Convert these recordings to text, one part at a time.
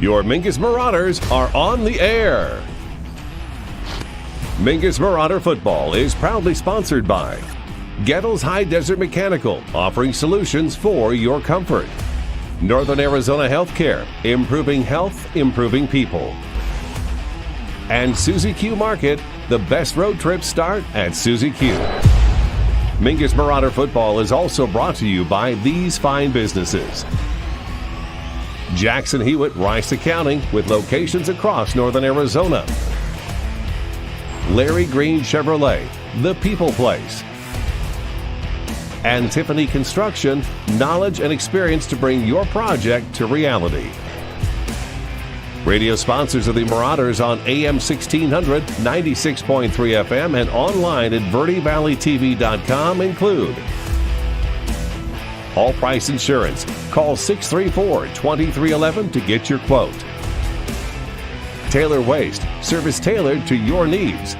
Your Mingus Marauders are on the air. Mingus Marauder Football is proudly sponsored by Gettle's High Desert Mechanical, offering solutions for your comfort. Northern Arizona Healthcare, improving health, improving people. And Suzy Q Market, the best road trips start at Suzy Q. Mingus Marauder Football is also brought to you by these fine businesses. Jackson Hewitt Rice Accounting, with locations across Northern Arizona. Larry Green Chevrolet, the people place. And Tiffany Construction, knowledge and experience to bring your project to reality. Radio sponsors of the Marauders on AM 1600, 96.3 FM, and online at vertivalleytv.com include All Price Insurance. Call 634-2311 to get your quote. Taylor Waste, service tailored to your needs.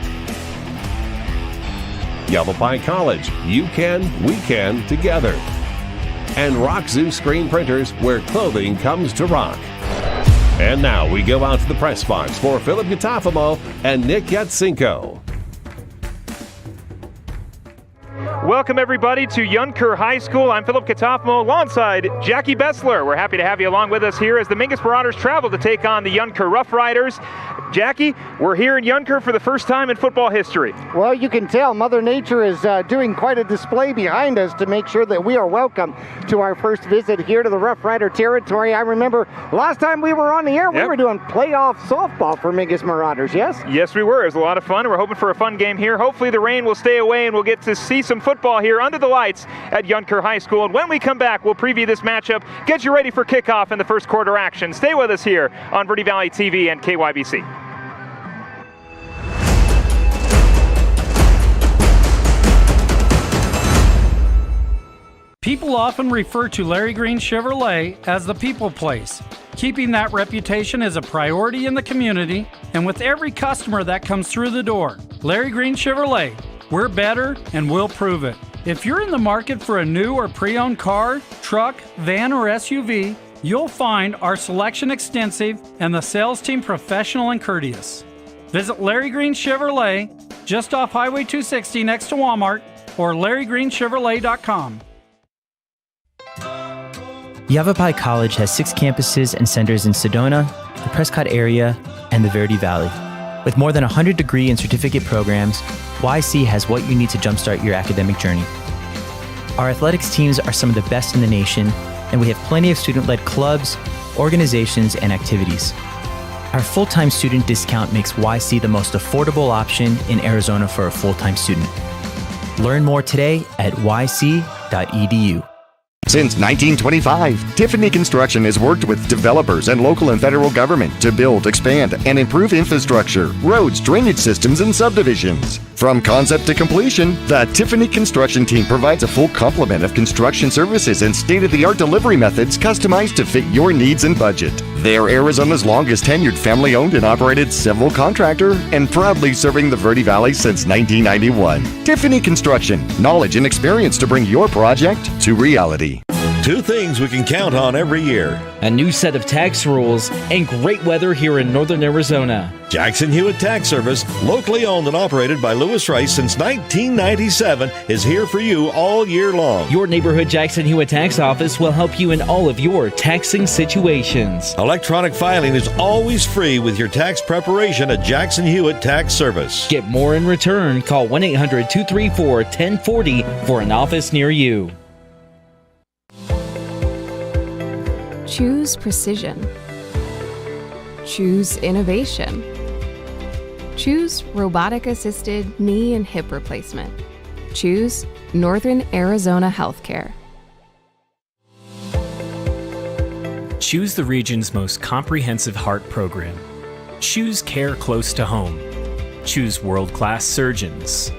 Yavapai College, you can, we can, together. And Rock Zoo Screen Printers, where clothing comes to rock. And now we go out to the press box for Philip Catalfamo and Nick Yatsenko. Welcome, everybody, to Youngker High School. I'm Philip Catalfamo alongside Jackie Bessler. We're happy to have you along with us here as the Mingus Marauders travel to take on the Youngker Roughriders. Jackie, we're here in Youngker for the first time in football history. Well, you can tell Mother Nature is doing quite a display behind us to make sure that we are welcome to our first visit here to the Rough Rider territory. I remember last time we were on the air, we were doing playoff softball for Mingus Marauders, yes? Yes, we were. It was a lot of fun. We're hoping for a fun game here. Hopefully the rain will stay away and we'll get to see some football here under the lights at Youngker High School. And when we come back, we'll preview this matchup, get you ready for kickoff in the first quarter action. Stay with us here on Verde Valley TV and KYBC. People often refer to Larry Green Chevrolet as the people place. Keeping that reputation is a priority in the community and with every customer that comes through the door. Larry Green Chevrolet, we're better and we'll prove it. If you're in the market for a new or pre-owned car, truck, van, or SUV, you'll find our selection extensive and the sales team professional and courteous. Visit Larry Green Chevrolet just off Highway 260 next to Walmart or LarryGreenChevrolet.com. Yavapai College has 6 campuses and centers in Sedona, the Prescott area, and the Verde Valley. With more than 100 degree and certificate programs, YC has what you need to jumpstart your academic journey. Our athletics teams are some of the best in the nation, and we have plenty of student-led clubs, organizations, and activities. Our full-time student discount makes YC the most affordable option in Arizona for a full-time student. Learn more today at yc.edu. Since 1925, Tiffany Construction has worked with developers and local and federal government to build, expand, and improve infrastructure, roads, drainage systems, and subdivisions. From concept to completion, the Tiffany Construction team provides a full complement of construction services and state-of-the-art delivery methods customized to fit your needs and budget. They're Arizona's longest tenured family-owned and operated civil contractor and proudly serving the Verde Valley since 1991. Tiffany Construction, knowledge and experience to bring your project to reality. 2 things we can count on every year: a new set of tax rules and great weather here in Northern Arizona. Jackson Hewitt Tax Service, locally owned and operated by Lewis Rice since 1997, is here for you all year long. Your neighborhood Jackson Hewitt Tax Office will help you in all of your taxing situations. Electronic filing is always free with your tax preparation at Jackson Hewitt Tax Service. Get more in return. Call 1-800-234-1040 for an office near you. Choose precision. Choose innovation. Choose robotic-assisted knee and hip replacement. Choose Northern Arizona Healthcare. Choose the region's most comprehensive heart program. Choose care close to home. Choose world-class surgeons.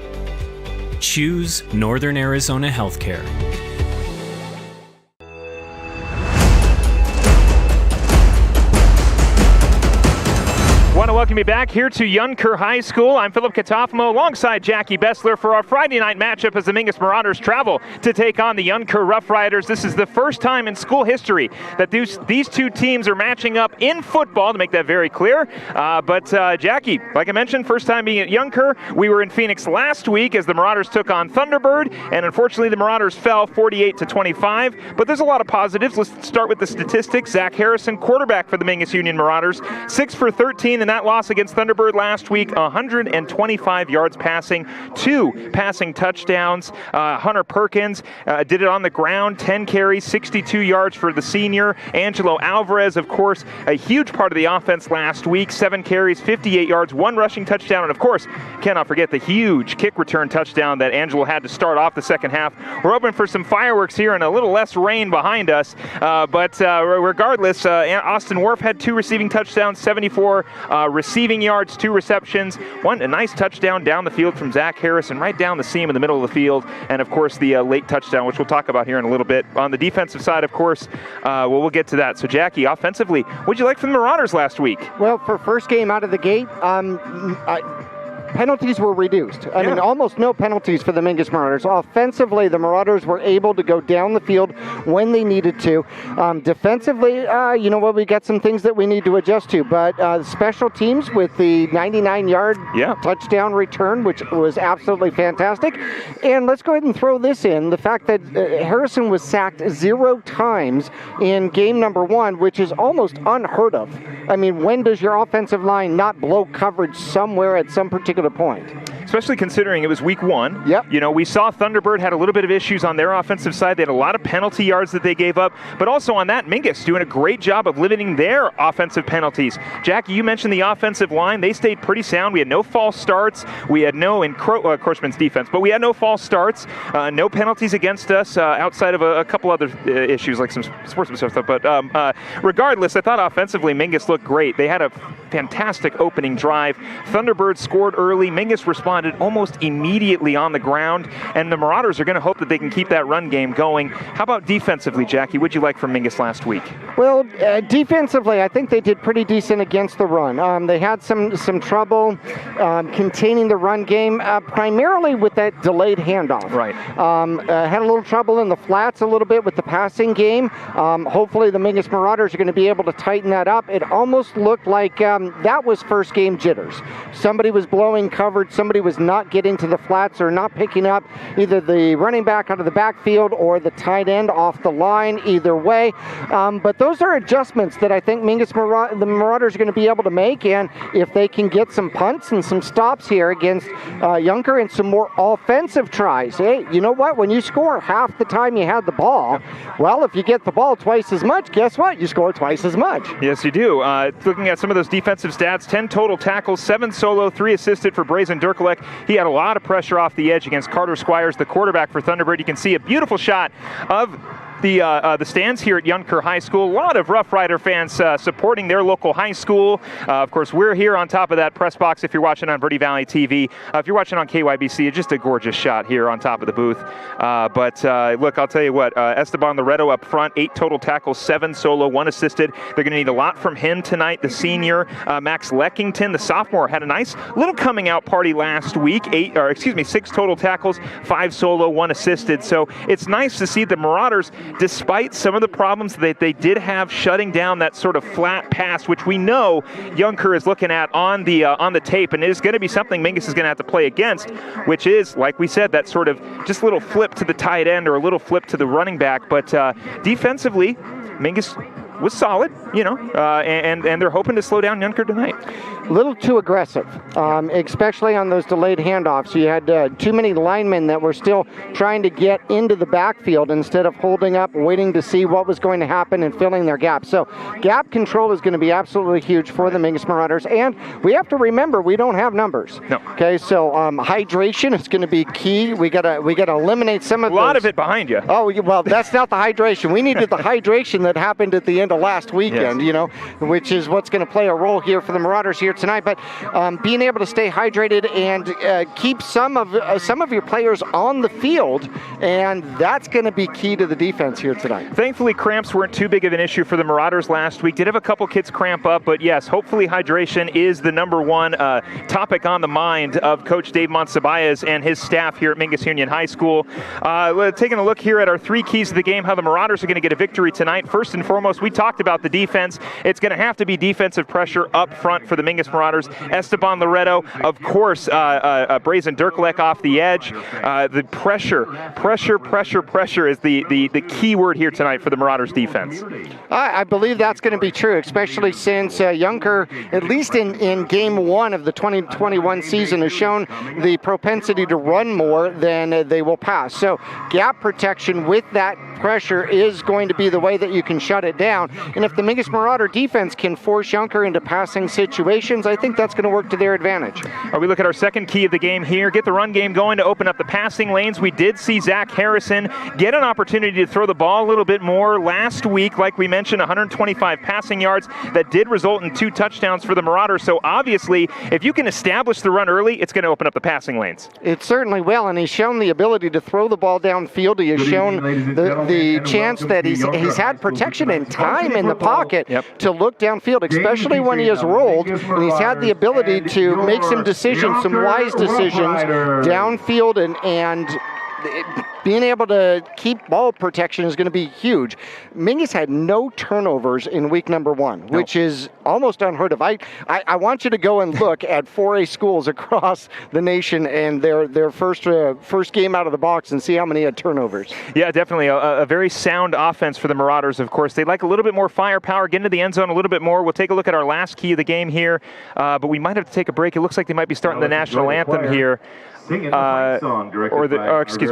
Choose Northern Arizona Healthcare. Want to welcome welcome you back here to Youngker High School. I'm Philip Catalfamo alongside Jackie Bessler for our Friday night matchup as the Mingus Marauders travel to take on the Youngker Roughriders. This is the first time in school history that these two teams are matching up in football, to make that very clear. But Jackie, like I mentioned, first time being at Youngker. We were in Phoenix last week as the Marauders took on Thunderbird, and unfortunately the Marauders fell 48-25. But there's a lot of positives. Let's start with the statistics. Zach Harrison, quarterback for the Mingus Union Marauders, 6 for 13 in that loss against Thunderbird last week, 125 yards passing, 2 passing touchdowns. Hunter Perkins did it on the ground, 10 carries, 62 yards for the senior. Angelo Alvarez, of course, a huge part of the offense last week, 7 carries, 58 yards, 1 rushing touchdown, and of course, cannot forget the huge kick return touchdown that Angelo had to start off the second half. We're hoping for some fireworks here and a little less rain behind us, but regardless, Austin Worf had 2 receiving touchdowns, 74 receiving yards, 2 receptions, a nice touchdown down the field from Zach Harrison, right down the seam in the middle of the field, and of course the late touchdown, which we'll talk about here in a little bit. On the defensive side, of course, we'll get to that. So Jackie, offensively, what did you like from the Marauders last week? Well, for first game out of the gate, penalties were reduced. I mean, almost no penalties for the Mingus Marauders. Offensively, the Marauders were able to go down the field when they needed to. Defensively, you know what, we got some things that we need to adjust to. But special teams with the 99-yard touchdown return, which was absolutely fantastic. And let's go ahead and throw this in. The fact that Harrison was sacked 0 times in game number 1, which is almost unheard of. I mean, when does your offensive line not blow coverage somewhere at some particular point? Especially considering it was week 1. Yep. You know, we saw Thunderbird had a little bit of issues on their offensive side. They had a lot of penalty yards that they gave up, but also on that, Mingus doing a great job of limiting their offensive penalties. Jackie, you mentioned the offensive line. They stayed pretty sound. We had no false starts. We had no encroachment's defense, but we had no false starts, no penalties against us outside of a couple other issues like some sportsman stuff. But regardless, I thought offensively Mingus looked great. They had a fantastic opening drive. Thunderbird scored early. Mingus responded almost immediately on the ground, and the Marauders are going to hope that they can keep that run game going. How about defensively, Jackie? What did you like from Mingus last week? Well, defensively, I think they did pretty decent against the run. They had some trouble containing the run game, primarily with that delayed handoff. Right. Had a little trouble in the flats a little bit with the passing game. Hopefully the Mingus Marauders are going to be able to tighten that up. It almost looked like that was first game jitters. Somebody was blowing coverage, somebody was not getting to the flats or not picking up either the running back out of the backfield or the tight end off the line, either way. But those are adjustments that I think the Marauders are going to be able to make, and if they can get some punts and some stops here against Youngker and some more offensive tries. Hey, you know what? When you score half the time you had the ball, well, if you get the ball twice as much, guess what? You score twice as much. Yes, you do. Looking at some of those defensive stats, 10 total tackles, 7 solo, 3 assisted for Brazen Durkalek. He had a lot of pressure off the edge against Carter Squires, the quarterback for Thunderbird. You can see a beautiful shot of the stands here at Youngker High School. A lot of Rough Rider fans supporting their local high school. Of course, we're here on top of that press box if you're watching on Verde Valley TV. If you're watching on KYBC, it's just a gorgeous shot here on top of the booth. But look, I'll tell you what, Esteban Loreto up front, 8 total tackles, 7 solo, 1 assisted. They're going to need a lot from him tonight. The senior, Max Leckington, the sophomore, had a nice little coming out party last week. 6 total tackles, 5 solo, 1 assisted. So it's nice to see the Marauders, despite some of the problems that they did have shutting down that sort of flat pass, which we know Youngker is looking at on the tape, and it is going to be something Mingus is going to have to play against, which is, like we said, that sort of just little flip to the tight end or a little flip to the running back. But defensively, Mingus was solid, you know, and they're hoping to slow down Youngker tonight. A little too aggressive, especially on those delayed handoffs. You had too many linemen that were still trying to get into the backfield instead of holding up, waiting to see what was going to happen and filling their gaps. So gap control is going to be absolutely huge for the Mingus Marauders. And we have to remember, we don't have numbers. No. Okay, so hydration is going to be key. We gotta eliminate some of a lot of it behind you. Oh, well, that's not the hydration. We needed the hydration that happened at the end end of last weekend, which is what's going to play a role here for the Marauders here tonight. But being able to stay hydrated and keep some of your players on the field, and that's going to be key to the defense here tonight. Thankfully, cramps weren't too big of an issue for the Marauders last week. Did have a couple kids cramp up, but yes, hopefully hydration is the number one topic on the mind of Coach Dave Montsabayas and his staff here at Mingus Union High School. Taking a look here at our 3 keys to the game, how the Marauders are going to get a victory tonight. First and foremost, we talked about the defense. It's going to have to be defensive pressure up front for the Mingus Marauders. Esteban Loretto, of course, Brazen Dirklek off the edge. The pressure is the key word here tonight for the Marauders defense. I believe that's going to be true, especially since Youngker, at least in game 1 of the 2021 season, has shown the propensity to run more than they will pass. So gap protection with that pressure is going to be the way that you can shut it down. And if the Mingus Marauder defense can force Youngker into passing situations, I think that's going to work to their advantage. We look at our second key of the game here. Get the run game going to open up the passing lanes. We did see Zach Harrison get an opportunity to throw the ball a little bit more last week. Like we mentioned, 125 passing yards that did result in 2 touchdowns for the Marauders. So obviously, if you can establish the run early, it's going to open up the passing lanes. It certainly will, and he's shown the ability to throw the ball downfield. He has shown the chance that he's had protection and time in the pocket to look downfield, especially when he has rolled, and he's had the ability to make some decisions, some wise decisions downfield, and being able to keep ball protection is going to be huge. Mingus had no turnovers in week number 1, which is almost unheard of. I want you to go and look at 4A schools across the nation and their first game out of the box and see how many had turnovers. Yeah, definitely. A very sound offense for the Marauders, of course. They like a little bit more firepower, get into the end zone a little bit more. We'll take a look at our last key of the game here, but we might have to take a break. It looks like they might be starting the national anthem here. Singing the fight song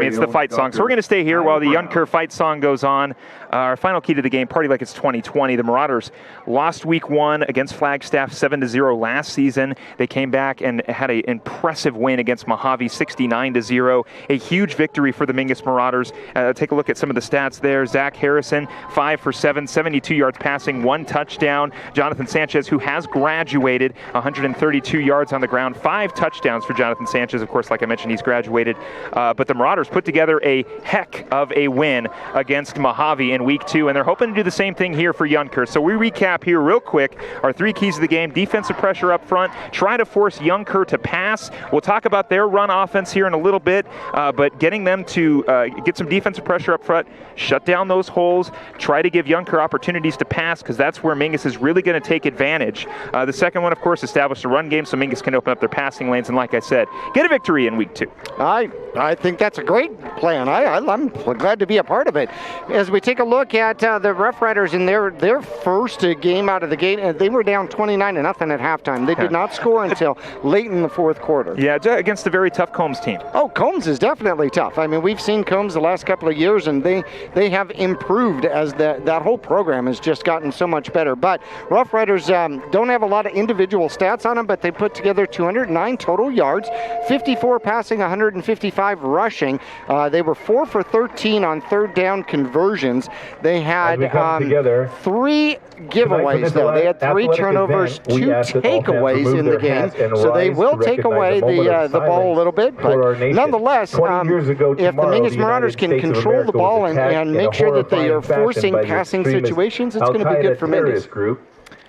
it's the fight song. So we're going to stay here while the Youngker fight song goes on. Our final key to the game, party like it's 2020. The Marauders lost week 1 against Flagstaff 7-0 last season. They came back and had an impressive win against Mojave 69-0. A huge victory for the Mingus Marauders. Take a look at some of the stats there. Zach Harrison, 5 for 7, 72 yards passing, 1 touchdown. Jonathan Sanchez, who has graduated, 132 yards on the ground, 5 touchdowns for Jonathan Sanchez. Of course, like I mentioned, he's graduated. But the Marauders put together a heck of a win against Mojave in week 2, and they're hoping to do the same thing here for Youngker. So we recap here real quick our 3 keys of the game. Defensive pressure up front. Try to force Youngker to pass. We'll talk about their run offense here in a little bit, but getting them to get some defensive pressure up front, shut down those holes, try to give Youngker opportunities to pass, because that's where Mingus is really going to take advantage. The second one, of course, establish a run game so Mingus can open up their passing lanes, and like I said, get a victory in week 2. I think that's a great plan. I'm glad to be a part of it. As we take a look at the Roughriders in their first game out of the gate, they were down 29-0 at halftime. They did not score until late in the 4th quarter. Yeah, against a very tough Combs team. Oh, Combs is definitely tough. I mean, we've seen Combs the last couple of years, and they have improved as that whole program has just gotten so much better. But Roughriders don't have a lot of individual stats on them, but they put together 209 total yards, 54 passing, 155 rushing. They were 4 for 13 on 3rd down conversions. They had 3 giveaways, though. They had 3 turnovers, 2 takeaways in the game. So they will take away the ball a little bit. But nonetheless, if the Mingus Marauders can control the ball and make sure that they are forcing passing situations, it's going to be good for Mingus.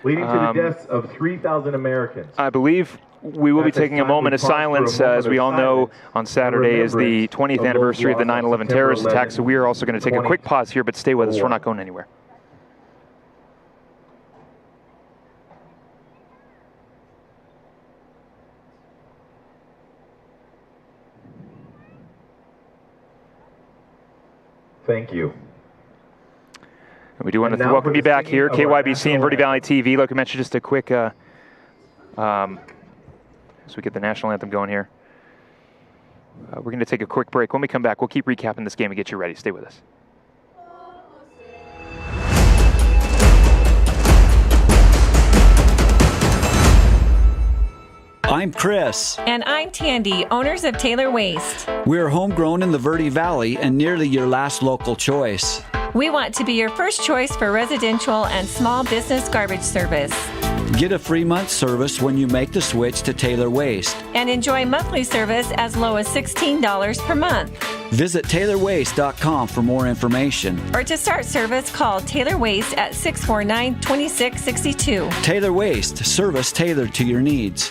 Leading to the deaths of 3,000 Americans. I believe we will be taking a moment of silence. As we all know, on Saturday is the 20th anniversary of the 9/11 terrorist attack, so we are also going to take a quick pause here, but stay with us. We're not going anywhere. Thank you. And we do want to welcome you back here, KYBC and Verde Valley TV. Like I mentioned, just a quick, as we get the national anthem going here. We're going to take a quick break. When we come back, we'll keep recapping this game and get you ready. Stay with us. I'm Chris. And I'm Tandy, owners of Taylor Waste. We're homegrown in the Verde Valley and nearly your last local choice. We want to be your first choice for residential and small business garbage service. Get a free month service when you make the switch to Taylor Waste. And enjoy monthly service as low as $16 per month. Visit TaylorWaste.com for more information. Or to start service, call Taylor Waste at 649-2662. Taylor Waste, service tailored to your needs.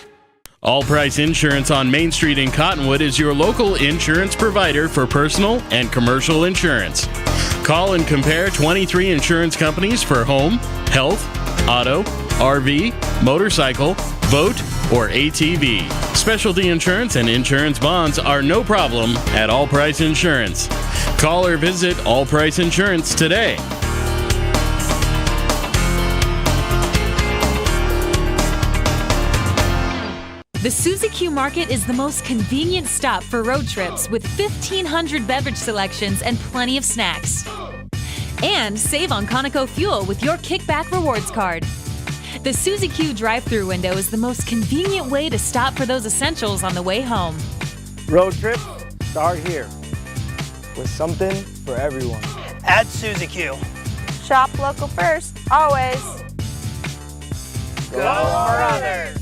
All Price Insurance on Main Street in Cottonwood is your local insurance provider for personal and commercial insurance. Call and compare 23 insurance companies for home, health, auto, RV, motorcycle, boat, or ATV. Specialty insurance and insurance bonds are no problem at All Price Insurance. Call or visit All Price Insurance today. The Suzy Q Market is the most convenient stop for road trips with 1,500 beverage selections and plenty of snacks. And save on Conoco fuel with your Kickback Rewards card. The Suzy Q drive-thru window is the most convenient way to stop for those essentials on the way home. Road trips start here with something for everyone. At Suzy Q. Shop local first, always. Go Marauders!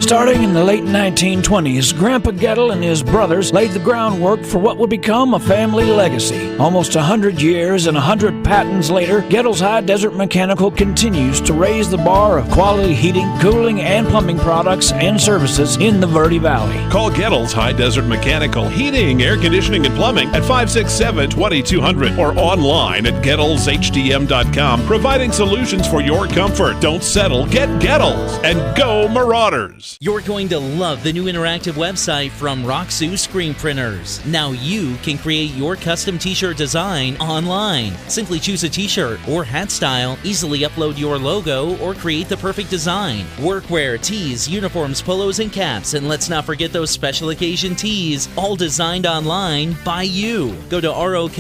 Starting in the late 1920s, Grandpa Gettle and his brothers laid the groundwork for what would become a family legacy. Almost 100 years and 100 patents later, Gettle's High Desert Mechanical continues to raise the bar of quality heating, cooling, and plumbing products and services in the Verde Valley. Call Gettle's High Desert Mechanical Heating, Air Conditioning, and Plumbing at 567-2200 or online at GettlesHDM.com, providing solutions for your comfort. Don't settle. Get Gettles and go Marauders. You're going to love the new interactive website from Roxu Screen Printers. Now you can create your custom t-shirt design online. Simply choose a t-shirt or hat style, easily upload your logo, or create the perfect design. Workwear, tees, uniforms, polos, and caps, and let's not forget those special occasion tees, all designed online by you. Go to ROKZOO.com,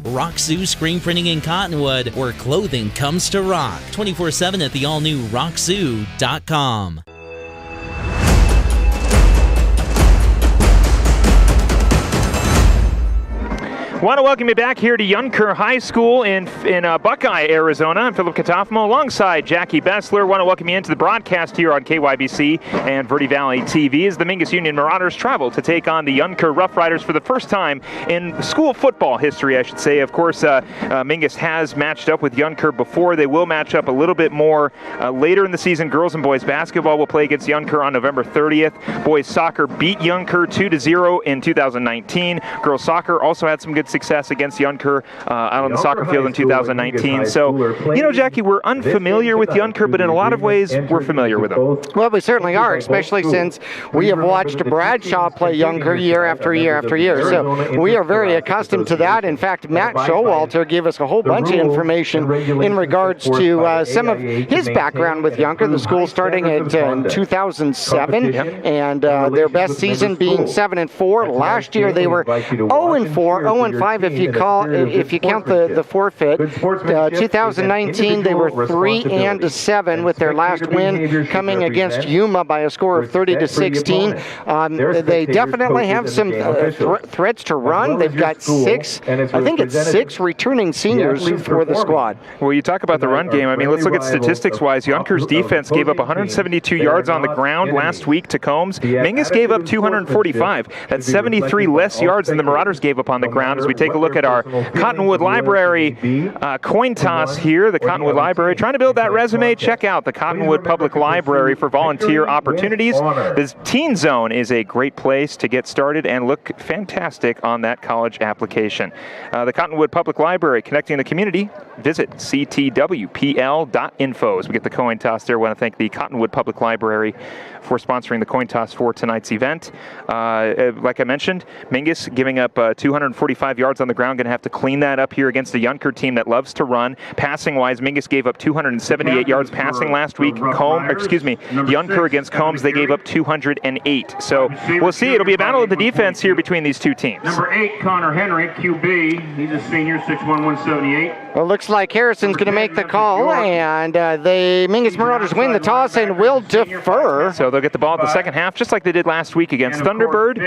Roxu Screen Printing in Cottonwood, where clothing comes to rock. 24/7 at the all-new Roxu.com. Want to welcome you back here to Youngker High School in Buckeye, Arizona. I'm Philip Catalfamo alongside Jackie Bessler. Want to welcome you into the broadcast here on KYBC and Verde Valley TV as the Mingus Union Marauders travel to take on the Youngker Roughriders for the first time in school football history, I should say. Of course, Mingus has matched up with Youngker before. They will match up a little bit more later in the season. Girls and boys basketball will play against Youngker on November 30th. Boys soccer beat Youngker 2-0 in 2019. Girls soccer also had some good success against Youngker out on the soccer field in 2019. So, you know, Jackie, we're unfamiliar with Youngker, but in a lot of ways, we're familiar with them. Well, we certainly are, especially since we have watched Bradshaw play Youngker year after year after year. So we are very accustomed to that. In fact, Matt Showalter gave us a whole bunch of information in regards to some of his background with Youngker. The school starting at in 2007, and their best season being 7-4. Last year they were 0-4, 0-5 if you count the forfeit. 2019 they were 3-7 with their last win coming against Yuma by a score of 30-16. They definitely have some threats to run. They've got six returning seniors for the squad. Well, you talk about the run game. I mean, let's look at statistics-wise. Younker's defense gave up 172 yards on the ground last week to Combs. Mingus gave up 245. That's 73 less yards than the Marauders gave up on the ground. As we take a look at our Cottonwood Library coin toss here, the Cottonwood Library. Trying to build that resume? Check out the Cottonwood Public Library for volunteer opportunities. The Teen Zone is a great place to get started and look fantastic on that college application. The Cottonwood Public Library, connecting the community. Visit ctwpl.info. As we get the coin toss there, I want to thank the Cottonwood Public Library for sponsoring the coin toss for tonight's event. Like I mentioned, Mingus giving up 245 yards on the ground. Going to have to clean that up here against the Youngker team that loves to run. Passing-wise, Mingus gave up 278 yards passing last week. Youngker against Combs, they gave up 208. So we'll see. It'll be a battle of the defense here between these two teams. Number 8, Connor Henry, QB. He's a senior, 6'1", 178. Well, it looks like Harrison's going to make the call, and the Mingus Marauders win the toss and will defer. So they'll get the ball at the second half, just like they did last week against Thunderbird.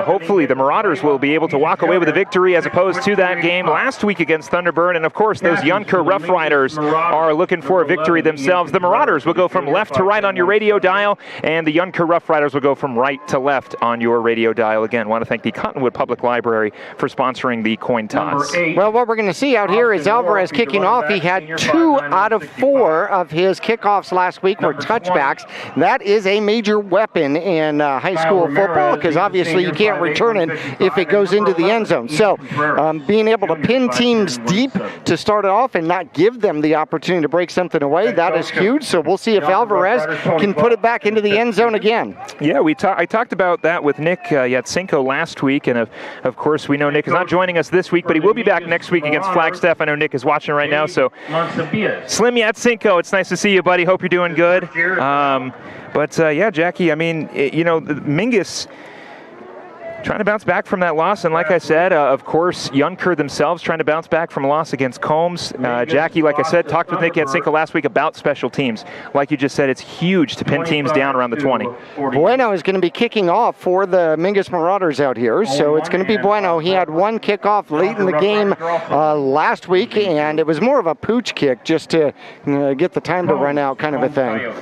Hopefully the Marauders will be able to walk away with a victory as opposed to that game last week against Thunderbird. And of course, those Youngker Roughriders are looking for a victory themselves. The Marauders will go from left to right on your radio dial, and the Youngker Roughriders will go from right to left on your radio dial. Again, want to thank the Cottonwood Public Library for sponsoring the coin toss. Well, what we're going to see out here is Alvarez kicking off. He had 2 out of 4 of his kickoffs last week were touchbacks. That is a major weapon in high school football, because obviously you can't return it if it goes into the end zone. So being able to pin teams deep to start it off and not give them the opportunity to break something away, that is huge. So we'll see if Alvarez can put it back into the end zone again. Yeah, I talked about that with Nick Yatsenko last week, and of course we know Nick is not joining us this week, but he will be back next week against Flagstaff. I know Nick is watching right now, so Slim Yatsenko, it's nice to see you, buddy. Hope you're doing good. Yeah, Jackie, I mean, Mingus trying to bounce back from that loss, and like I said, of course, Youngker themselves trying to bounce back from a loss against Combs. Jackie, like I said, talked with Nick Yatsenko last week about special teams. Like you just said, it's huge to pin teams down around the 20. Bueno is going to be kicking off for the Mingus Marauders out here, so it's going to be Bueno. He had 1 kickoff late in the game last week, and it was more of a pooch kick just to get the time to run out kind of a thing.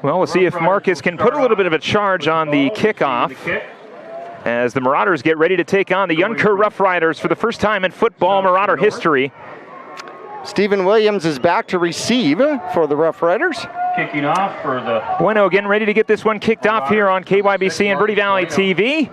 Well, we'll see if Marcus can put a little bit of a charge on the kickoff as the Marauders get ready to take on the Youngker Roughriders for the first time in football Marauder history. Stephen Williams is back to receive for the Roughriders. Kicking off for the... Bueno getting ready to get this one kicked off here on KYBC and Verde Valley TV.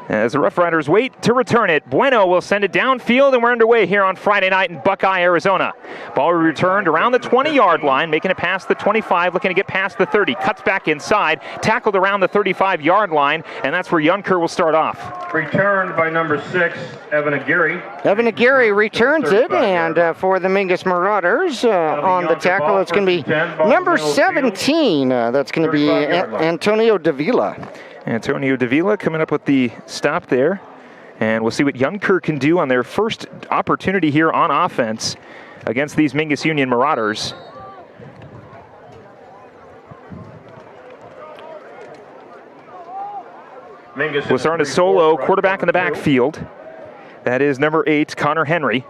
As the Roughriders wait to return it, Bueno will send it downfield, and we're underway here on Friday night in Buckeye, Arizona. Ball returned around the 20-yard line, making it past the 25, looking to get past the 30. Cuts back inside, tackled around the 35-yard line, and that's where Youngker will start off. Returned by number 6, Evan Aguirre. Evan Aguirre returns it, and for the Mingus Marauders on the tackle, it's going to be number 17. That's going to be Antonio Davila. Antonio Davila coming up with the stop there. And we'll see what Youngker can do on their first opportunity here on offense against these Mingus Union Marauders. Wasarna solo, quarterback in the backfield. That is number 8, Connor Henry.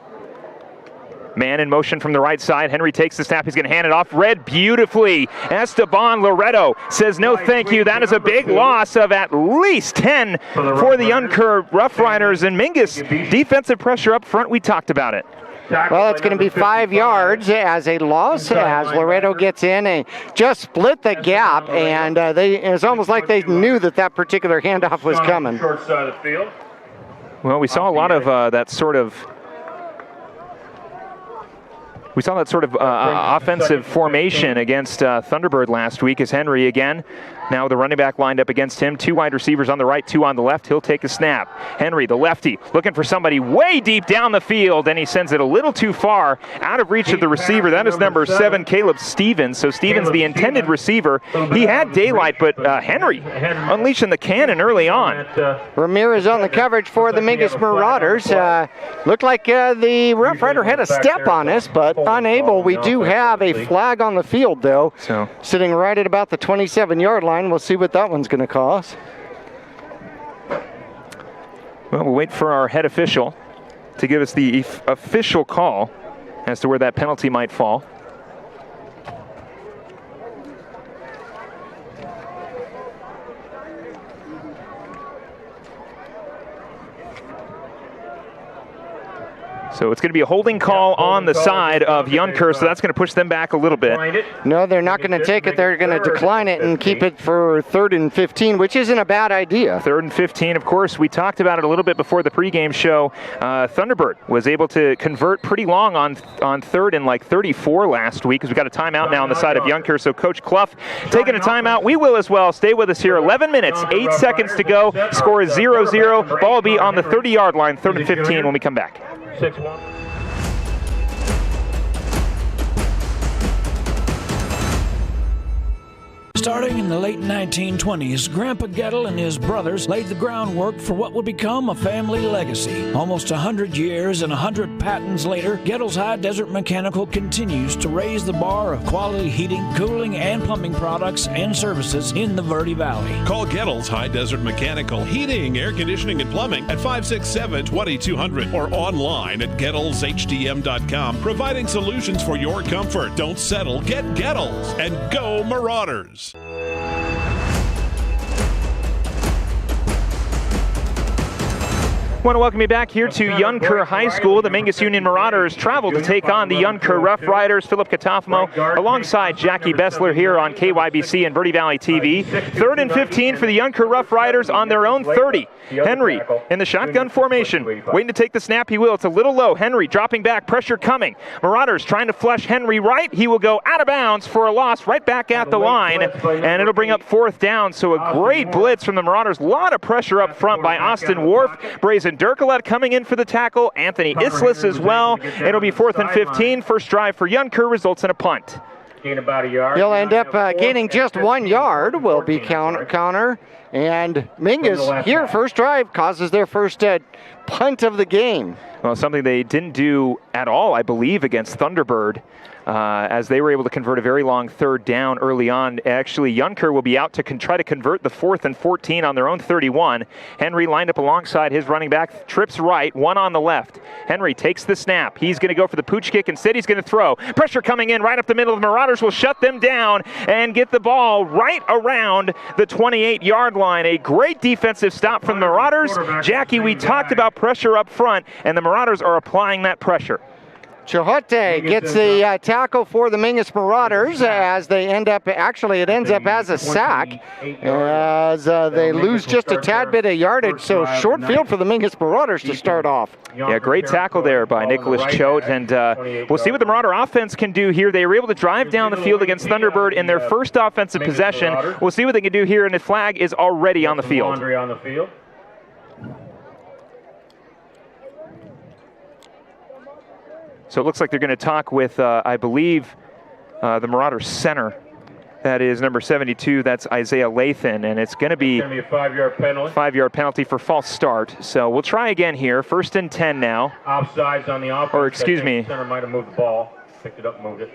Man in motion from the right side. Henry takes the snap. He's going to hand it off. Read beautifully. Esteban Loreto says no thank you. That is a big loss of at least 10 for the Youngker Roughriders. And Mingus, defensive pressure up front. We talked about it. Well, it's going to be 5 yards as a loss as Loreto gets in and just split the gap. And it's almost like they knew that particular handoff was coming. Short side of the field. Well, we saw a lot of that sort of offensive formation against Thunderbird last week as Henry again. Now the running back lined up against him. 2 wide receivers on the right, 2 on the left. He'll take a snap. Henry, the lefty, looking for somebody way deep down the field, and he sends it a little too far, out of reach of the receiver. That is number 7, Caleb Stevens. So Stevens, the intended receiver. He had daylight, but Henry unleashing the cannon early on. Ramirez on the coverage for the Mingus Marauders. Looked like the Rough Rider had a step on us, but unable. We do have a flag on the field, though, sitting right at about the 27-yard line. We'll see what that one's going to cost. Well, we'll wait for our head official to give us the official call as to where that penalty might fall. So it's going to be a holding call on the side of Youngker, so that's going to push them back a little bit. No, they're not going to take it. They're going to decline it and keep it for 3rd and 15, which isn't a bad idea. 3rd and 15, of course. We talked about it a little bit before the pregame show. Thunderbird was able to convert pretty long on 3rd and like 34 last week, because we got a timeout now on the side of Youngker. So Coach Clough taking a timeout. We will as well. Stay with us here. 11 minutes, 8 seconds to go. Score is 0-0. Ball will be on the 30-yard line, 3rd and 15 when we come back. 6-1. Starting in the late 1920s, Grandpa Gettle and his brothers laid the groundwork for what would become a family legacy. Almost 100 years and 100 patents later, Gettle's High Desert Mechanical continues to raise the bar of quality heating, cooling, and plumbing products and services in the Verde Valley. Call Gettle's High Desert Mechanical Heating, Air Conditioning, and Plumbing at 567-2200 or online at GettlesHDM.com, providing solutions for your comfort. Don't settle, get Gettles, and go Marauders! I want to welcome you back here to Youngker High School. The Mingus Union Marauders travel to take on the Youngker Roughriders. Philip Catalfamo alongside Jackie Bessler here on KYBC and Verde Valley TV. 3rd and 15 for the Youngker Roughriders on their own 30. Henry in the shotgun formation, waiting to take the snap. He will. It's a little low. Henry dropping back, pressure coming. Marauders trying to flush Henry right. He will go out of bounds for a loss right back at the line, and it'll bring up 4th down. So a great blitz from the Marauders. A lot of pressure up front by Austin Wharf. Brazen Dirklet coming in for the tackle. Anthony Islis as well. It'll be 4th and 15. First drive for Youngker results in a punt. Gain about a yard. He'll end up gaining just 1 yard. Will be counter. And Mingus here, first drive, causes their first punt of the game. Well, something they didn't do at all, I believe, against Thunderbird, as they were able to convert a very long 3rd down early on. Actually, Youngker will be out to try to convert the 4th and 14 on their own 31. Henry lined up alongside his running back, trips right, one on the left. Henry takes the snap. He's going to go for the pooch kick. Instead, he's going to throw. Pressure coming in right up the middle. The Marauders will shut them down and get the ball right around the 28-yard line. A great defensive stop from the Marauders. Jackie, we talked about pressure up front, and the Marauders are applying that pressure. Chihote gets the tackle for the Mingus Marauders as they end up, actually it ends up as a sack as they lose just a tad bit of yardage. So short field for the Mingus Marauders to start off. Yeah, great tackle there by Nicholas Choate, and we'll see what the Marauder offense can do here. They were able to drive down the field against Thunderbird in their first offensive possession. We'll see what they can do here, and the flag is already on the field. So it looks like they're going to talk with, I believe, the Marauders center. That is number 72. That's Isaiah Lathan, and it's going to be a 5-yard penalty. 5-yard penalty for false start. So we'll try again here. 1st and 10 now. Offsides on the offense. Or excuse me. Center might have moved the ball. Picked it up, moved it.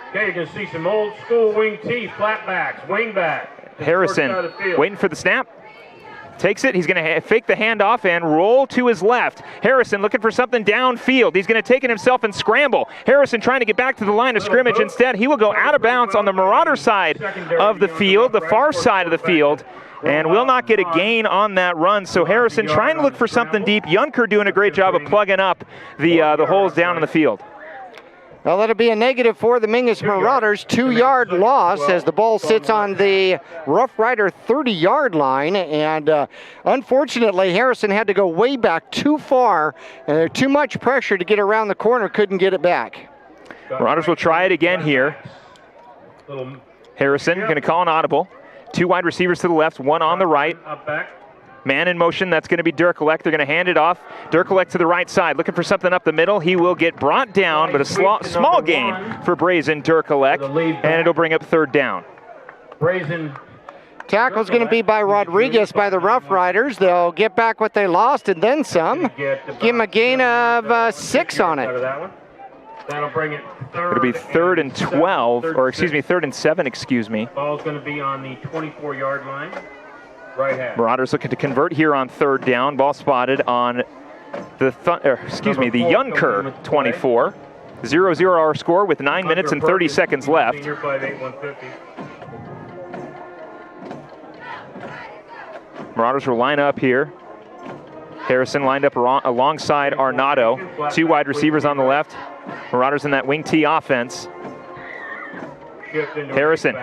Okay, you're going to see some old school wing T, flat backs, wing back. Harrison waiting for the snap. Takes it. He's going to fake the handoff and roll to his left. Harrison looking for something downfield. He's going to take it himself and scramble. Harrison trying to get back to the line of scrimmage. Instead, he will go out of bounds on the Marauder side of the field, the far side of the field, and will not get a gain on that run. So Harrison trying to look for something deep. Youngker doing a great job of plugging up the holes down in the field. Well, that'll be a negative for the Mingus Marauders. 2-yard loss as the ball sits on the Rough Rider 30-yard line. And unfortunately, Harrison had to go way back too far. And too much pressure to get around the corner, couldn't get it back. Marauders will try it again here. Harrison going to call an audible. 2 wide receivers to the left, 1 on the right. Man in motion, that's going to be Dirklet. They're going to hand it off. Dirklet to the right side, looking for something up the middle. He will get brought down, but a small gain for Brazen Dirklet, and it'll bring up 3rd down. Brazen. Tackle's going to be by Rodriguez by the Rough Riders. They'll get back what they lost and then some. Give him a gain of 6 on it. That'll bring it It'll be 3rd and 12, or excuse me, 3rd and 7, excuse me. Ball's going to be on the 24-yard line. Right half. Marauders looking to convert here on 3rd down. Ball spotted on the Youngker 24. 0-0 our score with 9 minutes and 30 seconds left. Marauders will line up here. Harrison lined up alongside Arnado. 2 wide receivers on the left. Marauders in that wing T offense. Harrison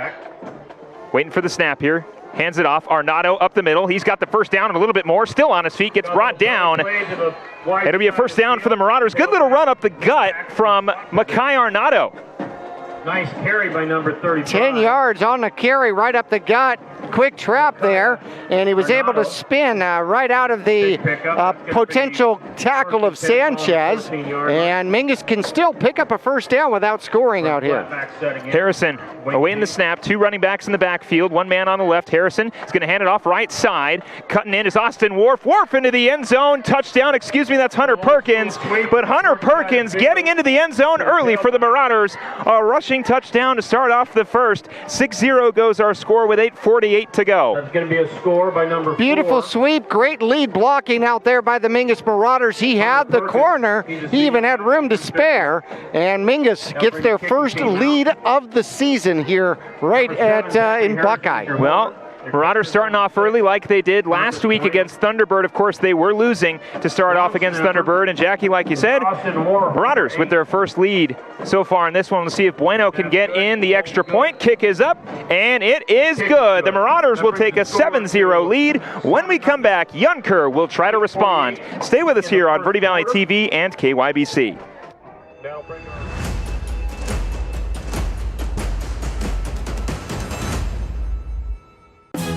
waiting for the snap here. Hands it off. Arnado up the middle. He's got the first down and a little bit more. Still on his feet. Gets brought down. It'll be a first down for the Marauders. Good little run up the gut from Makai Arnado. Nice carry by number 35. 10 yards on the carry right up the gut. quick trap there, and he was able to spin right out of the potential tackle of Sanchez, and Mingus can still pick up a first down without scoring out here. Harrison awaiting the snap. 2 running backs in the backfield. 1 man on the left. Harrison is going to hand it off right side. Cutting in is Austin Wharf. Wharf into the end zone. Touchdown. Excuse me, that's Hunter Perkins. But Hunter Perkins getting into the end zone early for the Marauders. A rushing touchdown to start off the first. 6-0 goes our score with 8:48 to go. That's going to be a score by number 4. Beautiful sweep. Great lead blocking out there by the Mingus Marauders. He had the corner. He even had room to spare. And Mingus gets their first lead of the season here right at in Buckeye. Well, Marauders starting off early like they did last week against Thunderbird. Of course, they were losing to start off against Thunderbird. And Jackie, like you said, Marauders with their first lead so far in this one. We'll see if Bueno can get in the extra point. Kick is up, and it is good. The Marauders will take a 7-0 lead. When we come back, Youngker will try to respond. Stay with us here on Verde Valley TV and KYBC.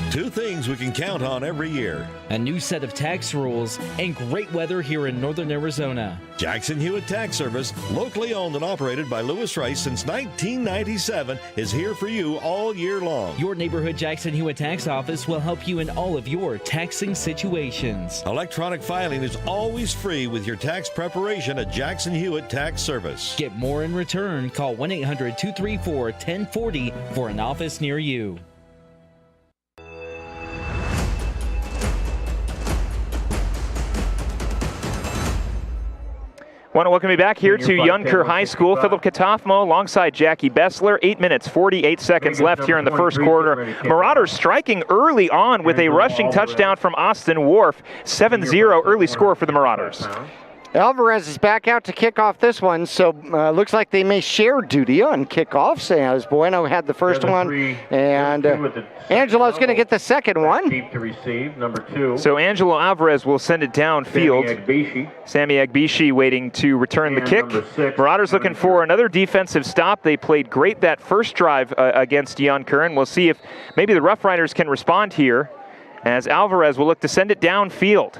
Two things we can count on every year. A new set of tax rules and great weather here in northern Arizona. Jackson Hewitt Tax Service, locally owned and operated by Lewis Rice since 1997, is here for you all year long. Your neighborhood Jackson Hewitt Tax Office will help you in all of your taxing situations. Electronic filing is always free with your tax preparation at Jackson Hewitt Tax Service. Get more in return. Call 1-800-234-1040 for an office near you. Want to welcome you back here to Youngker High School. Philip Catalfamo alongside Jackie Bessler. 8 minutes, 48 seconds left here in the first quarter. Marauders striking early on with a rushing touchdown from Austin Wharf. 7-0 early score for the Marauders. Alvarez is back out to kick off this one, so looks like they may share duty on kickoffs, as Bueno had the first one, and Angelo's going to get the second one. Deep to receive, number 2. So Angelo Alvarez will send it downfield. Sammy Agbishi waiting to return the kick. Marauders looking for another defensive stop. They played great that first drive against Youngker, and we'll see if maybe the Roughriders can respond here, as Alvarez will look to send it downfield.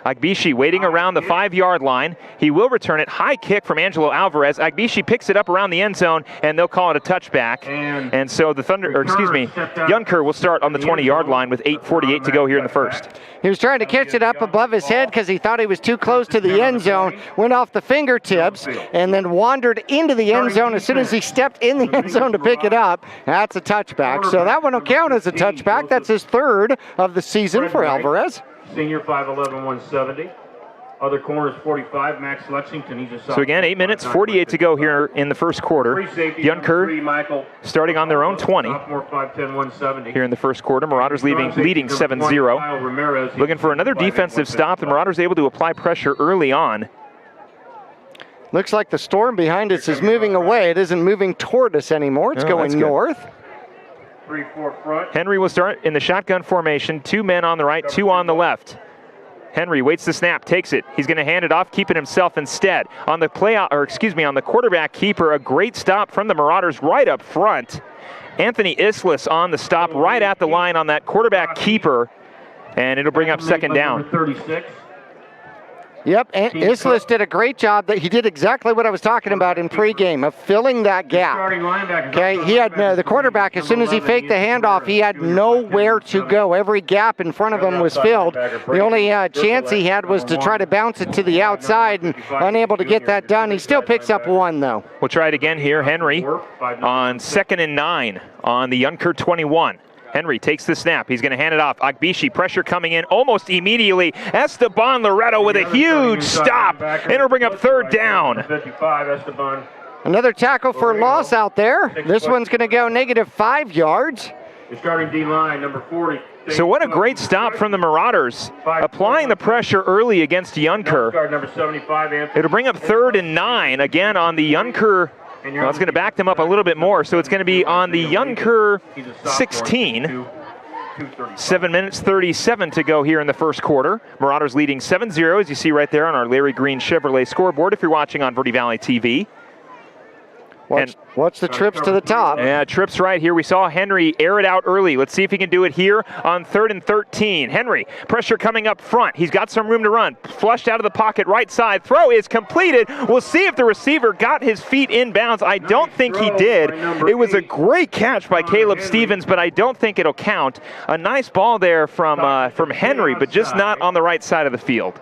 Agbishi waiting around the 5-yard line. He will return it. High kick from Angelo Alvarez. Agbishi picks it up around the end zone, and they'll call it a touchback. And so the Youngker will start on the 20-yard line with 8:48 to go here in the first. He was trying to catch it up above his head because he thought he was too close to the end zone, went off the fingertips, and then wandered into the end zone as soon as he stepped in the end zone to pick it up. That's a touchback. So that one will count as a touchback. That's his third of the season for Alvarez. Senior 5'11", 170. Other corners 45, Max Lexington. He's a sophomore. So again, 8 minutes, 48 to go here in the first quarter. Youngker starting on their own 20 sophomore 5'10", 170. here in the first quarter. Marauders leading 7-0. Looking for another defensive stop. The Marauders able to apply pressure early on. Looks like the storm behind us is moving away. It isn't moving toward us anymore. It's going north. 3-4 front. Henry will start in the shotgun formation. 2 men on the right, 2 on the left. Henry waits the snap, takes it. He's going to hand it off, keep it himself instead. On the on the quarterback keeper, a great stop from the Marauders right up front. Anthony Islis on the stop right at the line on that quarterback keeper, and it'll bring up second down. 36. Yep, and Islis did a great job. That he did exactly what I was talking about in pregame of filling that gap. Okay, he had the quarterback, as soon as he faked the handoff, he had nowhere to go. Every gap in front of him was filled. The only chance he had was to try to bounce it to the outside, and unable to get that done. He still picks up 1, though. We'll try it again here. Henry on 2nd and 9 on the Youngker 21. Henry takes the snap. He's going to hand it off. Agbishi, pressure coming in almost immediately. Esteban Loretto with a huge stop, and it'll bring up third down. 55, Esteban. Another tackle for loss out there. This one's going to go -5 yards. The starting D-line, number 40. So what a great stop from the Marauders, applying the pressure early against Youngker. Number 75, it'll bring up 3rd and 9 again on the Youngker. Well, it's going to back them up a little bit more, so it's going to be on the Youngker 16. 7 minutes, 37 to go here in the first quarter. Marauders leading 7-0, as you see right there on our Larry Green Chevrolet scoreboard if you're watching on Verde Valley TV. Watch the trips to the top. Yeah, trips right here. We saw Henry air it out early. Let's see if he can do it here on 3rd and 13. Henry, pressure coming up front. He's got some room to run. Flushed out of the pocket, right side. Throw is completed. We'll see if the receiver got his feet in bounds. I don't think he did. It was a great catch by Caleb Stevens, but I don't think it'll count. A nice ball there from Henry, but just not on the right side of the field.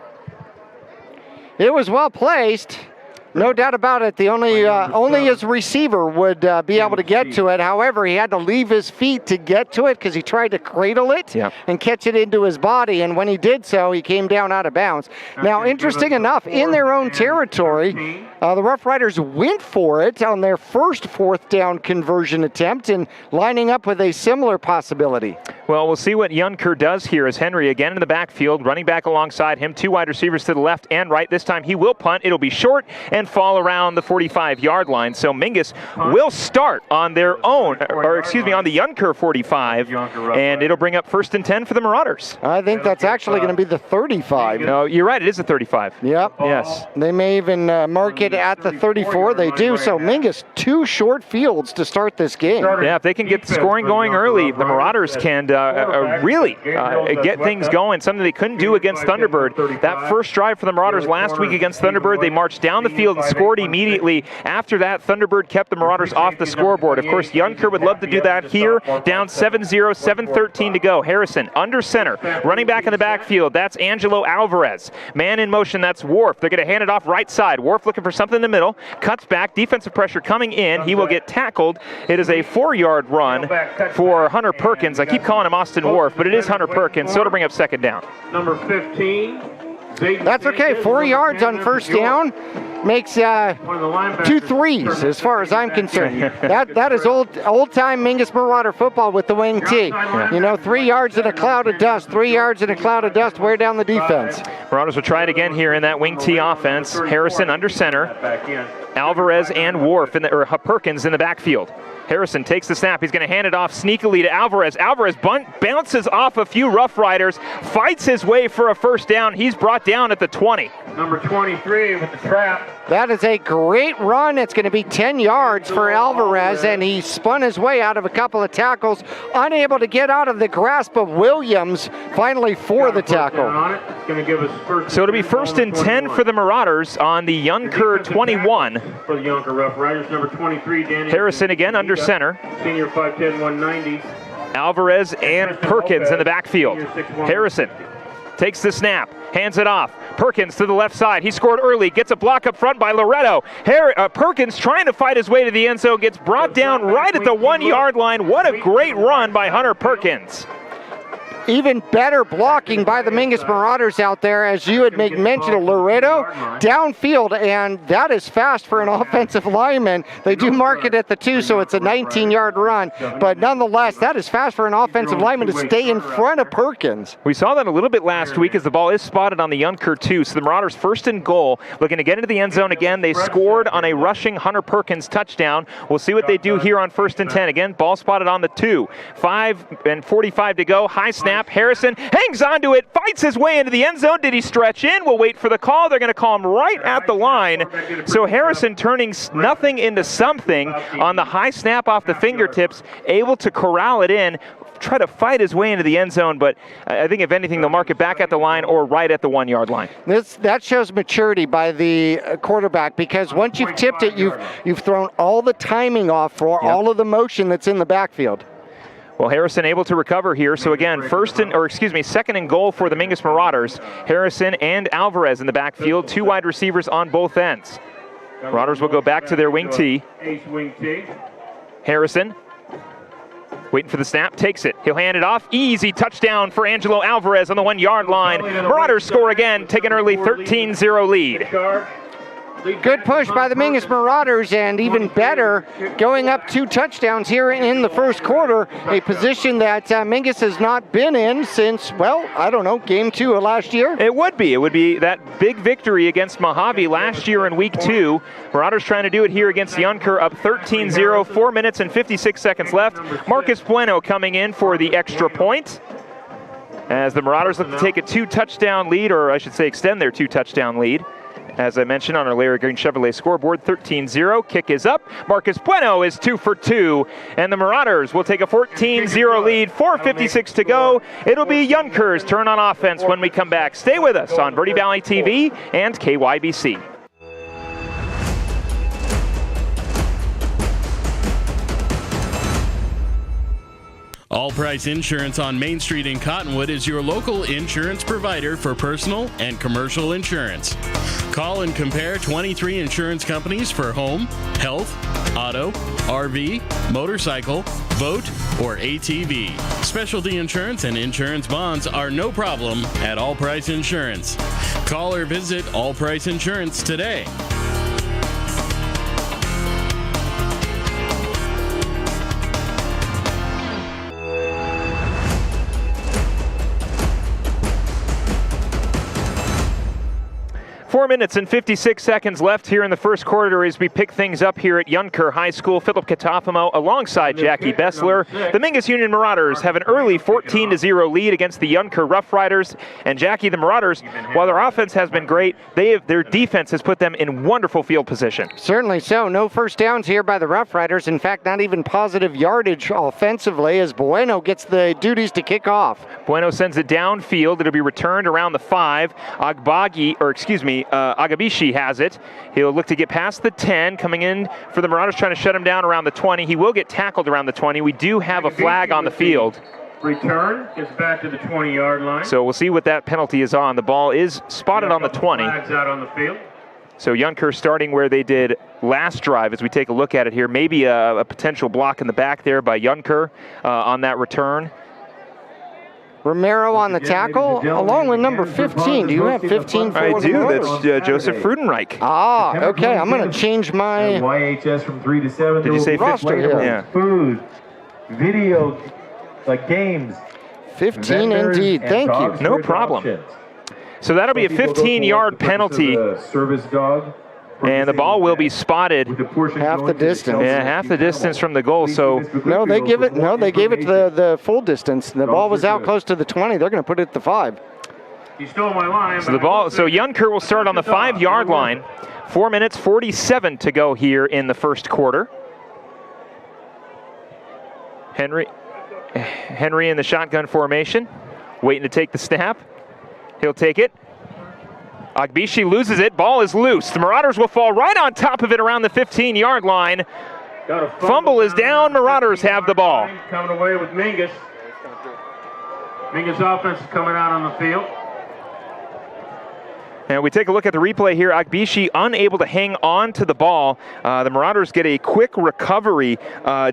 It was well placed. No doubt about it. Only his receiver would be able to get to it. However, he had to leave his feet to get to it because he tried to cradle it and catch it into his body. And when he did so, he came down out of bounds. Now, interesting enough, in their own territory, the Roughriders went for it on their first 4th down conversion attempt and lining up with a similar possibility. Well, we'll see what Youngker does here as Henry again in the backfield, running back alongside him, 2 wide receivers to the left and right. This time he will punt. It'll be short and fall around the 45-yard line. So Mingus will start on their own, on the Youngker 45, and it'll bring up 1st and 10 for the Marauders. I think that's actually going to be the 35. No, you're right. It is the 35. Yep. Yes. They may even mark it at the 34. They do. So Mingus, 2 short fields to start this game. Yeah, if they can get the scoring going early, the Marauders can really get things going, something they couldn't do against Thunderbird. That first drive for the Marauders last week against Thunderbird, they marched down the field and scored immediately. After that, Thunderbird kept the Marauders off the scoreboard. Of course, Youngker would love to do that here. Down 7-0, 7:13 to go. Harrison under center, running back in the backfield. That's Angelo Alvarez. Man in motion, that's Worf. They're going to hand it off right side. Worf looking for something in the middle. Cuts back, defensive pressure coming in. He will get tackled. It is a 4-yard run for Hunter Perkins. I keep calling him Austin Worf, but it is Hunter Perkins, so it'll bring up 2nd down. Number 15. That's okay. 4 yards on 1st down makes 2 threes as far as I'm concerned. That is old-time Mingus Marauder football with the wing T. 3 yards in a cloud of dust. 3 yards in a cloud of dust. Wear down the defense. Marauders will try it again here in that wing T offense. Harrison under center. Alvarez and Worf Perkins in the backfield. Harrison takes the snap. He's going to hand it off sneakily to Alvarez. Alvarez bounces off a few Roughriders, fights his way for a 1st down. He's brought down at the 20. Number 23 with the trap. That is a great run. It's going to be 10 yards for Alvarez, and he spun his way out of a couple of tackles, unable to get out of the grasp of Williams, finally for the tackle. So it'll be 1st and 10 for the Marauders on the Youngker 21. For the Youngker Roughriders, number 23, Danny. Harrison again under center. Senior 5'10", 190. Alvarez and Perkins in the backfield. Harrison takes the snap, hands it off. Perkins to the left side. He scored early, gets a block up front by Loretto. Perkins trying to fight his way to the end zone, gets brought down right at the 1-yard line. What a great run by Hunter Perkins. Even better blocking by the Mingus Marauders out there, as you had made mention of Loretto, downfield, and that is fast for an offensive lineman. They do mark it at the 2, so it's a 19-yard run, but nonetheless, that is fast for an offensive lineman to stay in front of Perkins. We saw that a little bit last week as the ball is spotted on the Youngker 2, so the Marauders 1st and goal, looking to get into the end zone again. They scored on a rushing Hunter Perkins touchdown. We'll see what they do here on 1st and 10. Again, ball spotted on the 2. 5:45 to go. High snap. Harrison hangs onto it, fights his way into the end zone. Did he stretch in? We'll wait for the call. They're going to call him right at the line. So Harrison turning nothing into something on the high snap off the fingertips, able to corral it in, try to fight his way into the end zone, but I think if anything, they'll mark it back at the line or right at the 1-yard line. That shows maturity by the quarterback, because once you've tipped it, you've thrown all the timing off for all of the motion that's in the backfield. Well, Harrison able to recover here. So again, 2nd and goal for the Mingus Marauders. Harrison and Alvarez in the backfield, 2 wide receivers on both ends. Marauders will go back to their wing T. Harrison waiting for the snap, takes it. He'll hand it off. Easy touchdown for Angelo Alvarez on the 1-yard line. Marauders score again, take an early 13-0 lead. Good push by the Mingus Marauders, and even better, going up 2 touchdowns here in the first quarter, a position that Mingus has not been in since, game 2 of last year. It would be that big victory against Mojave last year in week 2. Marauders trying to do it here against Youngker, up 13-0, 4 minutes and 56 seconds left. Marcus Bueno coming in for the extra point, as the Marauders look to take a 2-touchdown lead, or I should say extend their 2-touchdown lead. As I mentioned on our Larry Green Chevrolet scoreboard, 13-0. Kick is up. Marcus Bueno is 2 for 2. And the Marauders will take a 14-0 lead. 4:56 to go. It'll be Youngker's turn on offense when we come back. Stay with us on Verde Valley TV and KYBC. All Price Insurance on Main Street in Cottonwood is your local insurance provider for personal and commercial insurance. Call and compare 23 insurance companies for home, health, auto, RV, motorcycle, boat, or ATV. Specialty insurance and insurance bonds are no problem at All Price Insurance. Call or visit All Price Insurance today. Four minutes and 56 seconds left here in the first quarter as we pick things up here at Youngker High School. Philip Catalfamo alongside Jackie Bessler. The Mingus Union Marauders have an early 14-0 lead against the Youngker Roughriders. And Jackie, the Marauders, while their offense has been great, their defense has put them in wonderful field position. Certainly so. No first downs here by the Roughriders. In fact, not even positive yardage offensively as Bueno gets the duties to kick off. Bueno sends it downfield. It'll be returned around the 5. Agabishi has it. He'll look to get past the 10, coming in for the Marauders, trying to shut him down around the 20. He will get tackled around the 20. We do have a flag on the field. Return gets back to the 20-yard line. So we'll see what that penalty is on. The ball is spotted on the 20. Flags out on the field. So Youngker starting where they did last drive as we take a look at it here. Maybe a potential block in the back there by Youngker on that return. Romero on the tackle, along with number 15. Do you have 15 for I do. That's Joseph Frudenreich. Ah, okay. I'm going to change my YHS from 3 to 7. Did you say 15? Yeah. Food, video, like games. 15 indeed. Thank you. No problem. So that'll be a 15-yard penalty. Service dog. And the ball will be spotted half the distance. Yeah, half the distance from the goal. So no, they gave it the full distance. The ball was out close to the 20. They're going to put it at the 5. You stole my line. So Youngker will start on the 5-yard line. 4 minutes 47 to go here in the first quarter. Henry in the shotgun formation, waiting to take the snap. He'll take it. Agbishi loses it. Ball is loose. The Marauders will fall right on top of it around the 15-yard line. Fumble is down. Marauders have the ball. Coming away with Mingus. Mingus offense is coming out on the field. And we take a look at the replay here. Agbishi unable to hang on to the ball. The Marauders get a quick recovery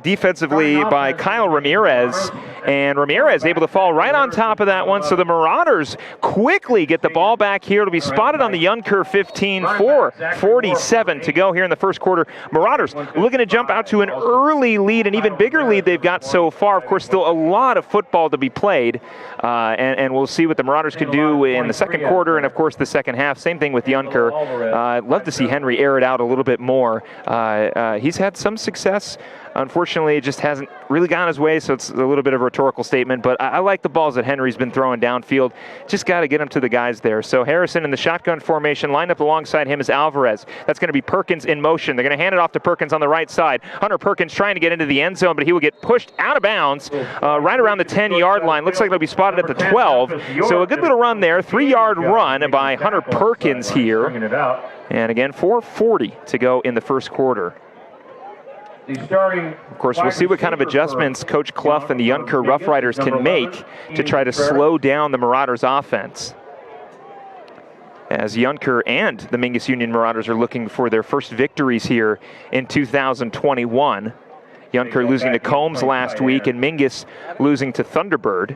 defensively by Kyle Ramirez. And Ramirez able to fall right on top of that one. So the Marauders quickly get the ball back here. It'll be spotted on the Youngker 15, 4:47 to go here in the first quarter. Marauders looking to jump out to an early lead, an even bigger lead they've got so far. Of course, still a lot of football to be played. And we'll see what the Marauders can do in the second quarter and, of course, the second half. Same thing with Youngker. I'd love to see Henry air it out a little bit more. He's had some success. Unfortunately, it just hasn't really gone his way, so it's a little bit of a rhetorical statement. But I like the balls that Henry's been throwing downfield. Just got to get them to the guys there. So Harrison in the shotgun formation, lined up alongside him is Alvarez. That's going to be Perkins in motion. They're going to hand it off to Perkins on the right side. Hunter Perkins trying to get into the end zone, but he will get pushed out of bounds right around the 10-yard line. Looks like it'll be spotted at the 12. So a good little run there. 3-yard run by Hunter Perkins here. And again, 4:40 to go in the first quarter. Of course, we'll see what kind of adjustments Coach Clough and the Youngker Roughriders can make to try to slow down the Marauders' offense. As Youngker and the Mingus Union Marauders are looking for their first victories here in 2021. Youngker losing to Combs last week and Mingus losing to Thunderbird.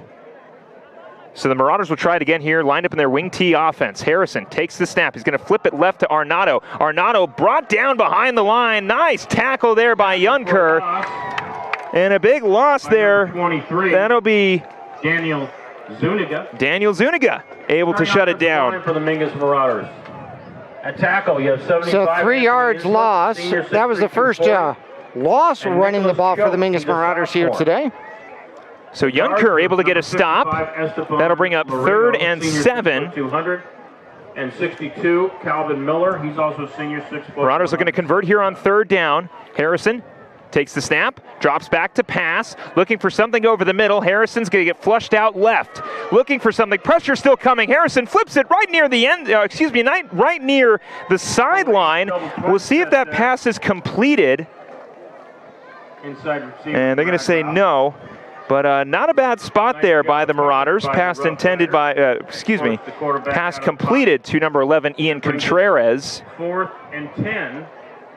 So the Marauders will try it again here, lined up in their wing T offense. Harrison takes the snap. He's going to flip it left to Arnado. Arnado brought down behind the line. Nice tackle there by Youngker. And a big loss there. 23. That'll be Daniel Zuniga able to shut it down. For the Mingus Marauders. A tackle, you have 75. So 3 yards loss. That was the first loss running the ball for the Mingus Marauders here today. So Youngker able to get a stop. That'll bring up 3rd and 7. And 62, Calvin Miller. He's also senior, 6 foot. Marauders looking to convert here on 3rd down. Harrison takes the snap, drops back to pass, looking for something over the middle. Harrison's going to get flushed out left, looking for something. Pressure still coming. Harrison flips it right near the end, right near the sideline. We'll see if that pass is completed. Inside receiver. And they're going to say no. But not a bad spot there by the Marauders. Pass intended by, pass completed to number 11, Ian Contreras. 4th and 10.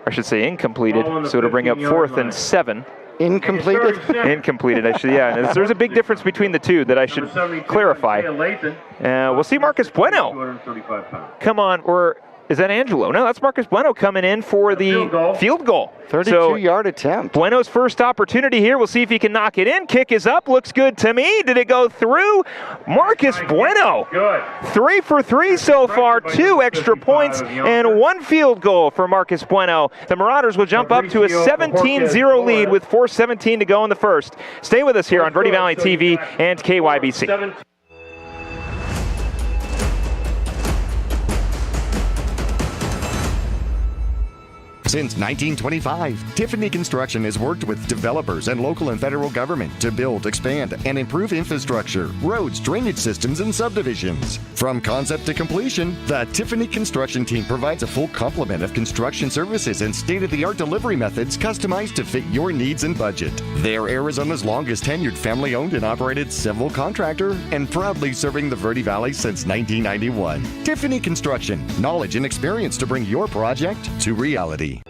I should say incompleted, so it'll bring up 4th and 7. Incompleted? Incompleted, I should, yeah. There's a big difference between the two that I should clarify. We'll see Marcus Bueno come on, or is that Angelo? No, that's Marcus Bueno coming in for the field goal. 32-yard attempt. Bueno's first opportunity here. We'll see if he can knock it in. Kick is up. Looks good to me. Did it go through? Marcus Bueno. Good. 3 for 3 so far. 2 extra points and 1 field goal for Marcus Bueno. The Marauders will jump up to a 17-0 lead with 4:17 to go in the first. Stay with us here on Verde Valley TV and KYBC. Since 1925, Tiffany Construction has worked with developers and local and federal government to build, expand, and improve infrastructure, roads, drainage systems, and subdivisions. From concept to completion, the Tiffany Construction team provides a full complement of construction services and state-of-the-art delivery methods customized to fit your needs and budget. They're Arizona's longest tenured family-owned and operated civil contractor and proudly serving the Verde Valley since 1991. Tiffany Construction, knowledge and experience to bring your project to reality.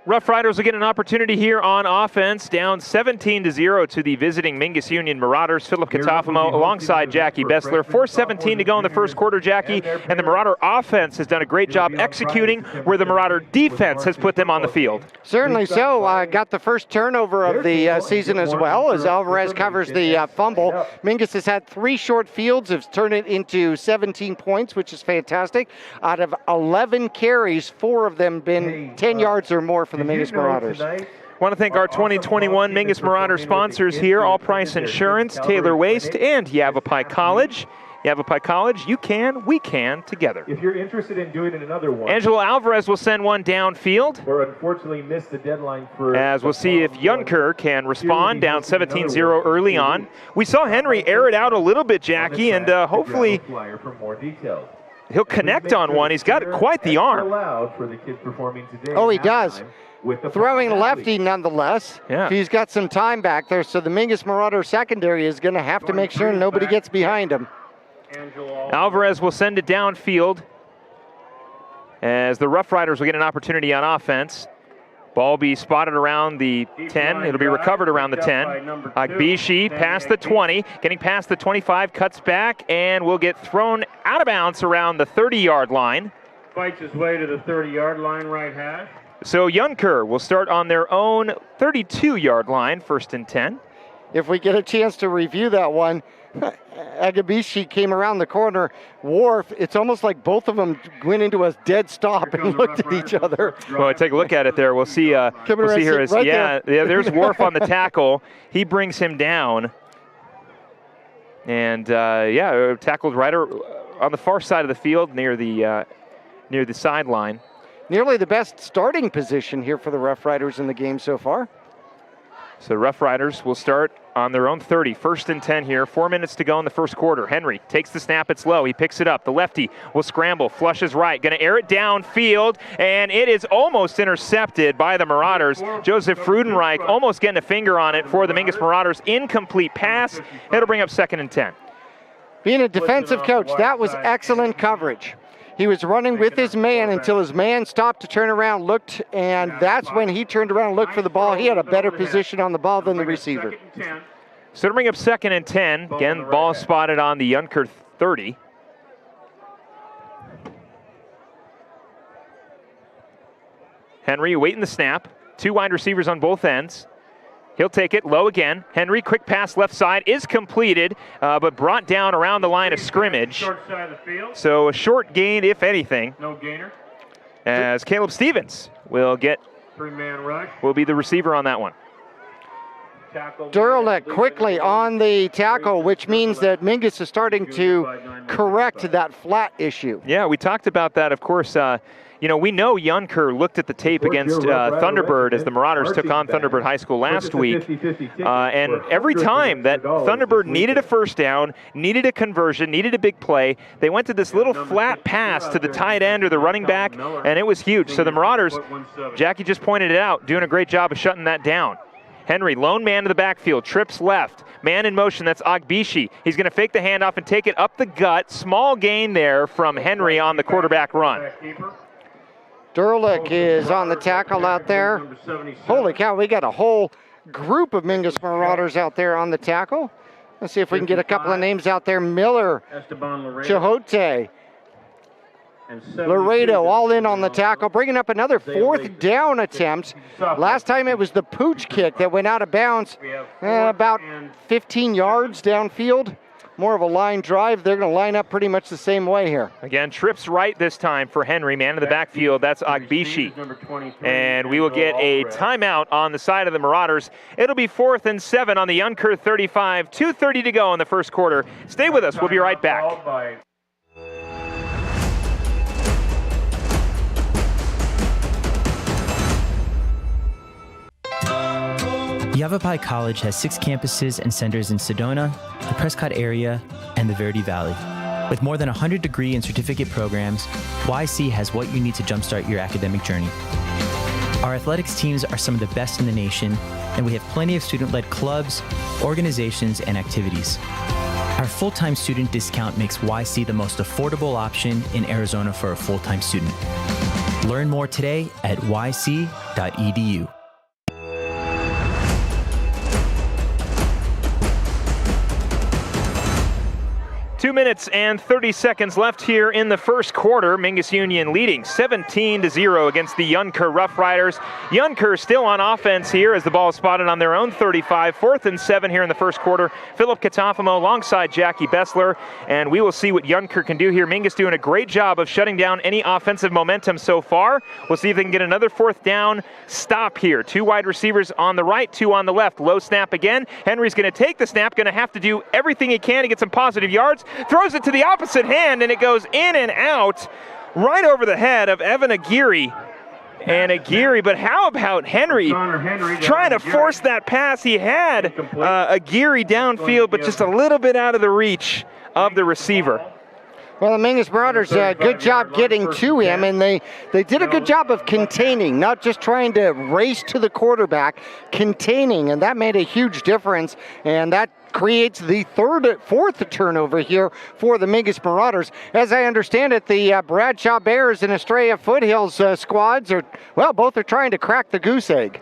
Roughriders will get an opportunity here on offense, down 17-0 to the visiting Mingus Union Marauders. Philip Catalfamo alongside Jackie Bessler. 4:17 to go in the first quarter, Jackie. And the Marauder offense has done a great job executing where the Marauder defense has put them on the field. Certainly so. Got the first turnover of the season as well as Alvarez covers the fumble. Mingus has had 3 short fields, has turned it into 17 points, which is fantastic. Out of 11 carries, 4 of them been 10 yards or more for the Mingus Marauders. Want to thank our 2021 Mingus Marauder sponsors here, All Price Insurance, Taylor Waste, and Yavapai College. Yavapai College, you can, we can, together. If you're interested in doing another one, Angelo Alvarez will send one downfield. Or unfortunately missed the deadline for... As we'll see if Youngker can respond, down 17-0 early on. We saw Henry air it out a little bit, Jackie, and hopefully he'll connect on one. He's got quite the arm. Oh, he does. Throwing lefty nonetheless. Yeah. He's got some time back there, so the Mingus Marauder secondary is going to have to make sure nobody gets behind him. Alvarez will send it downfield as the Roughriders will get an opportunity on offense. Ball be spotted around the 10. It'll be recovered around the 10. Agbishi past the 20, getting past the 25, cuts back, and will get thrown out of bounds around the 30-yard line. Fights his way to the 30-yard line, right hash. So Youngker will start on their own 32-yard line, 1st and 10. If we get a chance to review that one, Agabishi came around the corner. Wharf, it's almost like both of them went into a dead stop and looked at each other. Well, take a look at it there. We'll see. We'll see here. Right yeah, there's Wharf on the tackle. He brings him down, and tackled right on the far side of the field near the sideline. Nearly the best starting position here for the Roughriders in the game so far. So Roughriders will start on their own 30. 1st and 10 here. 4 minutes to go in the first quarter. Henry takes the snap. It's low. He picks it up. The lefty will scramble. Flushes right. Going to air it downfield. And it is almost intercepted by the Marauders. Joseph Frudenreich almost getting a finger on it for the Mingus Marauders. Incomplete pass. It'll bring up 2nd and 10. Being a defensive coach, that was excellent coverage. He was running with his man until his man stopped to turn around, looked, and that's when he turned around and looked for the ball. He had a better position on the ball than the receiver. So to bring up 2nd and 10, again, ball spotted on the Youngker 30. Henry waiting the snap. 2 wide receivers on both ends. He'll take it low again. Henry, quick pass left side is completed, but brought down around the line of scrimmage. Short side of the field. So a short gain, if anything. No gainer. As Caleb Stevens will get, 3-man rush. will be the receiver on that one. Durlick quickly on the tackle, which means that Mingus is starting to correct that flat issue. Yeah, we talked about that, of course. We know Youngker looked at the tape against Thunderbird as the Marauders took on Thunderbird High School last week. And every time that Thunderbird needed a first down, needed a conversion, needed a big play, they went to this little flat pass to the tight end or the running back, and it was huge. So the Marauders, Jackie just pointed it out, doing a great job of shutting that down. Henry, lone man to the backfield, trips left. Man in motion, that's Agbishi. He's going to fake the handoff and take it up the gut. Small gain there from Henry on the quarterback run. Durlick is on the tackle out there. Holy cow, we got a whole group of Mingus Marauders out there on the tackle. Let's see if we can get a couple of names out there. Miller, Chihote, Laredo all in on the tackle, bringing up another fourth down attempt. Last time it was the pooch kick that went out of bounds about 15 yards downfield. More of a line drive. They're going to line up pretty much the same way here. Again, trips right this time for Henry. Man in the backfield, that's Agbishi. And we will get a timeout on the side of the Marauders. It'll be 4th and 7 on the Youngker 35. 2:30 to go in the first quarter. Stay with us. We'll be right back. Yavapai College has 6 campuses and centers in Sedona, the Prescott area, and the Verde Valley. With more than 100 degree and certificate programs, YC has what you need to jumpstart your academic journey. Our athletics teams are some of the best in the nation, and we have plenty of student-led clubs, organizations, and activities. Our full-time student discount makes YC the most affordable option in Arizona for a full-time student. Learn more today at yc.edu. 2 minutes and 30 seconds left here in the first quarter. Mingus Union leading 17-0 against the Youngker Roughriders. Youngker still on offense here as the ball is spotted on their own 35. 4th and 7 here in the first quarter. Philip Catalfamo alongside Jackie Bessler, and we will see what Youngker can do here. Mingus doing a great job of shutting down any offensive momentum so far. We'll see if they can get another 4th down stop here. 2 wide receivers on the right, 2 on the left. Low snap again. Henry's going to take the snap, going to have to do everything he can to get some positive yards. Throws it to the opposite hand, and it goes in and out right over the head of Evan Aguirre. And Aguirre, but how about Henry trying to force that pass? He had Aguirre downfield, but just a little bit out of the reach of the receiver. Well, the Mingus Marauders, good job getting to him, and they did a good job of containing, not just trying to race to the quarterback, containing, and that made a huge difference, and that creates the fourth turnover here for the Mingus Marauders. As I understand it, the Bradshaw Bears and Estrella Foothills squads both are trying to crack the goose egg.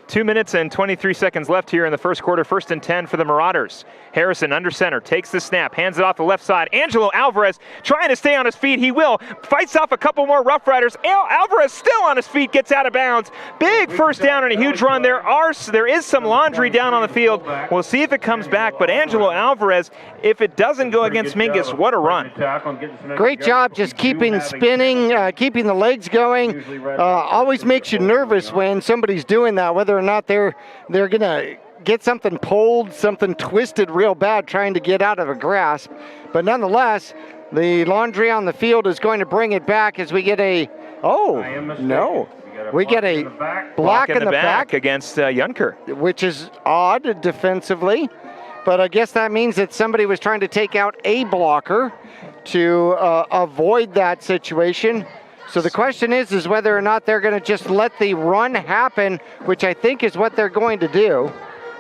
2 minutes and 23 seconds left here in the first quarter. 1st and 10 for the Marauders. Harrison under center, takes the snap, hands it off the left side. Angelo Alvarez trying to stay on his feet. He will. Fights off a couple more Roughriders. Alvarez still on his feet, gets out of bounds. Big first down and a huge run. There is some laundry down on the field. We'll see if it comes back, but Angelo Alvarez, if it doesn't go against Mingus, what a run. Great job just keeping spinning, keeping the legs going. Always makes you nervous when somebody's doing that, whether or not they're going to get something pulled, something twisted real bad, trying to get out of a grasp. But nonetheless, the laundry on the field is going to bring it back as we get a, we get a block in the back against Youngker, which is odd defensively. But I guess that means that somebody was trying to take out a blocker to avoid that situation. So the question is whether or not they're going to just let the run happen, which I think is what they're going to do.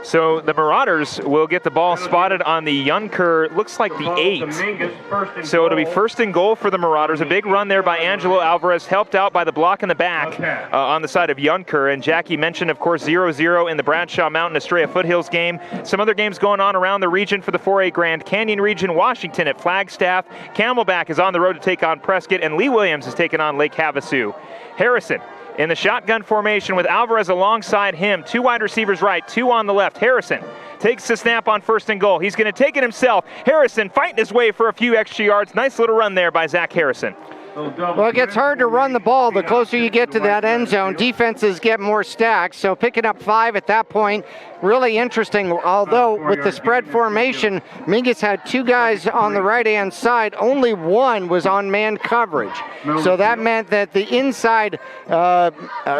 So the Marauders will get the ball spotted on the Youngker, looks like the 8. So it'll be 1st and goal for the Marauders. A big run there by Angelo Alvarez, helped out by the block in the back on the side of Youngker. And Jackie mentioned, of course, 0-0 in the Bradshaw Mountain Estrella Foothills game. Some other games going on around the region for the 4A Grand Canyon region. Washington at Flagstaff. Camelback is on the road to take on Prescott, and Lee Williams is taking on Lake Havasu. Harrison in the shotgun formation with Alvarez alongside him. 2 wide receivers right, 2 on the left. Harrison takes the snap on 1st and goal. He's going to take it himself. Harrison fighting his way for a few extra yards. Nice little run there by Zach Harrison. Well, it gets hard to run the ball the closer you get to that end zone. Defenses get more stacked, so picking up 5 at that point, really interesting. Although with the spread formation, Mingus had 2 guys on the right-hand side. Only 1 was on man coverage. So that meant that the inside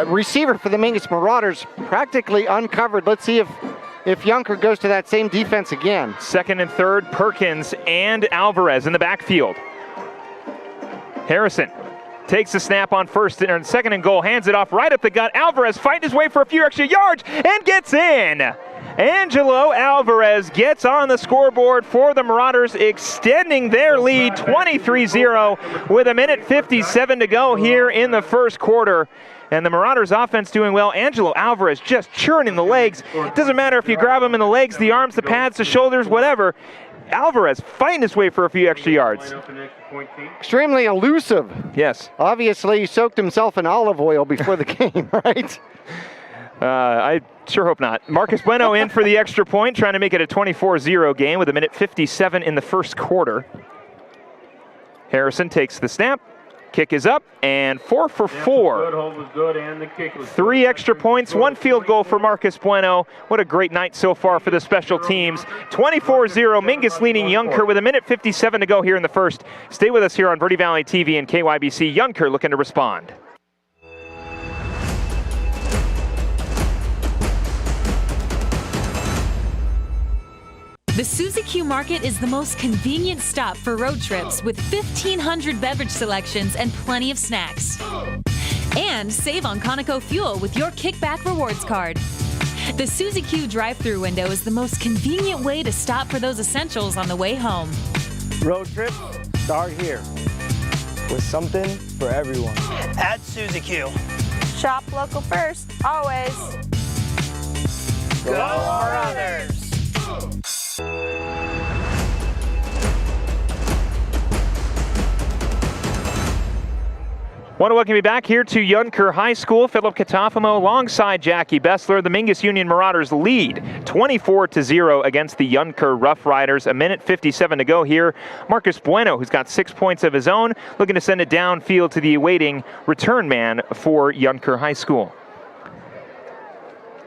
receiver for the Mingus Marauders practically uncovered. Let's see if Youngker goes to that same defense again. Second and third, Perkins and Alvarez in the backfield. Harrison takes the snap on second and goal, hands it off right up the gut. Alvarez fighting his way for a few extra yards and gets in. Angelo Alvarez gets on the scoreboard for the Marauders, extending their lead 23-0 with 1:57 to go here in the first quarter. And the Marauders offense doing well. Angelo Alvarez just churning the legs. It doesn't matter if you grab him in the legs, the arms, the pads, the shoulders, whatever. Alvarez fighting his way for a few extra yards. Extremely elusive. Yes. Obviously, he soaked himself in olive oil before the game, right? I sure hope not. Marcus Bueno in for the extra point, trying to make it a 24-0 game with 1:57 in the first quarter. Harrison takes the snap. Kick is up, and 4 for 4. 3 extra points, 1 field goal for Marcus Bueno. What a great night so far for the special teams. 24-0, Mingus leading Youngker with 1:57 to go here in the first. Stay with us here on Verde Valley TV and KYBC. Youngker looking to respond. The Suzy Q Market is the most convenient stop for road trips with 1,500 beverage selections and plenty of snacks. And save on Conoco fuel with your Kickback Rewards card. The Suzy Q drive-thru window is the most convenient way to stop for those essentials on the way home. Road trips start here with something for everyone. At Suzy Q. Shop local first, always. Go Marauders! Want to welcome you back here to Youngker High School. Philip Catalfamo alongside Jackie Bessler. The Mingus Union Marauders lead 24-0 against the Youngker Roughriders. 1:57 to go here. Marcus Bueno, who's got 6 points of his own, looking to send it downfield to the awaiting return man for Youngker High School.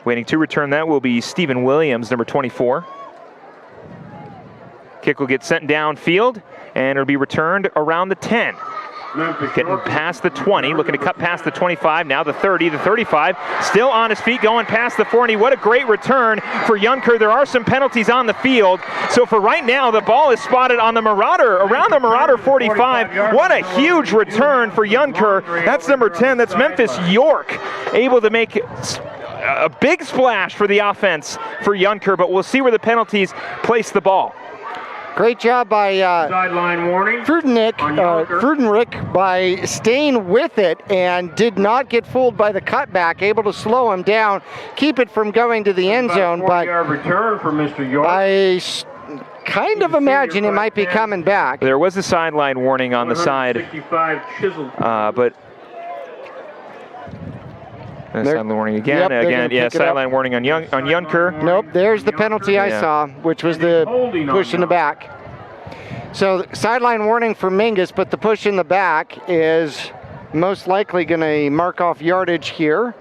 Waiting to return that will be Stephen Williams, number 24. Kick will get sent downfield, and it'll be returned around the 10. Getting past the 20, looking to cut past the 25, now the 30, the 35. Still on his feet, going past the 40. What a great return for Youngker. There are some penalties on the field. So for right now, the ball is spotted on the Marauder, around the Marauder 45. What a huge return for Youngker. That's number 10, that's Memphis York, able to make a big splash for the offense for Youngker, but we'll see where the penalties place the ball. Great job by sideline warning. Frudenrick by staying with it and did not get fooled by the cutback, able to slow him down, keep it from going to the end zone. But return for Mr. York. I kind of imagine it might be coming back. There was a sideline warning on the side, but sideline warning again. Sideline warning on Youngker. Nope, there's the penalty I saw, which was the push in the back. So sideline warning for Mingus, but the push in the back is most likely going to mark off yardage here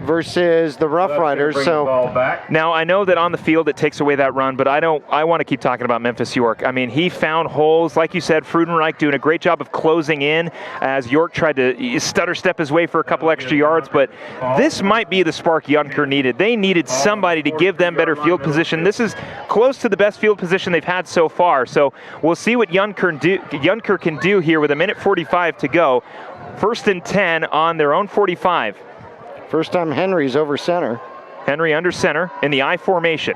versus the Roughriders. So now I know that on the field it takes away that run, but I want to keep talking about Memphis York. I mean, he found holes, like you said. Frudenreich doing a great job of closing in as York tried to stutter step his way for a couple extra yards, but this might be the spark Youngker needed. They needed somebody to give them better field position. This is close to the best field position they've had so far, so we'll see what Youngker can do here with 1:45 to go. 1st and 10 on their own 45. First time Henry's over center. Henry under center in the I formation.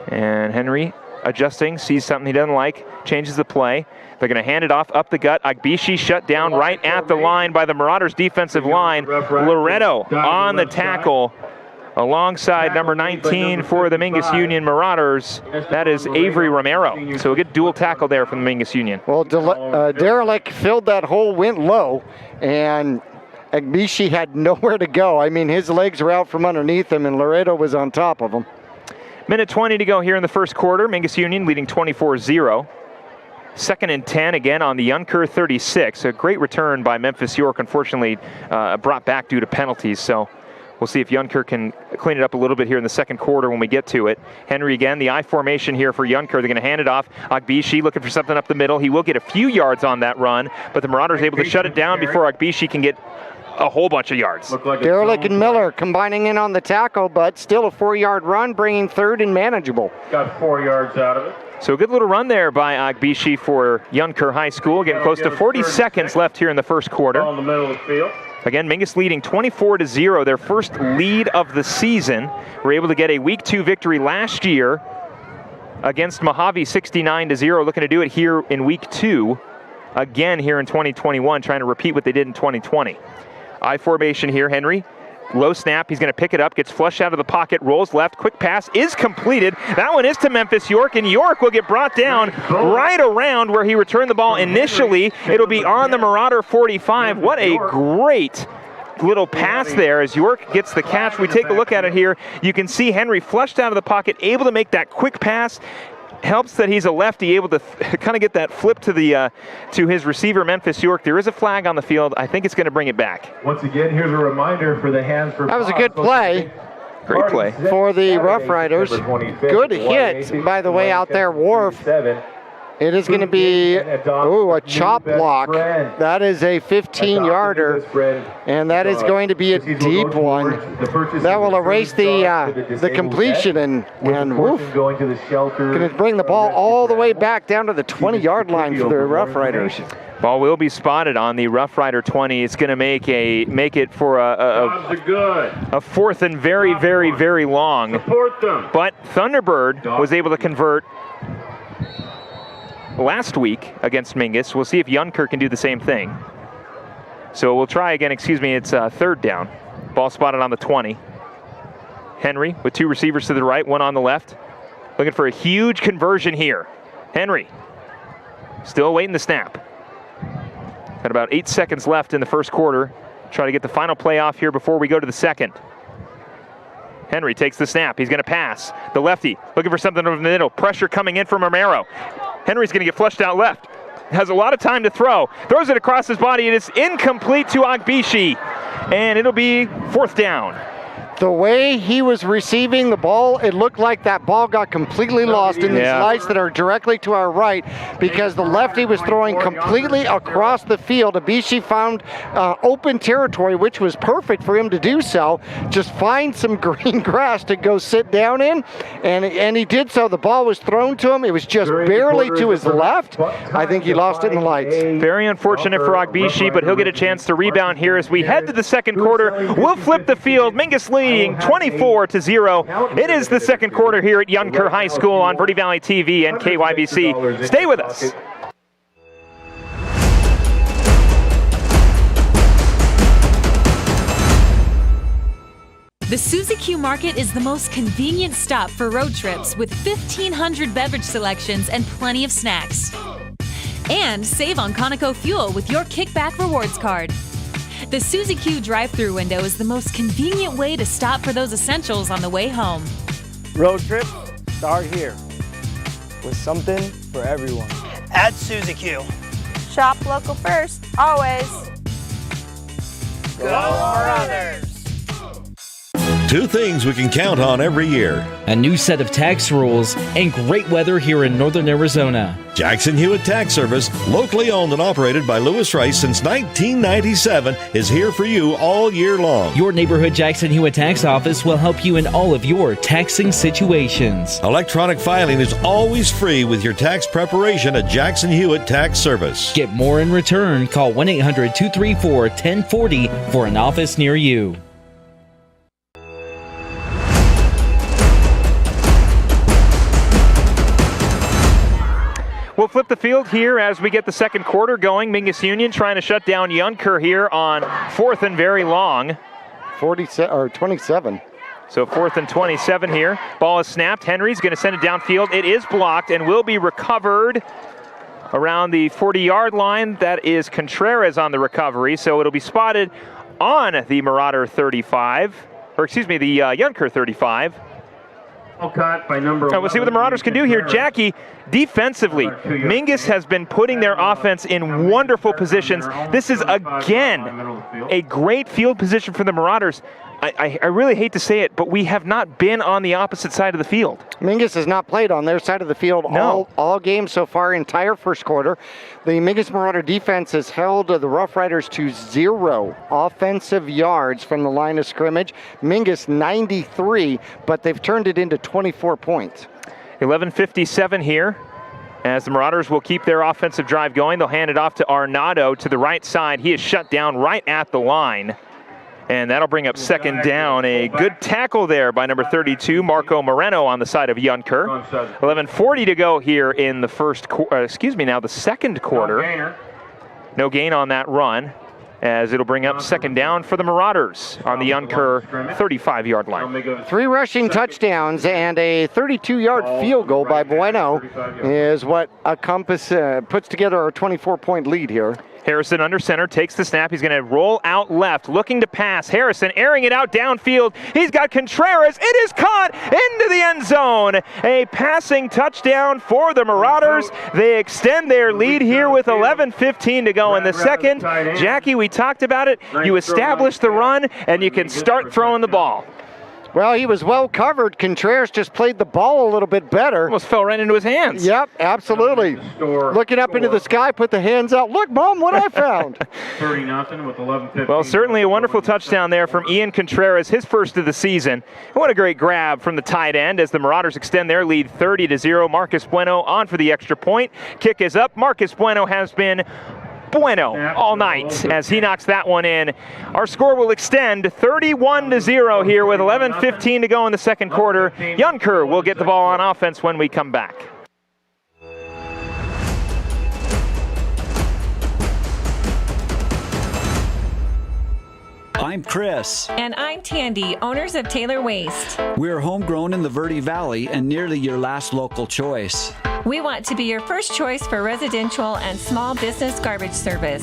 And Henry adjusting, sees something he doesn't like, changes the play. They're going to hand it off up the gut. Agbishi shut down right at the line by the Marauders defensive line. Loretto on the tackle alongside number 19 for the Mingus Union Marauders. That is Avery Romero. So a good dual tackle there from the Mingus Union. Well, Derelick filled that hole, went low, and Agbishi had nowhere to go. I mean, his legs were out from underneath him, and Loretto was on top of him. 1:20 to go here in the first quarter. Mingus Union leading 24-0. 2nd and 10 again on the Youngker 36. A great return by Memphis York, unfortunately brought back due to penalties. So we'll see if Youngker can clean it up a little bit here in the second quarter when we get to it. Henry again, the I formation here for Youngker. They're going to hand it off. Agbishi looking for something up the middle. He will get a few yards on that run, but the Marauders able to shut it down before Agbishi can get a whole bunch of yards. Derelick and Miller combining in on the tackle, but still a 4-yard run, bringing 3rd and manageable. Got 4 yards out of it. So a good little run there by Agbishi for Youngker High School. Getting close to 40 seconds left here in the first quarter. Ball in the middle of the field. Again, Mingus leading 24-0, their first lead of the season. Were able to get a Week 2 victory last year against Mojave 69-0. Looking to do it here in Week 2, again here in 2021, trying to repeat what they did in 2020. I formation here, Henry. Low snap, he's going to pick it up, gets flushed out of the pocket, rolls left, quick pass is completed. That one is to Memphis York, and York will get brought down right around where he returned the ball initially. It'll be on the Marauder 45. What a great little pass there as York gets the catch. We take a look at it here. You can see Henry flushed out of the pocket, able to make that quick pass. Helps that he's a lefty, able to kind of get that flip to the to his receiver, Memphis York. There is a flag on the field. I think it's going to bring it back. Once again, here's a reminder for the hands for. That was a good play. Great play for the Roughriders. Good hit, by the way, out there, Wharf. It is going to be, a chop block. That is a 15-yarder, and that is going to be a deep one. That will erase the completion, and woof. Going to bring the ball all the way back down to the 20-yard line for the Roughriders. Ball will be spotted on the Rough Rider 20. It's going to make it for a 4th and very, very, very long. But Thunderbird was able to convert last week against Mingus. We'll see if Youngker can do the same thing. So we'll try again. It's 3rd down. Ball spotted on the 20. Henry with 2 receivers to the right, 1 on the left. Looking for a huge conversion here. Henry still awaiting the snap. Got about 8 seconds left in the first quarter. Try to get the final play off here before we go to the second. Henry takes the snap. He's going to pass. The lefty looking for something over the middle. Pressure coming in from Romero. Henry's going to get flushed out left. Has a lot of time to throw. Throws it across his body. It is incomplete to Agbishi. And it'll be 4th down. The way he was receiving the ball, it looked like that ball got completely lost in these lights that are directly to our right, because the lefty was throwing completely across the field. Agbishi found open territory, which was perfect for him to do so. Just find some green grass to go sit down in, and he did so. The ball was thrown to him. It was just barely to his left. I think he lost it in the lights. Very unfortunate for Agbishi, but he'll get a chance to rebound here as we head to the second quarter. We'll flip the field. Mingus leading 24-0. It is the second quarter here at Youngker High School on Verde Valley TV and KYBC. Stay with us. The Suzy Q Market is the most convenient stop for road trips with 1,500 beverage selections and plenty of snacks. And save on Conoco fuel with your Kickback Rewards card. The Suzy Q drive-thru window is the most convenient way to stop for those essentials on the way home. Road trips start here with something for everyone. At Suzy Q. Shop local first, always. Go Marauders! 2 things we can count on every year. A new set of tax rules and great weather here in northern Arizona. Jackson Hewitt Tax Service, locally owned and operated by Lewis Rice since 1997, is here for you all year long. Your neighborhood Jackson Hewitt Tax Office will help you in all of your taxing situations. Electronic filing is always free with your tax preparation at Jackson Hewitt Tax Service. Get more in return. Call 1-800-234-1040 for an office near you. We'll flip the field here as we get the second quarter going. Mingus Union trying to shut down Youngker here on 4th and very long. 27. So 4th and 27 here. Ball is snapped. Henry's going to send it downfield. It is blocked and will be recovered around the 40-yard line. That is Contreras on the recovery. So it'll be spotted on the Marauder 35, or excuse me, the Youngker 35. Caught by number we'll see what the Marauders can do here. Jackie Defensively, Mingus has been putting their offense in wonderful positions. This is, again, a great field position for the Marauders. I really hate to say it, but we have not been on the opposite side of the field. Mingus has not played on their side of the field all game so far, entire first quarter. The Mingus Marauder defense has held the Roughriders to 0 offensive yards from the line of scrimmage. Mingus 93, but they've turned it into 24 points. 11:57 here, as the Marauders will keep their offensive drive going. They'll hand it off to Arnado to the right side. He is shut down right at the line. And that'll bring up second down. A good tackle there by number 32, Marco Moreno, on the side of Youngker. 11:40 to go here in the the second quarter. No gain on that run, as it'll bring up second down for the Marauders on the Youngker 35-yard line. 3 rushing touchdowns and a 32-yard field goal by Bueno is what puts together a 24-point lead here. Harrison under center, takes the snap. He's going to roll out left, looking to pass. Harrison airing it out downfield. He's got Contreras. It is caught into the end zone. A passing touchdown for the Marauders. They extend their lead here with 11:15 to go in the second. Jackie, we talked about it. You establish the run, and you can start throwing the ball. Well, he was well covered. Contreras just played the ball a little bit better. Almost fell right into his hands. Yep, absolutely. Looking up into the sky, put the hands out. Look, Mom, what I found. 30-0 with 11:15. Well, certainly a wonderful touchdown there from Ian Contreras, his first of the season. What a great grab from the tight end as the Marauders extend their lead 30-0. Marcus Bueno on for the extra point. Kick is up. Marcus Bueno has been Bueno all night as he knocks that one in. Our score will extend 31-0 here with 11:15 to go in the second quarter. Youngker will get the ball on offense when we come back. I'm Chris. And I'm Tandy, owners of Taylor Waste. We're homegrown in the Verde Valley and nearly your last local choice. We want to be your first choice for residential and small business garbage service.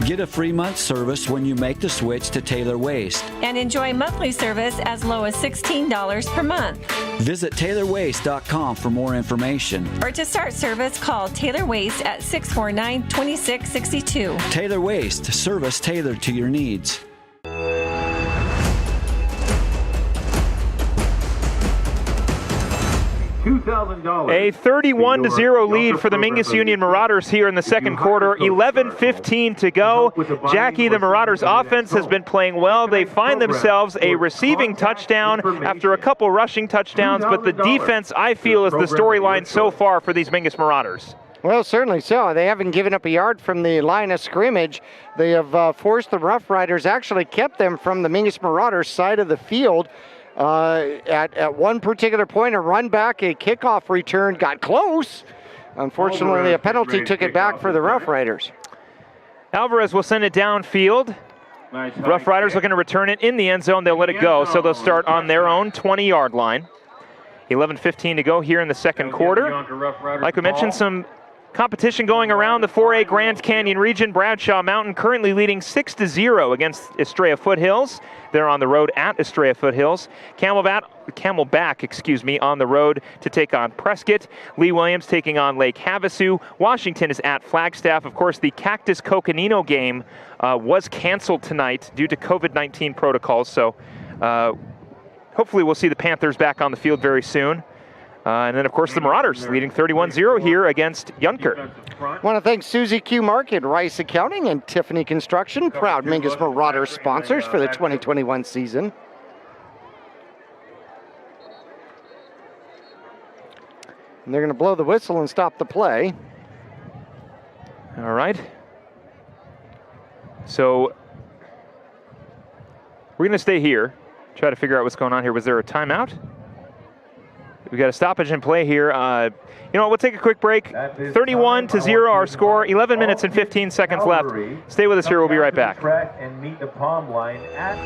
Get a free month service when you make the switch to Taylor Waste. And enjoy monthly service as low as $16 per month. Visit TaylorWaste.com for more information. Or to start service, call Taylor Waste at 649-2662. Taylor Waste, service tailored to your needs. A 31-0 lead for the Mingus Union Marauders here in the second quarter. 11:15 to go. Jackie, the Marauders offense has been playing well. They find themselves a receiving touchdown after a couple rushing touchdowns, but the defense, I feel, is the storyline so far for these Mingus Marauders. Well, certainly so. They haven't given up a yard from the line of scrimmage. They have forced the Roughriders, actually kept them from the Mingus Marauders side of the field. At one particular point, a run back, a kickoff return got close. Unfortunately, a penalty took it back for the Roughriders. Alvarez will send it downfield. Roughriders looking to return it in the end zone. They'll let it go, so they'll start on their own 20-yard line. 11:15 to go here in the second quarter. Like we mentioned, some competition going around the 4A Grand Canyon region. Bradshaw Mountain currently leading 6-0 against Estrella Foothills. They're on the road at Estrella Foothills. Camelback, on the road to take on Prescott. Lee Williams taking on Lake Havasu. Washington is at Flagstaff. Of course, the Cactus Coconino game was canceled tonight due to COVID-19 protocols. So hopefully we'll see the Panthers back on the field very soon. And then, of course, the Marauders leading 31-0 here against Youngker. I want to thank Susie Q Market, Rice Accounting, and Tiffany Construction, proud Mingus Marauders sponsors for the 2021 season. And they're going to blow the whistle and stop the play. All right. So we're going to stay here, try to figure out what's going on here. Was there a timeout? We got a stoppage in play here. You know what, we'll take a quick break. 31-0 our score, 11 minutes and 15 seconds left. Stay with us here, we'll be right back. And meet the palm line at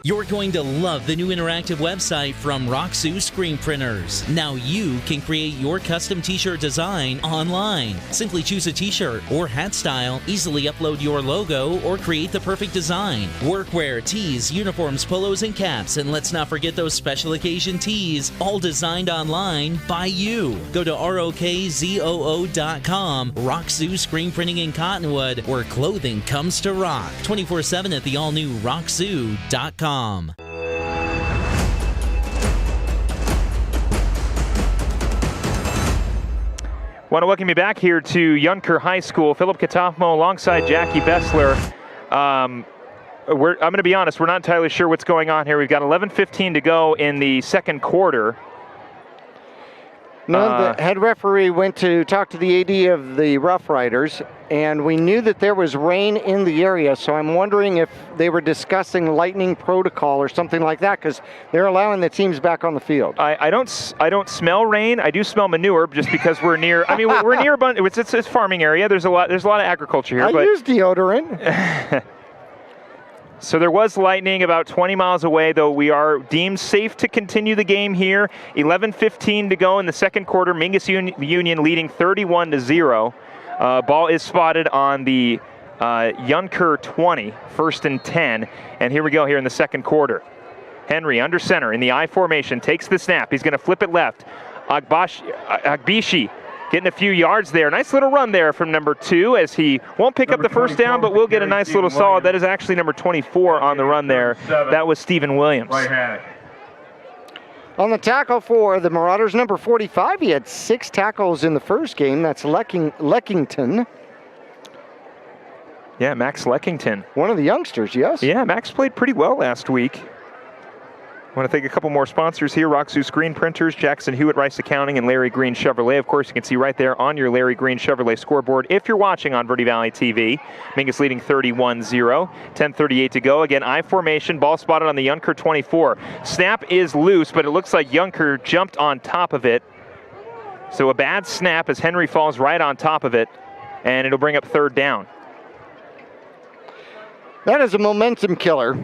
You're going to love the new interactive website from Roxu Screen Printers. Now you can create your custom t-shirt design online. Simply choose a t-shirt or hat style, easily upload your logo, or create the perfect design. Workwear, tees, uniforms, polos, and caps, and let's not forget those special occasion tees, all designed online by you. Go to ROKZOO.com, Roxu Screen Printing in Cottonwood, where clothing comes to rock. 24/7 at the all-new Roxu.com. Want to welcome you back here to Youngker High School. Philip Catalfamo alongside Jackie Bessler. I'm going to be honest, we're not entirely sure what's going on here. We've got 11:15 to go in the second quarter. No, the head referee went to talk to the AD of the Roughriders, and we knew that there was rain in the area, so I'm wondering if they were discussing lightning protocol or something like that, because they're allowing the teams back on the field. I don't smell rain. I do smell manure, just because we're near. I mean, we're near a bunch. It's farming area. There's a lot of agriculture here. I use deodorant. So there was lightning about 20 miles away, though we are deemed safe to continue the game here. 11:15 to go in the second quarter. Mingus Union leading 31-0. Ball is spotted on the Youngker 20, 1st and 10. And here we go here in the second quarter. Henry under center in the I formation, takes the snap. He's going to flip it left. Agbishi getting a few yards there. Nice little run there from number 2, as he won't pick up the first down, but will get a nice little solid. That is actually number 24 on the run there. That was Stephen Williams. On the tackle for the Marauders, number 45, he had 6 tackles in the first game. That's Leckington. Yeah, Max Leckington. One of the youngsters, yes. Yeah, Max played pretty well last week. I want to thank a couple more sponsors here. Roxu Screen Printers, Jackson Hewitt Rice Accounting, and Larry Green Chevrolet. Of course, you can see right there on your Larry Green Chevrolet scoreboard if you're watching on Verde Valley TV. Mingus leading 31-0. 10:38 to go. Again, I formation. Ball spotted on the Youngker 24. Snap is loose, but it looks like Youngker jumped on top of it. So a bad snap as Henry falls right on top of it, and it'll bring up 3rd down. That is a momentum killer.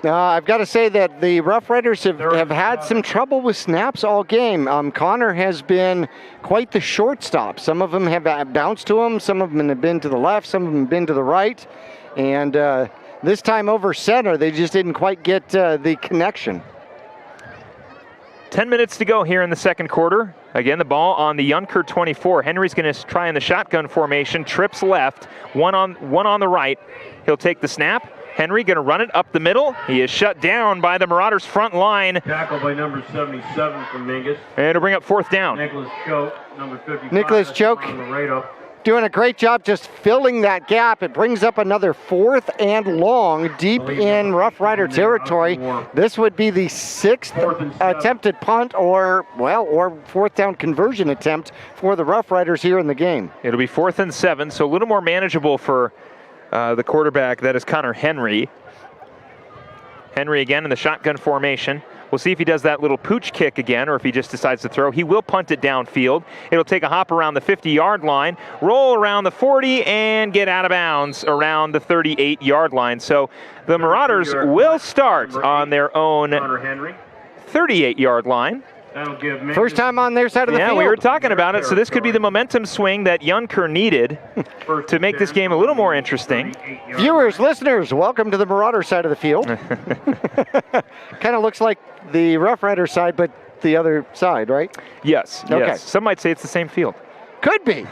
I've got to say that the Roughriders have had some trouble with snaps all game. Connor has been quite the shortstop. Some of them have bounced to him. Some of them have been to the left. Some of them have been to the right. And this time over center, they just didn't quite get the connection. 10 minutes to go here in the second quarter. Again, the ball on the Youngker 24. Henry's going to try in the shotgun formation. Trips left, one on the right. He'll take the snap. Henry going to run it up the middle. He is shut down by the Marauders front line. Tackled by number 77 from Mingus. And it'll bring up 4th down. Nicholas Choke, number 55. Nicholas Choke doing a great job just filling that gap. It brings up another 4th and long deep in Rough Rider territory. This would be the 6th attempted punt or 4th down conversion attempt for the Rough Riders here in the game. It'll be 4th and 7, so a little more manageable for the quarterback. That is Connor Henry. Henry again in the shotgun formation. We'll see if he does that little pooch kick again or if he just decides to throw. He will punt it downfield. It'll take a hop around the 50-yard line, roll around the 40, and get out of bounds around the 38-yard line. So the Marauders will start on their own 38-yard line. First time on their side of the field. Yeah, we were talking about it, so this could be the momentum swing that Youngker needed to make this game a little more interesting. Viewers, listeners, welcome to the Marauder side of the field. Kind of looks like the Rough Rider side, but the other side, right? Yes, okay. Yes. Some might say it's the same field. Could be.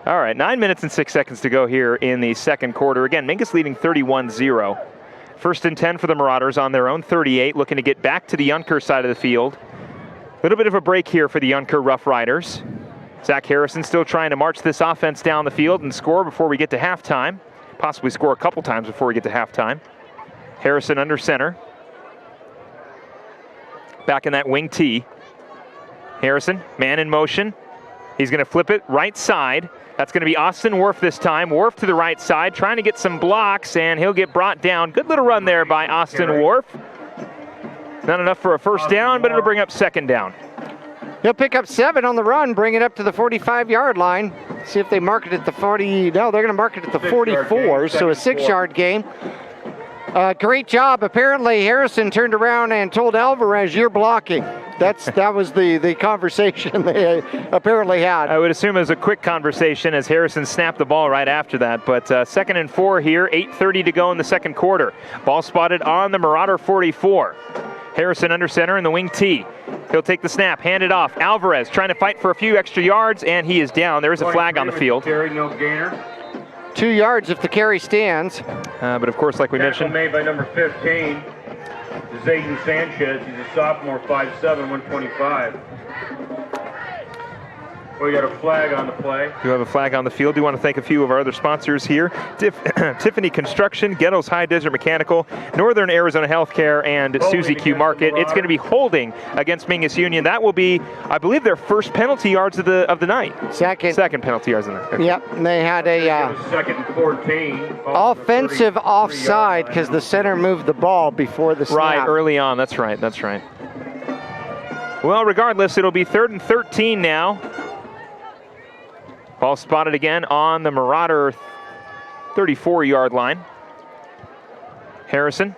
All right, 9 minutes and 6 seconds to go here in the second quarter. Again, Mingus leading 31-0. 1st and 10 for the Marauders on their own 38, looking to get back to the Youngker side of the field. A little bit of a break here for the Youngker Rough Riders. Zach Harrison still trying to march this offense down the field and score before we get to halftime. Possibly score a couple times before we get to halftime. Harrison under center. Back in that wing T. Harrison, man in motion. He's going to flip it right side. That's going to be Austin Worf this time. Worf to the right side, trying to get some blocks, and he'll get brought down. Good little run there by Austin Worf. Not enough for a first down, but it'll bring up 2nd down. He'll pick up 7 on the run, bring it up to the 45-yard line. See if they mark it at the 40. No, they're going to mark it at the 44, so a 6-yard gain. Great job. Apparently, Harrison turned around and told Alvarez, "You're blocking." That was the conversation they apparently had. I would assume it was a quick conversation as Harrison snapped the ball right after that. But 2nd and 4 here, 8:30 to go in the second quarter. Ball spotted on the Marauder 44. Harrison under center in the wing T. He'll take the snap, hand it off. Alvarez trying to fight for a few extra yards, and he is down. There is a flag on the field. Carry, no gainer. 2 yards if the carry stands. But of course, like we mentioned, made by number 15, Zayden Sanchez. He's a sophomore, 5'7", 125. We got a flag on the play. You have a flag on the field. Do want to thank a few of our other sponsors here. Tiffany Construction, Ghetto's High Desert Mechanical, Northern Arizona Healthcare, and Suzy Q Market. It's going to be holding against Mingus Union. That will be, I believe, their first penalty yards of the night. Second penalty yards of the night. Yep, and they had a 2nd and 14. Offensive offside because the center moved the ball before the snap. Right, early on. That's right. Well, regardless, it'll be 3rd and 13 now. Ball spotted again on the Marauder 34-yard line. Harrison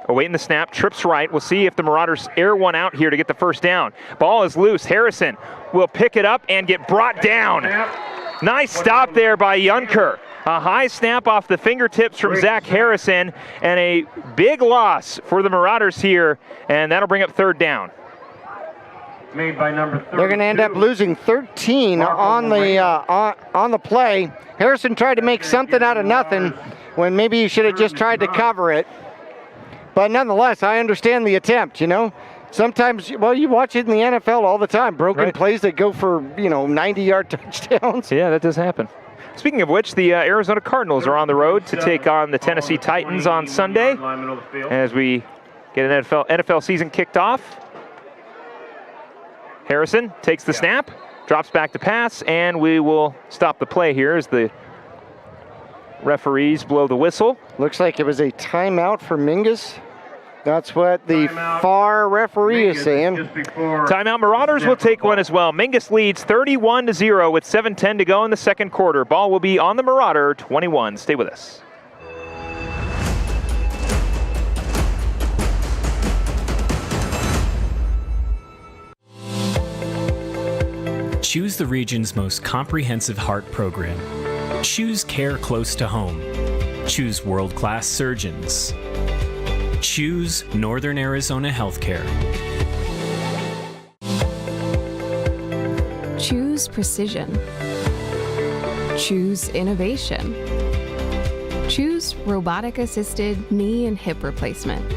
awaiting the snap, trips right. We'll see if the Marauders air one out here to get the first down. Ball is loose. Harrison will pick it up and get brought down. Nice stop there by Youngker. A high snap off the fingertips from Zach Harrison, and a big loss for the Marauders here, and that'll bring up 3rd down. Made by number 32. They're going to end up losing 13 on the play. Harrison tried to make something out of nothing when maybe he should have just tried to cover it. But nonetheless, I understand the attempt, you know. Sometimes, well, you watch it in the NFL all the time. Broken plays that go for, 90-yard touchdowns. Yeah, that does happen. Speaking of which, the Arizona Cardinals are on the road to take on the Tennessee Titans on Sunday as we get an NFL season kicked off. Harrison takes the snap, drops back to pass, and we will stop the play here as the referees blow the whistle. Looks like it was a timeout for Mingus. That's what the far referee is saying. Timeout. Marauders will take one as well. Mingus leads 31-0 with 7:10 to go in the second quarter. Ball will be on the Marauder 21. Stay with us. Choose the region's most comprehensive heart program. Choose care close to home. Choose world-class surgeons. Choose Northern Arizona Healthcare. Choose precision. Choose innovation. Choose robotic-assisted knee and hip replacement.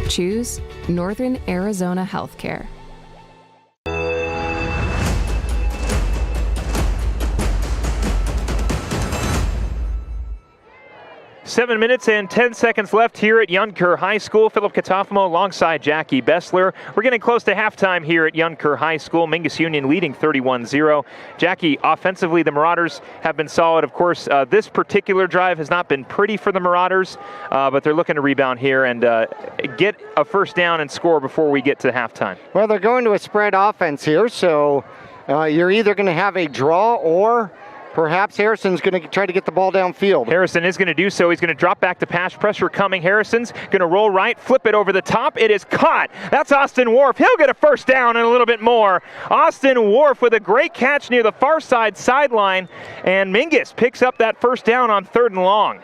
Choose Northern Arizona Healthcare. 7 minutes and 10 seconds left here at Youngker High School. Philip Catalfamo alongside Jackie Bessler. We're getting close to halftime here at Youngker High School. Mingus Union leading 31-0. Jackie, offensively, the Marauders have been solid. Of course, this particular drive has not been pretty for the Marauders, but they're looking to rebound here and get a first down and score before we get to halftime. Well, they're going to a spread offense here, so you're either going to have a draw or perhaps Harrison's going to try to get the ball downfield. Harrison is going to do so. He's going to drop back to pass. Pressure coming. Harrison's going to roll right, flip it over the top. It is caught. That's Austin Wharf. He'll get a first down and a little bit more. Austin Wharf with a great catch near the far side sideline, and Mingus picks up that first down on 3rd and long.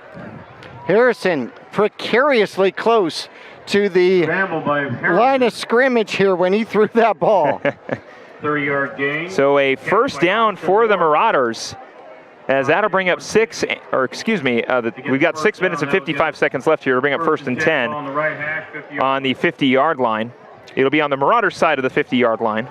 Harrison precariously close to the line of scrimmage here when he threw that ball. 30-yard gain. So a first down for the Marauders. As that'll bring up we've got 6 minutes and 55 seconds left here to bring up 1st and 10 on the 50-yard line. It'll be on the Marauders side of the 50-yard line.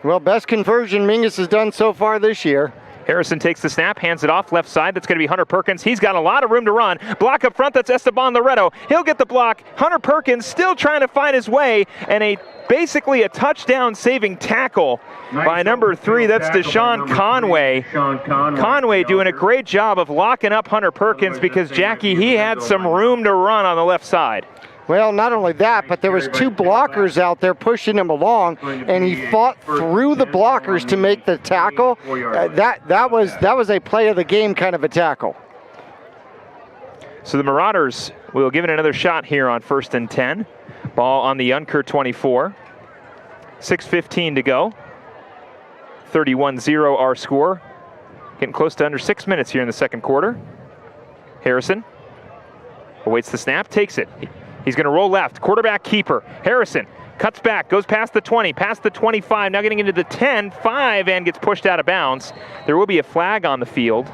Well, best conversion Mingus has done so far this year. Harrison takes the snap, hands it off left side. That's going to be Hunter Perkins. He's got a lot of room to run. Block up front, that's Esteban Loretto. He'll get the block. Hunter Perkins still trying to find his way, and basically a touchdown-saving tackle by number 3. That's Deshaun Conway. Conway doing a great job of locking up Hunter Perkins because, Jackie, he had some room to run on the left side. Well, not only that, but there was 2 blockers out there pushing him along, and he fought through the blockers to make the tackle. That was a play of the game kind of a tackle. So the Marauders will give it another shot here on 1st and 10. Ball on the Youngker 24. 6:15 to go. 31-0 our score. Getting close to under 6 minutes here in the second quarter. Harrison awaits the snap, takes it. He's going to roll left. Quarterback keeper. Harrison cuts back, goes past the 20, past the 25, now getting into the 10, 5, and gets pushed out of bounds. There will be a flag on the field.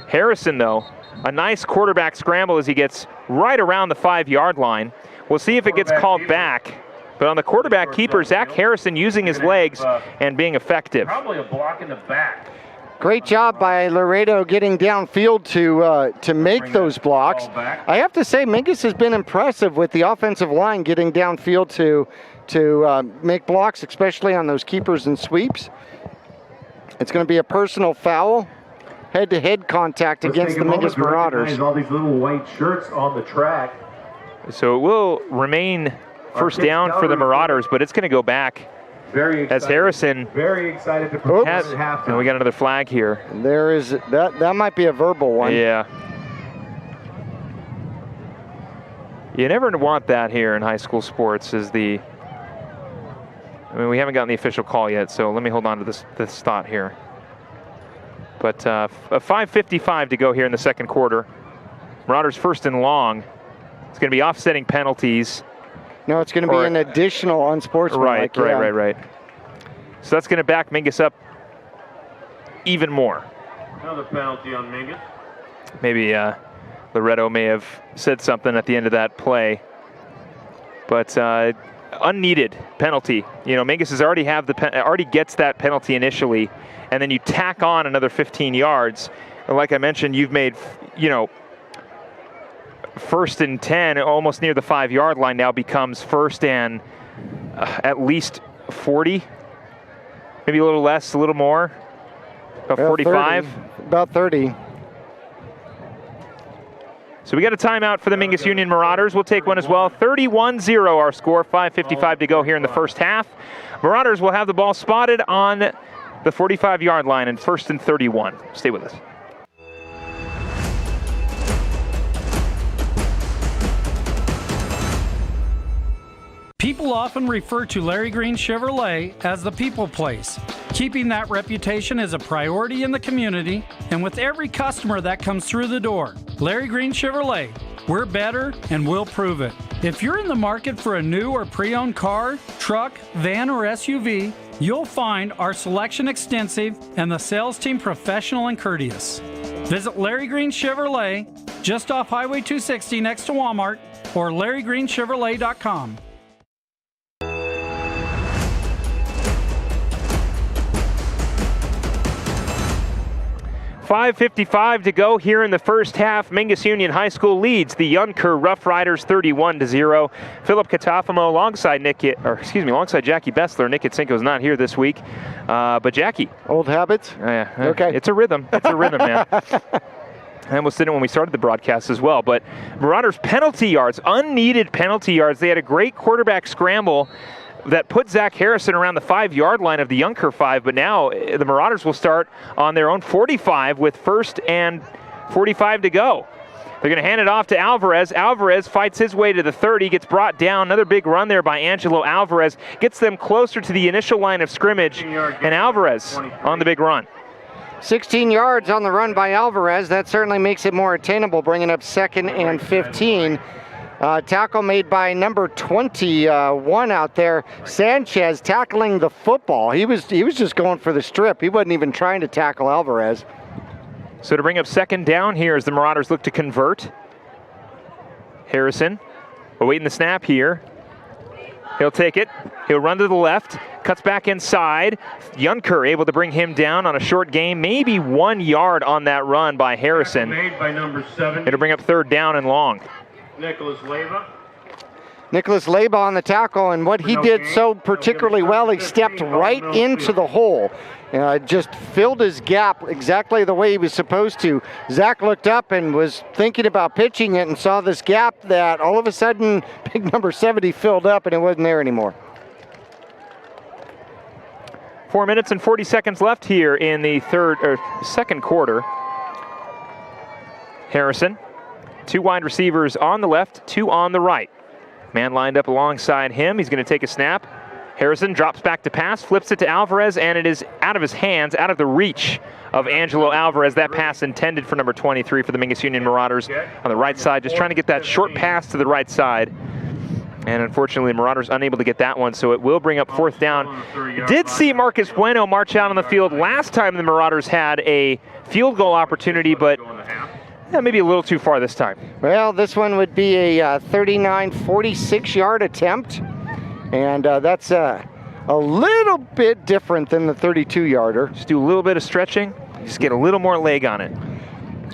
Harrison, though, a nice quarterback scramble as he gets right around the 5-yard line. We'll see if it gets called back. But on the quarterback keeper, Zach Harrison using his legs and being effective. Probably a block in the back. Great job by Laredo getting downfield to make those blocks. I have to say, Mingus has been impressive with the offensive line getting downfield to make blocks, especially on those keepers and sweeps. It's going to be a personal foul, head-to-head contact against the Mingus Marauders. All these little white shirts on the track. So it will remain first down for the Marauders, but it's going to go back. Very excited. As Harrison very excited to prepare halftime. And we got another flag here. There is that might be a verbal one. Yeah. You never want that here in high school sports. We haven't gotten the official call yet, so let me hold on to this thought here. But a 5:55 to go here in the second quarter. Marauders first and long. It's going to be offsetting penalties. No, it's going to be an additional unsportsmanlike. Right. So that's going to back Mingus up even more. Another penalty on Mingus. Maybe Loretto may have said something at the end of that play. But unneeded penalty. You know, Mingus has already gets that penalty initially, and then you tack on another 15 yards. And like I mentioned, you've made, first and 10, almost near the 5-yard line, now becomes first and at least 40, maybe a little less, a little more, about 45. 30, about 30. So we got a timeout for the Mingus Union Marauders. We'll take one as well. 31-0 our score, 5:55 to go here in the first half. Marauders will have the ball spotted on the 45-yard line and 1st and 31. Stay with us. People often refer to Larry Green Chevrolet as the people place. Keeping that reputation is a priority in the community and with every customer that comes through the door. Larry Green Chevrolet, we're better and we'll prove it. If you're in the market for a new or pre-owned car, truck, van, or SUV, you'll find our selection extensive and the sales team professional and courteous. Visit Larry Green Chevrolet just off Highway 260 next to Walmart or LarryGreenChevrolet.com. 5:55 to go here in the first half. Mingus Union High School leads the Youngker Roughriders 31-0. Philip Catalfamo alongside alongside Jackie Bessler. Nick Itzinko's not here this week, but Jackie. Old habits. Okay. It's a rhythm. It's a rhythm, man. I almost did it when we started the broadcast as well. But Marauders penalty yards, unneeded penalty yards. They had a great quarterback scramble that put Zach Harrison around the 5-yard line of the Youngker 5, but now the Marauders will start on their own 45 with 1st and 45 to go. They're going to hand it off to Alvarez. Alvarez fights his way to the 30, gets brought down. Another big run there by Angelo Alvarez. Gets them closer to the initial line of scrimmage, and Alvarez on the big run. 16 yards on the run by Alvarez. That certainly makes it more attainable, bringing up 2nd and 15. Tackle made by number 21 out there, Sanchez, tackling the football. He was just going for the strip. He wasn't even trying to tackle Alvarez. So to bring up 2nd down here as the Marauders look to convert. Harrison awaiting the snap here. He'll take it. He'll run to the left. Cuts back inside. Youngker able to bring him down on a short gain. Maybe 1 yard on that run by Harrison. Made by number 7. It'll bring up 3rd down and long. Nicholas Leyba on the tackle, and what he did so particularly well, he stepped right into the hole. Just filled his gap exactly the way he was supposed to. Zach looked up and was thinking about pitching it and saw this gap that all of a sudden big number 70 filled up and it wasn't there anymore. 4 minutes and 40 seconds left here in the second quarter. Harrison 2 wide receivers on the left, 2 on the right. Man lined up alongside him. He's going to take a snap. Harrison drops back to pass, flips it to Alvarez, and it is out of his hands, out of the reach of Angelo Alvarez. That pass intended for number 23 for the Mingus Union Marauders on the right side, just trying to get that short pass to the right side. And unfortunately, Marauders unable to get that one, so it will bring up 4th down. Did see Marcus Bueno march out on the field last time the Marauders had a field goal opportunity, but maybe a little too far this time. Well, this one would be a 39, 46-yard attempt. And that's a little bit different than the 32-yarder. Just do a little bit of stretching, just get a little more leg on it.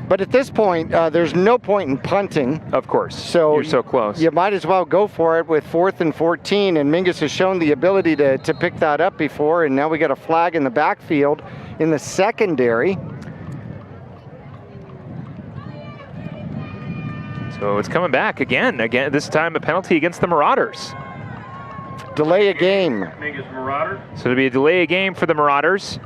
But at this point, there's no point in punting. Of course, so you're so close. You might as well go for it with 4th and 14, and Mingus has shown the ability to pick that up before, and now we got a flag in the backfield in the secondary. So it's coming back again, this time a penalty against the Marauders. Delay a game. Mingus Marauders. So it'll be a delay a game for the Marauders,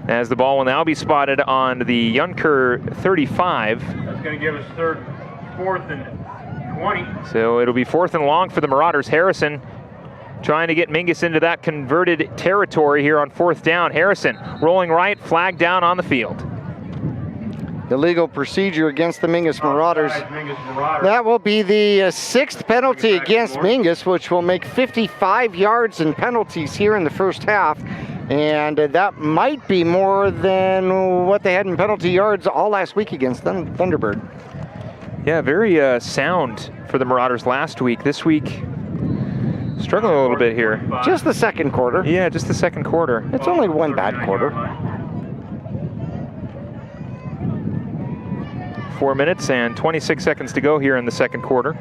as the ball will now be spotted on the Youngker 35. That's going to give us 4th and 20. So it'll be 4th and long for the Marauders. Harrison trying to get Mingus into that converted territory here on 4th down. Harrison rolling right, flag down on the field. Illegal procedure against the Mingus Marauders. That will be the 6th penalty against Mingus, which will make 55 yards in penalties here in the first half. And that might be more than what they had in penalty yards all last week against Thunderbird. Yeah, very sound for the Marauders last week. This week, struggling a little bit here. Just the second quarter. Yeah, just the second quarter. It's only one bad quarter. 4 minutes and 26 seconds to go here in the second quarter.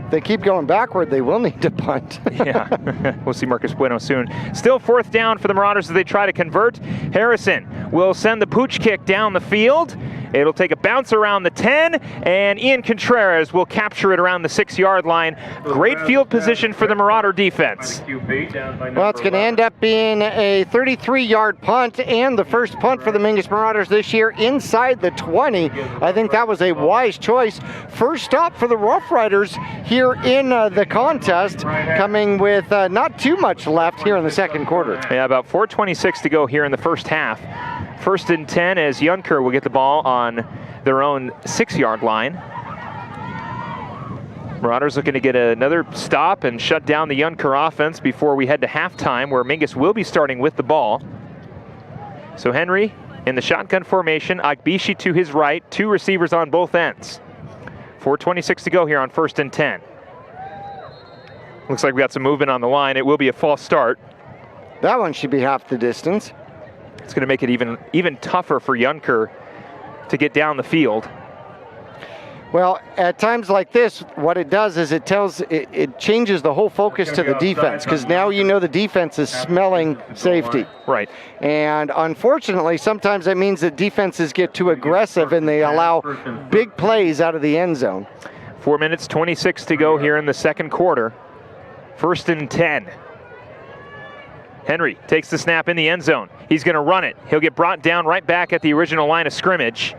If they keep going backward, they will need to punt. Yeah, we'll see Marcus Bueno soon. Still 4th down for the Marauders as they try to convert. Harrison will send the pooch kick down the field. It'll take a bounce around the 10, and Ian Contreras will capture it around the 6-yard line. Great field position for the Marauder defense. Well, it's going to end up being a 33-yard punt and the first punt for the Mingus Marauders this year inside the 20. I think that was a wise choice. First stop for the Roughriders here in the contest, coming with not too much left here in the second quarter. Yeah, about 4:26 to go here in the first half. 1st and 10 as Youngker will get the ball on their own 6-yard line. Marauders looking to get another stop and shut down the Youngker offense before we head to halftime, where Mingus will be starting with the ball. So Henry in the shotgun formation, Agbishi to his right, 2 receivers on both ends. 4:26 to go here on 1st and 10. Looks like we got some movement on the line. It will be a false start. That one should be half the distance. It's going to make it even tougher for Youngker to get down the field. Well, at times like this, what it does is it changes the whole focus to the defense, because now you know the defense is smelling safety. Right. And unfortunately, sometimes that means that defenses get too aggressive and they allow big plays out of the end zone. 4 minutes, 26 to go here in the second quarter. 1st and 10. Henry takes the snap in the end zone. He's going to run it. He'll get brought down right back at the original line of scrimmage.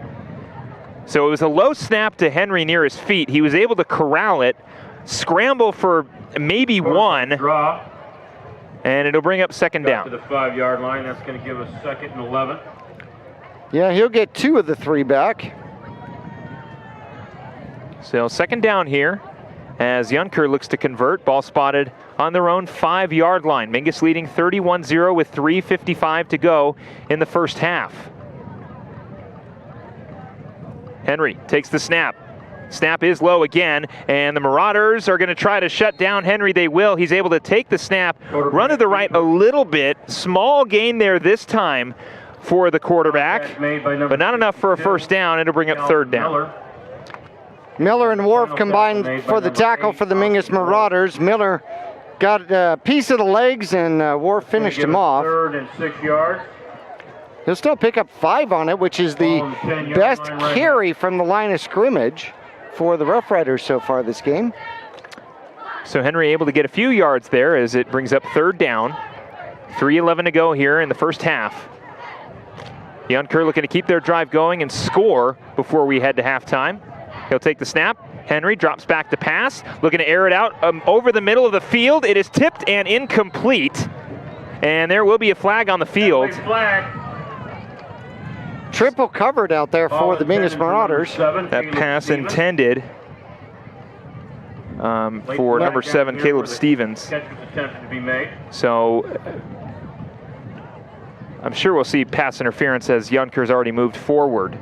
So it was a low snap to Henry near his feet. He was able to corral it, scramble for maybe one, and it'll bring up 2nd down. To the 5-yard line, that's going to give us 2nd and 11. Yeah, he'll get 2 of the 3 back. So 2nd down here as Youngker looks to convert. Ball spotted on their own 5-yard line. Mingus leading 31-0 with 3:55 to go in the first half. Henry takes the snap. Snap is low again, and the Marauders are going to try to shut down Henry. They will. He's able to take the snap, run to the right a little bit. Small gain there this time for the quarterback, but not enough for a first down. It'll bring up 3rd down. Miller and Worf combined for the tackle for the Mingus Marauders. Miller got a piece of the legs, and Worf finished him off. 3rd and 6 yards. He'll still pick up 5 on it, which is the best carry from the line of scrimmage for the Roughriders so far this game. So Henry able to get a few yards there as it brings up 3rd down. 3:11 to go here in the first half. Youngker looking to keep their drive going and score before we head to halftime. He'll take the snap. Henry drops back to pass, looking to air it out over the middle of the field. It is tipped and incomplete. And there will be a flag on the field. Triple covered out there for the Mingus Marauders. That pass intended for number 7, Caleb Stevens. So I'm sure we'll see pass interference as Youngker's already moved forward.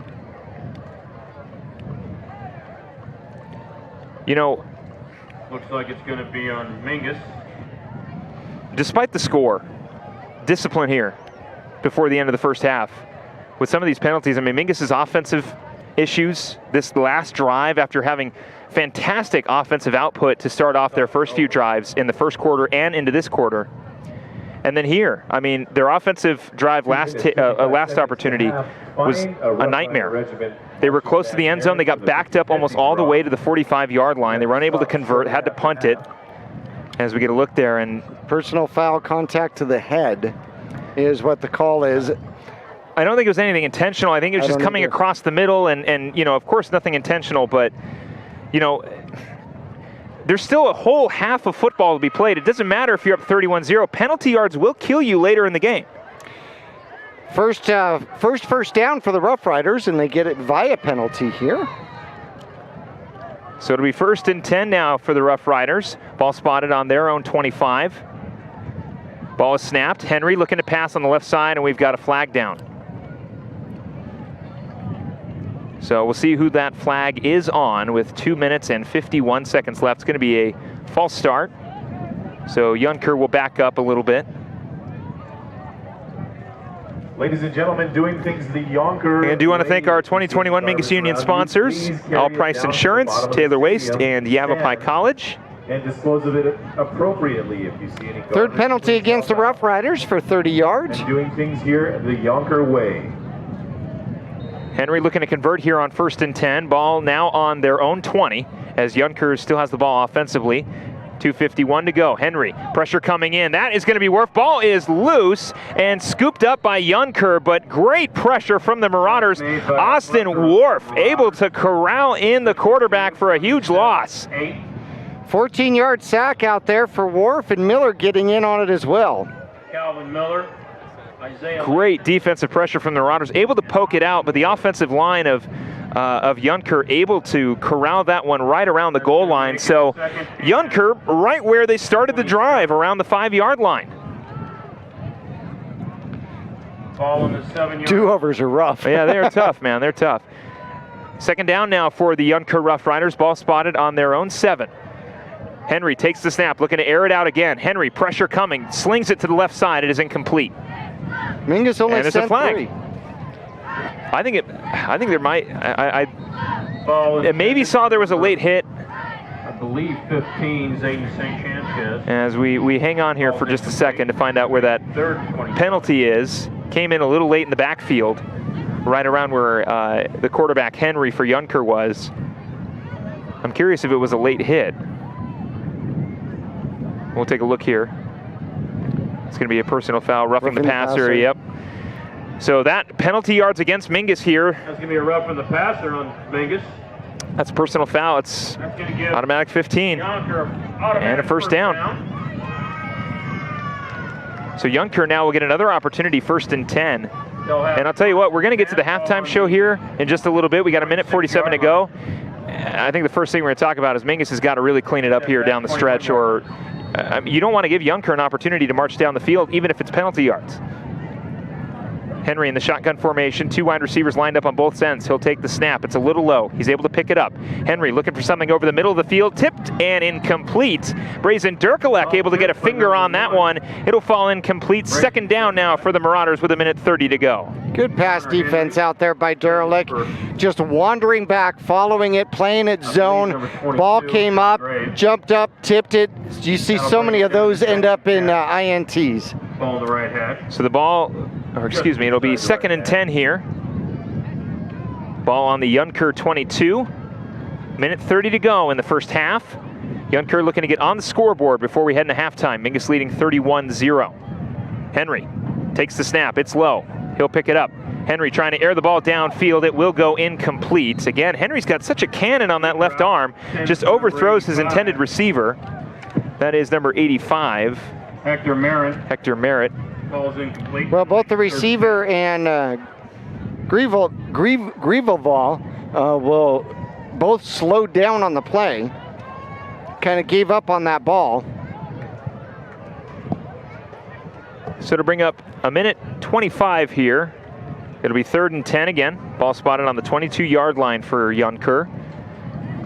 You know, looks like it's going to be on Mingus. Despite the score, discipline here before the end of the first half. With some of these penalties, I mean, Mingus's offensive issues this last drive after having fantastic offensive output to start off their first few drives in the first quarter and into this quarter. And then here, I mean, their offensive drive last opportunity was a nightmare. They were close to the end zone. They got backed up almost all the way to the 45-yard line. They were unable to convert, had to punt it. As we get a look there, and personal foul contact to the head is what the call is. I don't think it was anything intentional. I think it was just coming across the middle, and you know, of course, nothing intentional, but you know, there's still a whole half of football to be played. It doesn't matter if you're up 31-0. Penalty yards will kill you later in the game. First down for the Roughriders, and they get it via penalty here. So it'll be 1st and 10 now for the Roughriders. Ball spotted on their own 25. Ball is snapped. Henry looking to pass on the left side, and we've got a flag down. So we'll see who that flag is on with 2 minutes and 51 seconds left. It's going to be a false start. So Youngker will back up a little bit. Ladies and gentlemen, doing things the Youngker. And I do want to thank our 2021 Mingus Union sponsors, All Price Insurance, Taylor Waste, and Yavapai College. And dispose of it appropriately if you see any. Third penalty against the Roughriders for 30 yards. And doing things here the Youngker way. Henry looking to convert here on 1st and 10. Ball now on their own 20 as Youngker still has the ball offensively. 2:51 to go. Henry, pressure coming in. That is going to be Worf. Ball is loose and scooped up by Youngker, but great pressure from the Marauders. Austin Worf able to corral in the quarterback for a huge loss. 14-yard sack out there for Worf, and Miller getting in on it as well. Calvin Miller. Great defensive pressure from the Marauders, able to poke it out, but the offensive line of Youngker able to corral that one right around the goal line. So Youngker right where they started the drive, around the 5-yard line. Ball on the 7-yard. Do-overs are rough. Yeah, they're tough, man. They're tough. 2nd down now for the Youngker Roughriders. Ball spotted on their own 7. Henry takes the snap, looking to air it out again. Henry, pressure coming, slings it to the left side. It is incomplete. Mingus only sent a flag. 3. I think there might. I maybe saw there was a late hit. I believe 15, Zayden St. Sanchez. As we hang on here for just a second to find out where that penalty is. Came in a little late in the backfield, right around where the quarterback Henry for Youngker was. I'm curious if it was a late hit. We'll take a look here. It's going to be a personal foul, roughing the passer. Yep. So that penalty yards against Mingus here. That's going to be a roughing the passer on Mingus. That's a personal foul. It's automatic 15. And a first down. So Youngker now will get another opportunity, 1st and 10. And I'll tell you what, we're going to get to the halftime show here in just a little bit. We got 1:47 to go. I think the first thing we're going to talk about is Mingus has got to really clean it up here down the stretch, or you don't want to give Youngker an opportunity to march down the field, even if it's penalty yards. Henry in the shotgun formation, 2 wide receivers lined up on both ends. He'll take the snap. It's a little low. He's able to pick it up. Henry looking for something over the middle of the field. Tipped and incomplete. Brazen Durkalek able to get a finger on that one. It'll fall incomplete. 2nd down now for the Marauders with 1:30 to go. Good pass defense out there by Durkalek. Just wandering back, following it, playing it zone. Ball came up, jumped up, tipped it. You see so many of those end up in INTs. Ball on the right hash. So the ball, or excuse me, it'll be 2nd and 10 here. Ball on the Youngker 22. 1:30 to go in the first half. Youngker looking to get on the scoreboard before we head into halftime. Mingus leading 31-0. Henry takes the snap. It's low. He'll pick it up. Henry trying to air the ball downfield. It will go incomplete. Again, Henry's got such a cannon on that left arm. Just overthrows his intended receiver. That is number 85. Hector Merritt. Hector Merritt. Ball's incomplete. Well, both the receiver and Grievelval will both slow down on the play. Kind of gave up on that ball. So to bring up a minute 25 here. It'll be 3rd and 10 again. Ball spotted on the 22-yard line for Youngker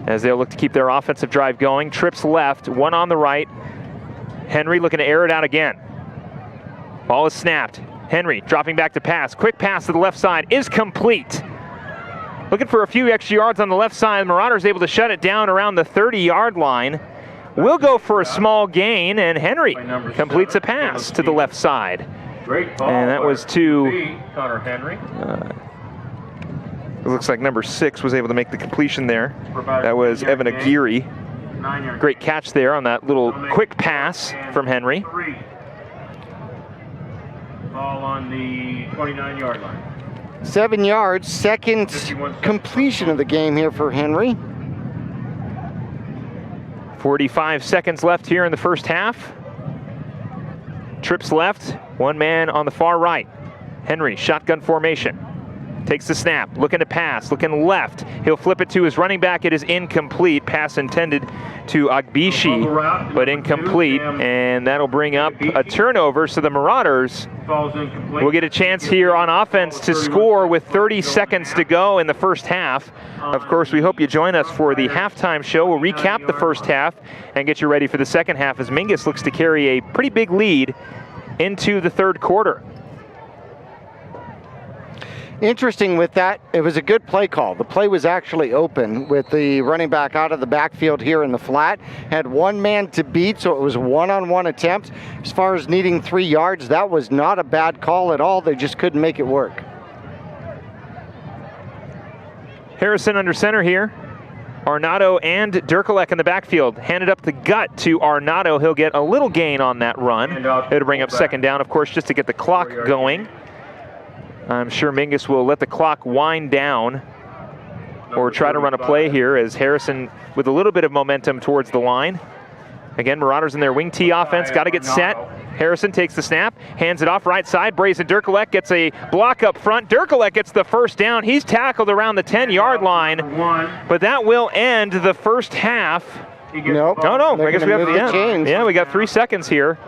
as they'll look to keep their offensive drive going. Trips left, one on the right. Henry looking to air it out again. Ball is snapped. Henry dropping back to pass. Quick pass to the left side is complete. Looking for a few extra yards on the left side. Marauders able to shut it down around the 30-yard line. Will go for a small gain, and Henry completes a pass to the left side. Great ball. And that was to Connor Henry. It looks like number 6 was able to make the completion there. That was Evan Aguirre. Great catch there on that little quick pass from Henry. Ball on the 29-yard line. 7 yards, second completion of the game here for Henry. 45 seconds left here in the first half. Trips left, one man on the far right. Henry, shotgun formation. Takes the snap, looking to pass, looking left. He'll flip it to his running back. It is incomplete. Pass intended to Agbishi, but incomplete. And that'll bring up a turnover. So the Marauders will get a chance here on offense to score with 30 seconds to go in the first half. Of course, we hope you join us for the halftime show. We'll recap the first half and get you ready for the second half as Mingus looks to carry a pretty big lead into the third quarter. Interesting with that, it was a good play call. The play was actually open with the running back out of the backfield here in the flat. Had one man to beat, so it was one-on-one attempt. As far as needing 3 yards, that was not a bad call at all. They just couldn't make it work. Harrison under center here. Arnado and Derkelek in the backfield. Handed up the gut to Arnado. He'll get a little gain on that run. It'll bring up second down, of course, just to get the clock going. I'm sure Mingus will let the clock wind down or try to run a play here as Harrison with a little bit of momentum towards the line. Again, Marauders in their wing T offense, got to get set. Harrison takes the snap, hands it off right side. Brazen Derkelek gets a block up front. Derkelek gets the first down. He's tackled around the 10-yard line, but that will end the first half. Nope. No. I guess we have the chains. Yeah, we got 3 seconds here.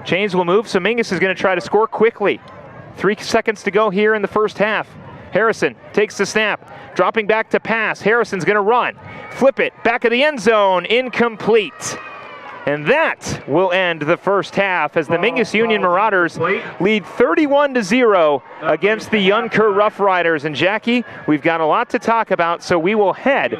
Chains will move, so Mingus is going to try to score quickly. 3 seconds to go here in the first half. Harrison takes the snap, dropping back to pass. Harrison's going to run, flip it, back of the end zone, incomplete. And that will end the first half as the Mingus Union Marauders lead 31-0 against the Youngker Roughriders. And Jackie, we've got a lot to talk about, so we will head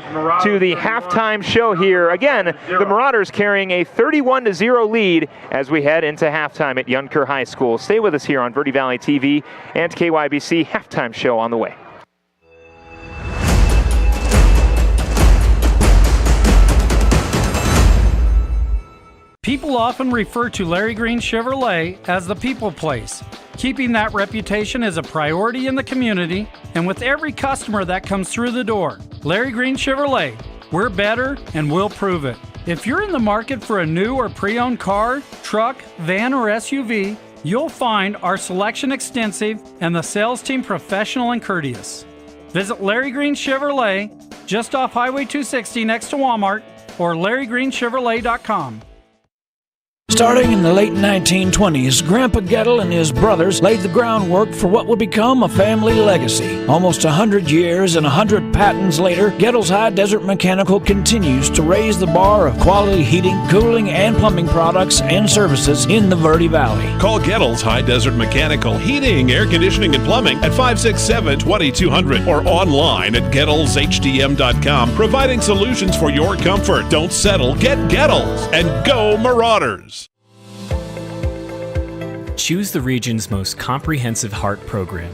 to the halftime show here. Again, the Marauders carrying a 31-0 lead as we head into halftime at Youngker High School. Stay with us here on Verde Valley TV and KYBC. Halftime show on the way. People often refer to Larry Green Chevrolet as the people place. Keeping that reputation is a priority in the community and with every customer that comes through the door. Larry Green Chevrolet, we're better and we'll prove it. If you're in the market for a new or pre-owned car, truck, van, or SUV, you'll find our selection extensive and the sales team professional and courteous. Visit Larry Green Chevrolet just off Highway 260 next to Walmart or LarryGreenChevrolet.com. Starting in the late 1920s, Grandpa Gettle and his brothers laid the groundwork for what would become a family legacy. Almost 100 years and 100 patents later, Gettle's High Desert Mechanical continues to raise the bar of quality heating, cooling, and plumbing products and services in the Verde Valley. Call Gettle's High Desert Mechanical Heating, Air Conditioning, and Plumbing at 567-2200 or online at GettlesHDM.com, providing solutions for your comfort. Don't settle, get Gettles, and go Marauders! Choose the region's most comprehensive heart program.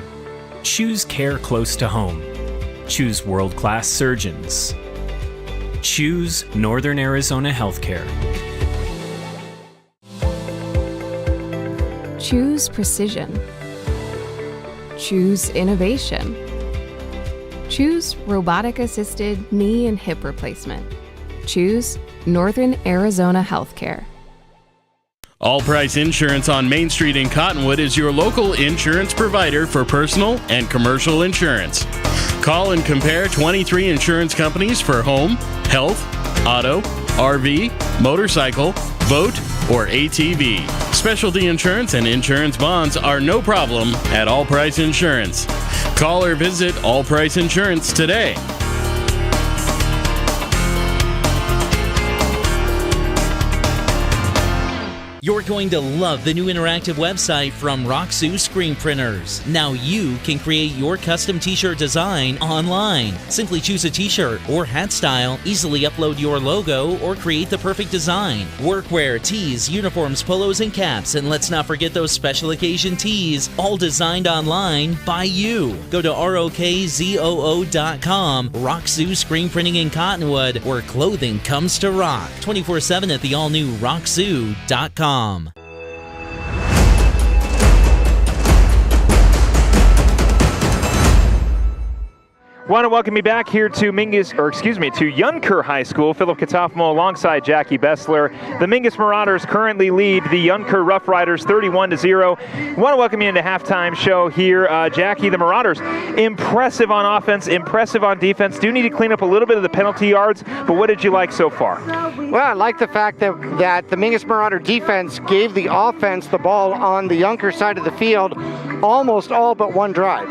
Choose care close to home. Choose world-class surgeons. Choose Northern Arizona Healthcare. Choose precision. Choose innovation. Choose robotic-assisted knee and hip replacement. Choose Northern Arizona Healthcare. All Price Insurance on Main Street in Cottonwood is your local insurance provider for personal and commercial insurance. Call and compare 23 insurance companies for home, health, auto, RV, motorcycle, boat, or ATV. Specialty insurance and insurance bonds are no problem at All Price Insurance. Call or visit All Price Insurance today. You're going to love the new interactive website from Roxu Screen Printers. Now you can create your custom t-shirt design online. Simply choose a t-shirt or hat style, easily upload your logo, or create the perfect design. Workwear, tees, uniforms, polos, and caps, and let's not forget those special occasion tees, all designed online by you. Go to ROKZOO.com, Roxu Screen Printing in Cottonwood, where clothing comes to rock. 24/7 at the all-new Roxu.com. Want to welcome you back here to Youngker High School. Philip Catalfamo alongside Jackie Bessler. The Mingus Marauders currently lead the Youngker Roughriders 31-0. Want to welcome you into halftime show here. Jackie, the Marauders, impressive on offense, impressive on defense. Do need to clean up a little bit of the penalty yards, but what did you like so far? Well, I like the fact that the Mingus Marauder defense gave the offense the ball on the Youngker side of the field almost all but one drive.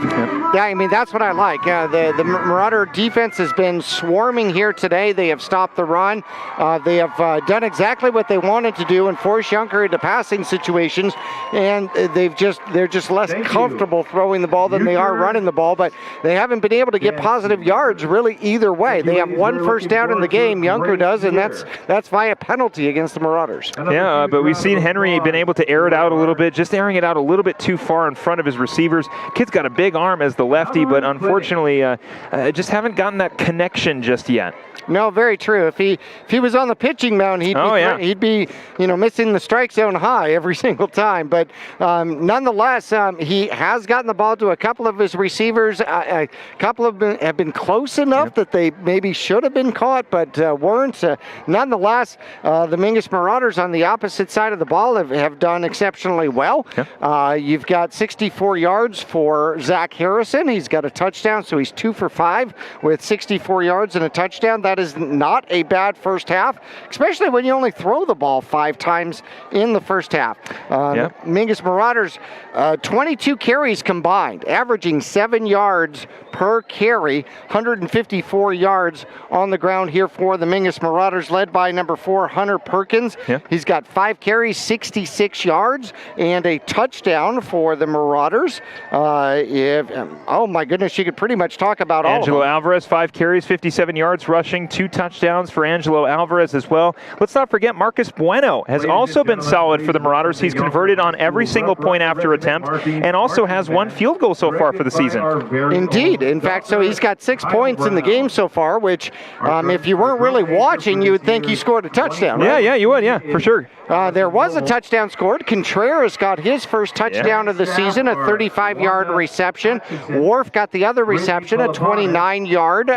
Yeah, I mean, that's what I like. The Marauder defense has been swarming here today. They have stopped the run. They have done exactly what they wanted to do and force Youngker into passing situations, and they're just less comfortable throwing the ball than they are running the ball, but they haven't been able to get positive yards really either way. They have one first down in the game, Youngker does, and that's via penalty against the Marauders. Yeah, but we've seen Henry been able to air it out a little bit, just airing it out a little bit too far in front of his receivers. Kid's got a big arm as the lefty, but unfortunately just haven't gotten that connection just yet. No, very true. If he was on the pitching mound, he'd be missing the strike zone high every single time. But nonetheless, he has gotten the ball to a couple of his receivers. A couple of them have been close enough that they maybe should have been caught, but weren't. Nonetheless, the Mingus Marauders on the opposite side of the ball have done exceptionally well. You've got 64 yards for Zach Harrison. He's got a touchdown, so he's 2 for 5 with 64 yards and a touchdown. That is not a bad first half, especially when you only throw the ball 5 times in the first half. Mingus Marauders, 22 carries combined, averaging 7 yards per carry, 154 yards on the ground here for the Mingus Marauders, led by number 4, Hunter Perkins. He's got 5 carries, 66 yards, and a touchdown for the Marauders. Oh my goodness, you could pretty much talk about all of them. Angelo Alvarez, 5 carries, 57 yards rushing, 2 touchdowns for Angelo Alvarez as well. Let's not forget Marcus Bueno has also been solid for the Marauders. He's converted on every single point after attempt and also has 1 field goal so far for the season. Indeed. In fact, so he's got 6 points in the game so far, which if you weren't really watching, you would think he scored a touchdown, right? Yeah, you would, for sure. There was a touchdown scored. Contreras got his first touchdown of the season, a 35-yard reception. Worf got the other reception, a 29-yard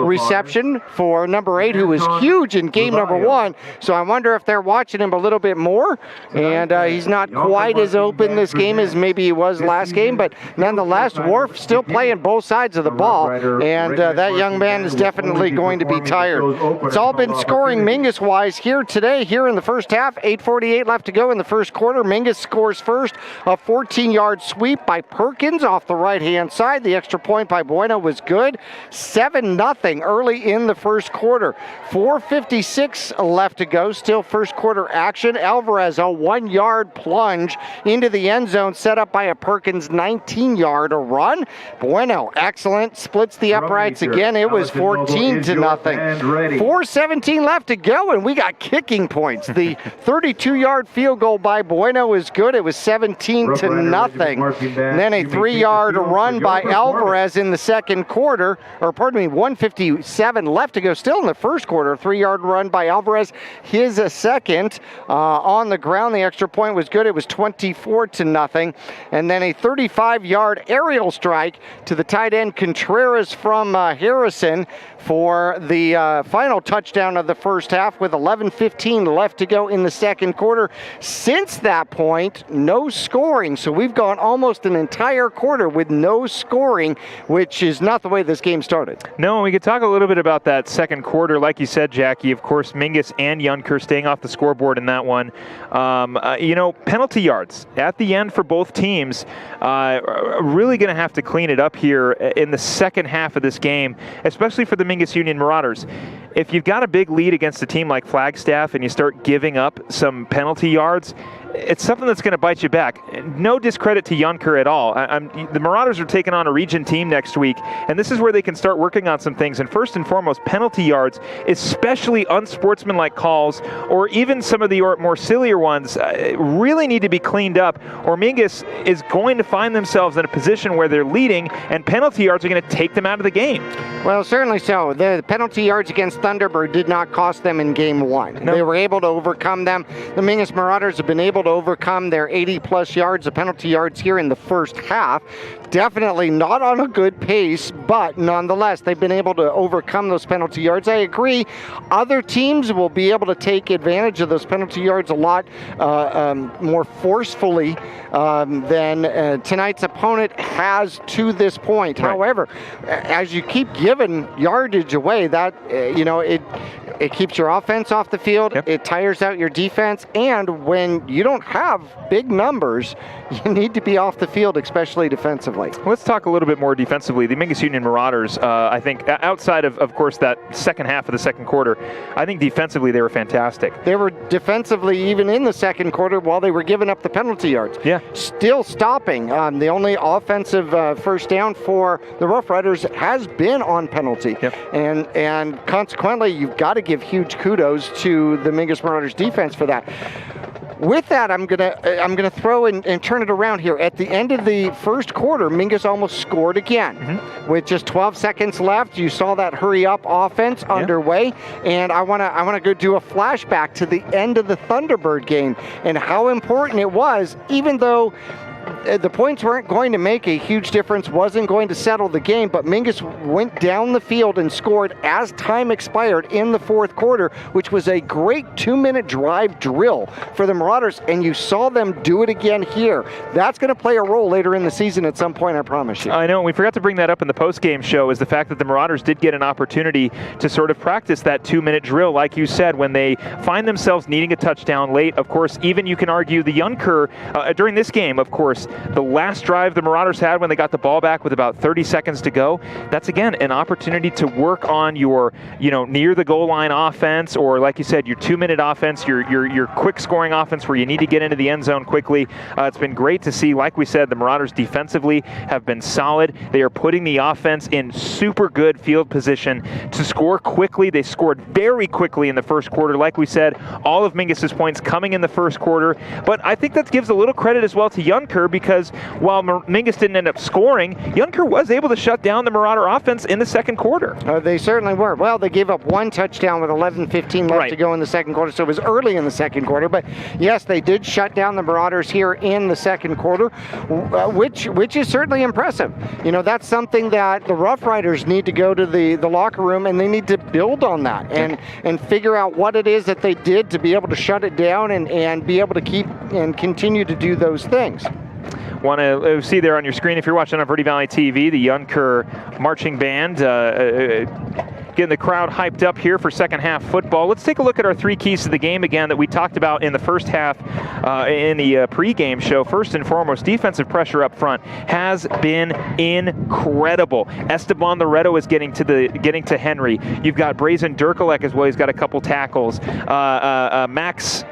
reception for number 8, who was huge in game number 1. So I wonder if they're watching him a little bit more. And he's not quite as open this game as maybe he was last game. But nonetheless, Worf still playing both sides of the ball. And that young man is definitely going to be tired. It's all been scoring Mingus-wise here today, here in the first half. 8:48 left to go in the first quarter. Mingus scores first, a 14-yard sweep by Perkins off the right-hand side. The extra point by Bueno was good. 7-0 early in the first quarter. 4:56 left to go. Still first quarter action. Alvarez, a 1-yard plunge into the end zone, set up by a Perkins 19-yard run. Bueno, excellent. Splits the uprights again. It was 14-0. 4:17 left to go, and we got kicking points. The 32-yard field goal by Bueno is good. It was 17-0. And then a 3-yard run by Alvarez in the second quarter, 1:57 left left to go. Still in the first quarter, 3-yard run by Alvarez. His second on the ground. The extra point was good. It was 24-0. And then a 35-yard aerial strike to the tight end Contreras from Harrison for the final touchdown of the first half with 11:15 left to go in the second quarter. Since that point, no scoring. So we've gone almost an entire quarter with no scoring, which is not the way this game started. No, we could talk a little bit about that second quarter. Like you said, Jackie, of course, Mingus and Youngker staying off the scoreboard in that one. Penalty yards at the end for both teams. Really going to have to clean it up here in the second half of this game, especially for the Mingus Union Marauders. If you've got a big lead against a team like Flagstaff and you start giving up some penalty yards, it's something that's going to bite you back. No discredit to Youngker at all. The Marauders are taking on a region team next week, and this is where they can start working on some things. And first and foremost, penalty yards, especially unsportsmanlike calls, or even some of the more sillier ones, really need to be cleaned up, or Mingus is going to find themselves in a position where they're leading, and penalty yards are going to take them out of the game. Well, certainly so. The penalty yards against Thunderbird did not cost them in game one. No. They were able to overcome them. The Mingus Marauders have been able to overcome their 80-plus yards of penalty yards here in the first half. Definitely not on a good pace, but nonetheless, they've been able to overcome those penalty yards. I agree. Other teams will be able to take advantage of those penalty yards a lot more forcefully than tonight's opponent has to this point. Right. However, as you keep giving yardage away, that it keeps your offense off the field. Yep. It tires out your defense, and when you don't have big numbers, you need to be off the field, especially defensively. Let's talk a little bit more defensively. The Mingus Union Marauders, I think, outside of course, that second half of the second quarter, I think defensively they were fantastic. They were defensively even in the second quarter while they were giving up the penalty yards. Yeah. Still stopping. The only offensive first down for the Roughriders has been on penalty. Yep. And consequently, you've got to give huge kudos to the Mingus Marauders defense for that. With that, I'm gonna throw and turn it around here. At the end of the first quarter, Mingus almost scored again. Mm-hmm. With just 12 seconds left, you saw that hurry-up offense underway, and I wanna go do a flashback to the end of the Thunderbird game and how important it was, even though the points weren't going to make a huge difference, wasn't going to settle the game, but Mingus went down the field and scored as time expired in the fourth quarter, which was a great 2-minute drive drill for the Marauders, and you saw them do it again here. That's going to play a role later in the season at some point, I promise you. I know, we forgot to bring that up in the post-game show, is the fact that the Marauders did get an opportunity to sort of practice that 2-minute drill, like you said, when they find themselves needing a touchdown late. Of course, even you can argue the Youngker, during this game, of course, the last drive the Marauders had when they got the ball back with about 30 seconds to go, that's again an opportunity to work on your, near the goal line offense, or like you said, your 2-minute offense, your quick scoring offense where you need to get into the end zone quickly. It's been great to see. Like we said, the Marauders defensively have been solid. They are putting the offense in super good field position to score quickly. They scored very quickly in the first quarter. Like we said, all of Mingus's points coming in the first quarter, but I think that gives a little credit as well to Youngker, because while Mingus didn't end up scoring, Youngker was able to shut down the Marauder offense in the second quarter. They certainly were. Well, they gave up one touchdown with 11:15 left to go in the second quarter, so it was early in the second quarter. But yes, they did shut down the Marauders here in the second quarter, which is certainly impressive. That's something that the Roughriders need to go to the locker room, and they need to build on that and figure out what it is that they did to be able to shut it down and be able to keep and continue to do those things. Want to see there on your screen, if you're watching on Verde Valley TV, the Youngker marching band getting the crowd hyped up here for second half football. Let's take a look at our 3 keys to the game again that we talked about in the first half in the pregame show. First and foremost, defensive pressure up front has been incredible. Esteban Loretto is getting to Henry. You've got Brazen Durkalek as well. He's got a couple tackles. Max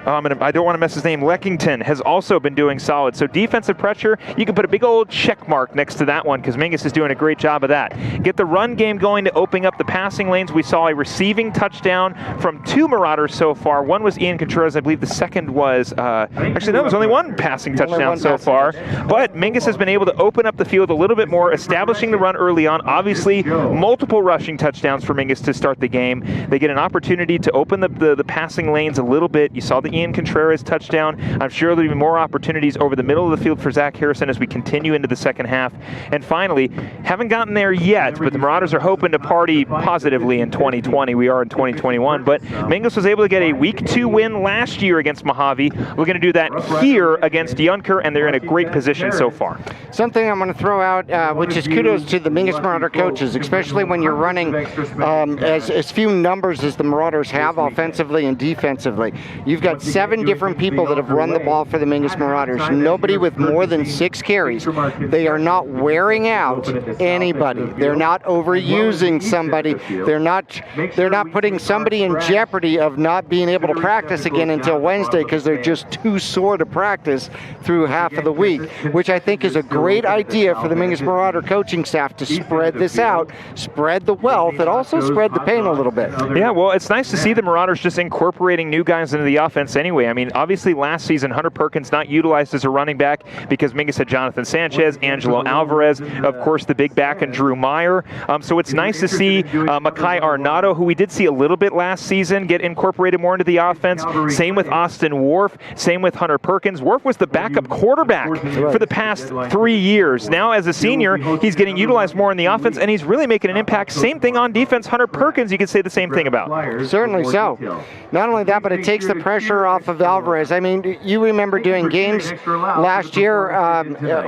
I don't want to mess his name, Leckington, has also been doing solid. So defensive pressure, you can put a big old check mark next to that one because Mingus is doing a great job of that. Get the run game going to opening up the passing lanes. We saw a receiving touchdown from 2 Marauders so far. One was Ian Contreras. I believe the second was, actually, that was only one passing touchdown so far. But Mingus has been able to open up the field a little bit more, establishing the run early on. Obviously, multiple rushing touchdowns for Mingus to start the game. They get an opportunity to open the passing lanes a little bit. You saw the Ian Contreras touchdown. I'm sure there'll be more opportunities over the middle of the field for Zach Harrison as we continue into the second half. And finally, haven't gotten there yet, but the Marauders are hoping to party positively in 2020. We are in 2021, but Mingus was able to get a Week 2 win last year against Mojave. We're going to do that here against Youngker, and they're in a great position so far. Something I'm going to throw out, which is kudos to the Mingus Marauder coaches, especially when you're running as few numbers as the Marauders have offensively and defensively. You've got 7 different people that have run the ball for the Mingus Marauders. Nobody with more than 6 carries. They are not wearing out anybody. They're not overusing somebody. They're not putting somebody in jeopardy of not being able to practice again until Wednesday because they're just too sore to practice through half of the week, which I think is a great idea for the Mingus Marauder coaching staff to spread this out, spread the wealth, and also spread the pain a little bit. Yeah, well, it's nice to see the Marauders just incorporating new guys into the offense anyway. I mean, obviously last season, Hunter Perkins not utilized as a running back because Mingus had Jonathan Sanchez, Angelo Alvarez, of course, the big back, and Drew Meyer. So it's nice to see Makai Arnado, who we did see a little bit last season, get incorporated more into the offense. Same with Austin Wharf. Same with Hunter Perkins. Wharf was the backup quarterback for the past 3 years. Now, as a senior, he's getting utilized more in the offense, and he's really making an impact. Same thing on defense. Hunter Perkins, you could say the same thing about. Certainly so. Not only that, but it takes the pressure off of Alvarez. I mean, you remember doing games last year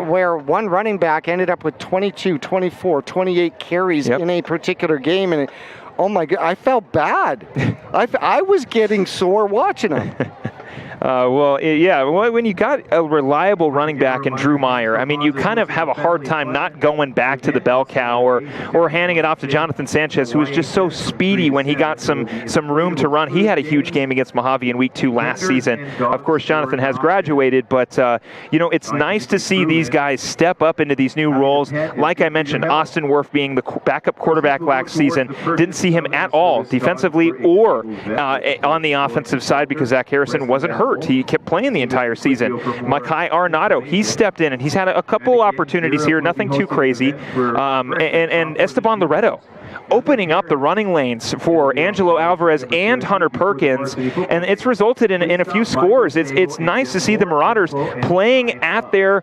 where one running back ended up with 22, 24, 28 carries in a particular game, and oh my God, I felt bad. I was getting sore watching them. When you got a reliable running back in Drew Meyer, I mean, you kind of have a hard time not going back to the bell cow or handing it off to Jonathan Sanchez, who was just so speedy when he got some room to run. He had a huge game against Mojave in Week 2 last season. Of course, Jonathan has graduated, but it's nice to see these guys step up into these new roles. Like I mentioned, Austin Wharf being the backup quarterback last season, didn't see him at all defensively or on the offensive side because Zach Harrison wasn't hurt. He kept playing the entire season. Makai Arnado, he stepped in, and he's had a couple opportunities here, nothing too crazy. And Esteban Loreto, opening up the running lanes for Angelo Alvarez and Hunter Perkins, and it's resulted in a few scores. It's nice to see the Marauders playing at their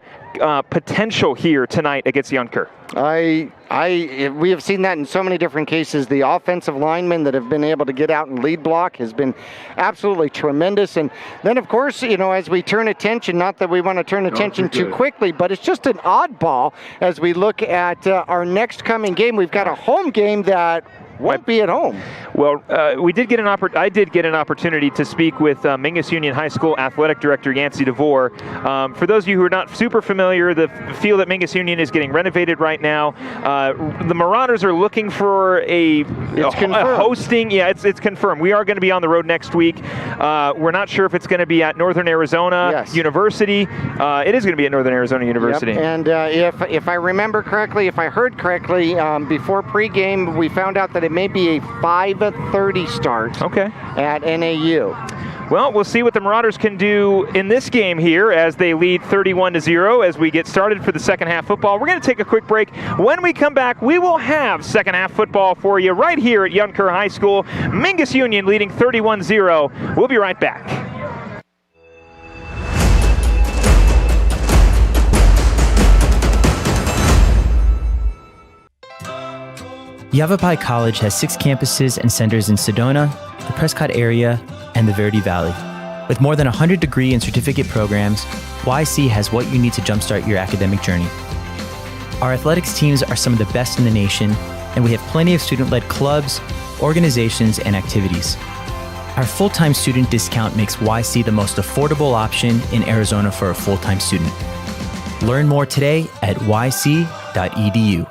potential here tonight against Youngker. We have seen that in so many different cases. The offensive linemen that have been able to get out and lead block has been absolutely tremendous. And then, of course, as we turn attention, not that we want to turn attention too quickly, but it's just an oddball as we look at our next coming game. We've got a home game that won't be at home. Well, I did get an opportunity to speak with Mingus Union High School Athletic Director Yancey DeVore. For those of you who are not super familiar, the field at Mingus Union is getting renovated right now. The Marauders are looking for a hosting. Yeah, it's confirmed. We are going to be on the road next week. We're not sure if it's going to be at Northern Arizona University. It is going to be at Northern Arizona University. Yep. And if I remember correctly, if I heard correctly, before pregame, we found out that it may be a 5:30 start at NAU. Well, we'll see what the Marauders can do in this game here as they lead 31-0 as we get started for the second half football. We're going to take a quick break. When we come back, we will have second half football for you right here at Youngker High School. Mingus Union leading 31-0. We'll be right back. Yavapai College has 6 campuses and centers in Sedona, the Prescott area, and the Verde Valley. With more than 100 degree and certificate programs, YC has what you need to jumpstart your academic journey. Our athletics teams are some of the best in the nation, and we have plenty of student-led clubs, organizations, and activities. Our full-time student discount makes YC the most affordable option in Arizona for a full-time student. Learn more today at yc.edu.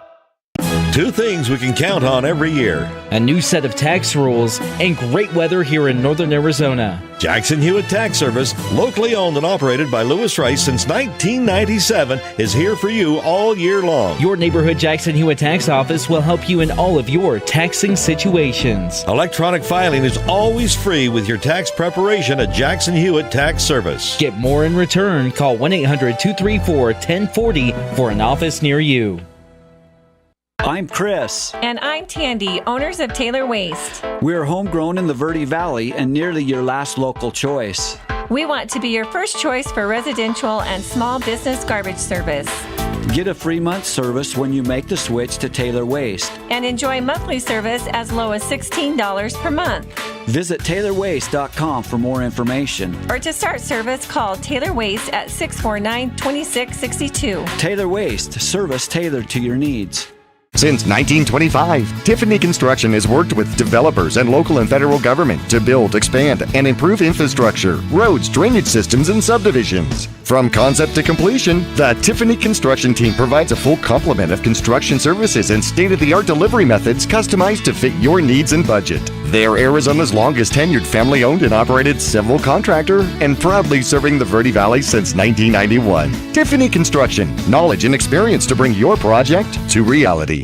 Two things we can count on every year. A new set of tax rules and great weather here in northern Arizona. Jackson Hewitt Tax Service, locally owned and operated by Lewis Rice since 1997, is here for you all year long. Your neighborhood Jackson Hewitt Tax Office will help you in all of your taxing situations. Electronic filing is always free with your tax preparation at Jackson Hewitt Tax Service. Get more in return. Call 1-800-234-1040 for an office near you. I'm Chris. And I'm Tandy, owners of Taylor Waste. We're homegrown in the Verde Valley and nearly your last local choice. We want to be your first choice for residential and small business garbage service. Get a free month service when you make the switch to Taylor Waste. And enjoy monthly service as low as $16 per month. Visit TaylorWaste.com for more information. Or to start service, call Taylor Waste at 649-2662. Taylor Waste, service tailored to your needs. Since 1925, Tiffany Construction has worked with developers and local and federal government to build, expand, and improve infrastructure, roads, drainage systems, and subdivisions. From concept to completion, the Tiffany Construction team provides a full complement of construction services and state-of-the-art delivery methods customized to fit your needs and budget. They're Arizona's longest tenured family-owned and operated civil contractor and proudly serving the Verde Valley since 1991. Tiffany Construction, knowledge and experience to bring your project to reality.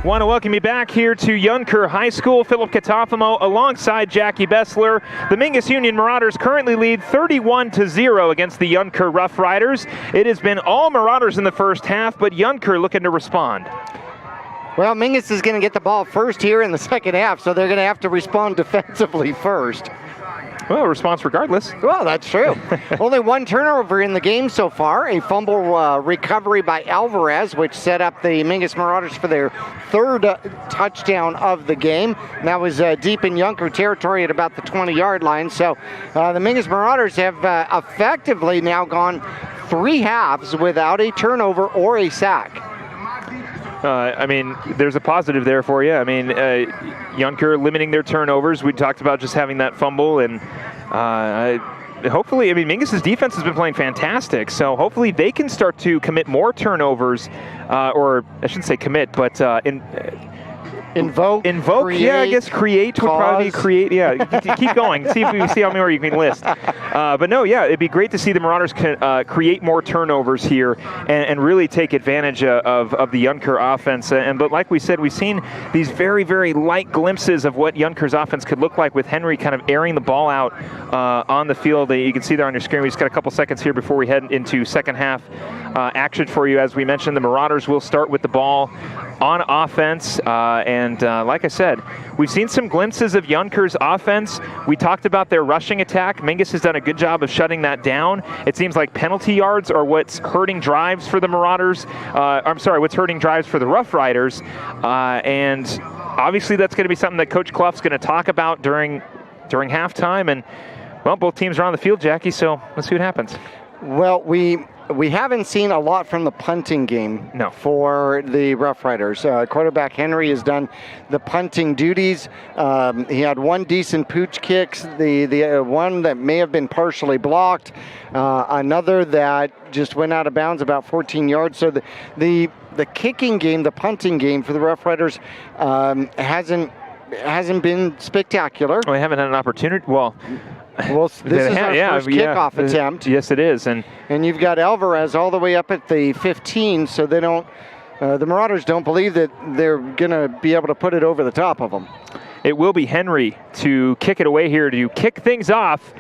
Want to welcome you back here to Youngker High School. Philip Catalfamo alongside Jackie Bessler. The Mingus Marauders currently lead 31-0 against the Youngker Roughriders. It has been all Marauders in the first half, but Youngker looking to respond. Well, Mingus is going to get the ball first here in the second half, so they're going to have to respond defensively first. Well, response regardless. Well, that's true. Only one turnover in the game so far. A fumble recovery by Alvarez, which set up the Mingus Marauders for their third touchdown of the game. And that was deep in Youngker territory at about the 20-yard line. So the Mingus Marauders have effectively now gone 3 halves without a turnover or a sack. I mean, there's a positive there for you. I mean, Youngker limiting their turnovers. We talked about just having that fumble, and hopefully, I mean, Mingus's defense has been playing fantastic, so hopefully they can start to commit more turnovers, or I shouldn't say commit, but Invoke, create, yeah, I guess create would probably be create, yeah. Keep going, see if we see how many more you can list. But no, yeah, it'd be great to see the Marauders create more turnovers here and really take advantage of the Youngker offense. But like we said, we've seen these very, very light glimpses of what Youngker's offense could look like with Henry kind of airing the ball out on the field. You can see there on your screen. We just got a couple seconds here before we head into second half action for you. As we mentioned, the Marauders will start with the ball on offense, and like I said, we've seen some glimpses of Youngker's offense. We talked about their rushing attack. Mingus has done a good job of shutting that down. It seems like penalty yards are what's hurting drives for the Marauders. What's hurting drives for the Roughriders, and obviously that's going to be something that Coach Clough's going to talk about during halftime. And well, both teams are on the field, Jackie, so let's see what happens. Well, we haven't seen a lot from the punting game for the Roughriders. Quarterback Henry has done the punting duties. He had one decent pooch kicks, the one that may have been partially blocked, another that just went out of bounds about 14 yards. So the kicking game, the punting game for the Roughriders hasn't been spectacular. Well, they haven't had an opportunity. Well, this is our first kickoff attempt. Yes, it is. And you've got Alvarez all the way up at the 15, so they don't. The Marauders don't believe that they're going to be able to put it over the top of them. It will be Henry to kick it away here to kick things off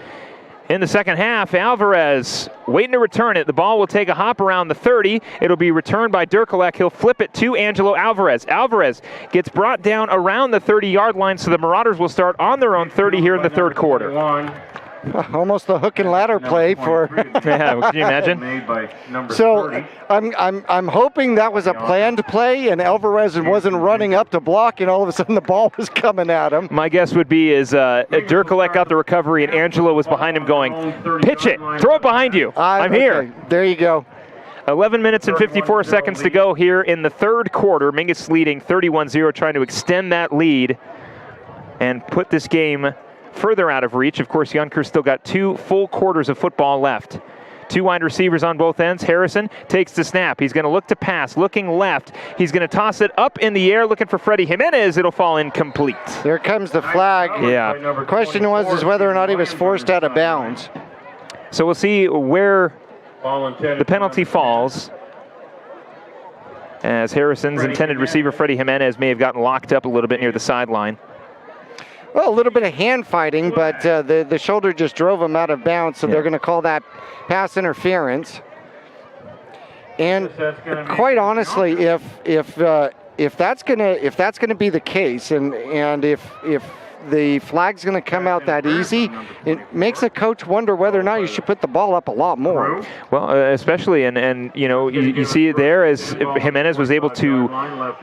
in the second half. Alvarez waiting to return it. The ball will take a hop around the 30. It'll be returned by Durkalek. He'll flip it to Angelo Alvarez. Alvarez gets brought down around the 30-yard line, so the Marauders will start on their own 30 here in the third quarter. Almost the hook and ladder play for. Yeah, can you imagine? So I'm hoping that was a planned play, and Alvarez wasn't running up to block, and all of a sudden the ball was coming at him. My guess would be is Durkalek got the recovery, and Angelo was behind him going, pitch it, throw it behind you. I'm here. There you go. 11 minutes and 54 seconds to go here in the third quarter. Mingus leading 31-0, trying to extend that lead and put this game further out of reach. Of course, Youngker's still got 2 full quarters of football left. Two wide receivers on both ends. Harrison takes the snap. He's going to look to pass, looking left. He's going to toss it up in the air, looking for Freddie Jimenez. It'll fall incomplete. There comes the flag. Yeah. The question is whether or not he was forced out of bounds. So we'll see where the penalty falls, as Harrison's intended receiver, Freddie Jimenez, may have gotten locked up a little bit near the sideline. Well, a little bit of hand fighting, but the shoulder just drove him out of bounds, so they're going to call that pass interference. And quite honestly, if that's gonna be the case, and if the flag's going to come out that easy, it makes a coach wonder whether or not you should put the ball up a lot more. Well, especially, and you know, you see it there as Jimenez was able to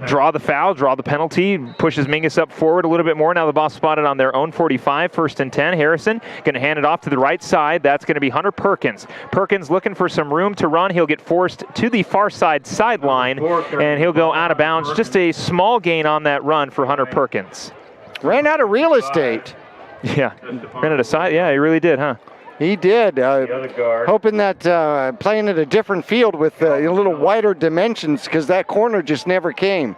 draw the foul, draw the penalty, pushes Mingus up forward a little bit more. Now the ball spotted on their own 45, 1st and 10. Harrison going to hand it off to the right side. That's going to be Hunter Perkins. Perkins looking for some room to run. He'll get forced to the far side sideline, and he'll go out of bounds. Just a small gain on that run for Hunter Perkins. Ran out of real estate. Yeah, ran out of side. Yeah, he really did, huh? He did. Hoping that playing at a different field with a little wider dimensions, because that corner just never came.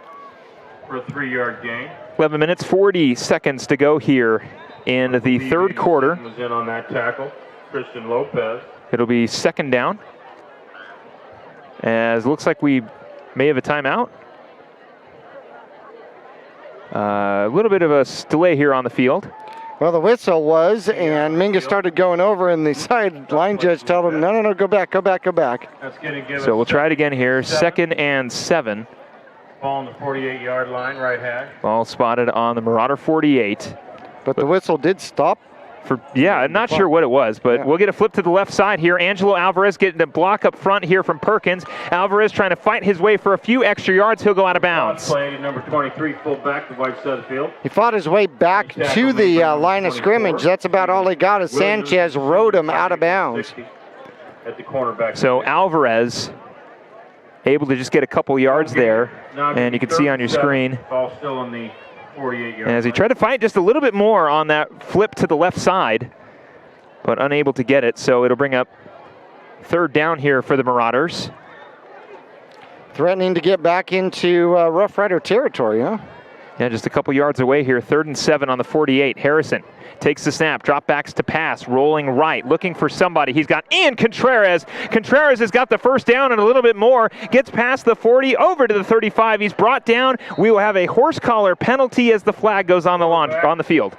For a 3-yard gain. 11 minutes, 40 seconds to go here in the third quarter. Was in on that tackle. Christian Lopez. It'll be 2nd down. As looks like we may have a timeout. A little bit of a delay here on the field. Well, the whistle was, and Mingus started going over, and the sideline judge told him, no, go back. So we'll try it again here. 2nd and 7. Ball on the 48-yard line, right hash. Ball spotted on the Marauder 48. But the whistle did stop. I'm not sure what it was, but we'll get a flip to the left side here. Angelo Alvarez getting the block up front here from Perkins. Alvarez trying to fight his way for a few extra yards. He'll go out of bounds. Play number 23, fullback, the right side of the field. He fought his way back to the line of scrimmage. That's about all he got, as Sanchez rode him out of bounds. At the cornerback. So Alvarez able to just get a couple yards there, and you can see on your screen. Ball still on the 48-yard. As he tried to fight just a little bit more on that flip to the left side, but unable to get it. So it'll bring up 3rd down here for the Marauders. Threatening to get back into Rough Rider territory, huh? Yeah, just a couple yards away here. 3rd and 7 on the 48. Harrison takes the snap, drop backs to pass, rolling right, looking for somebody. He's got Ian Contreras. Contreras has got the 1st down and a little bit more. Gets past the 40, over to the 35. He's brought down. We will have a horse collar penalty as the flag goes on the field.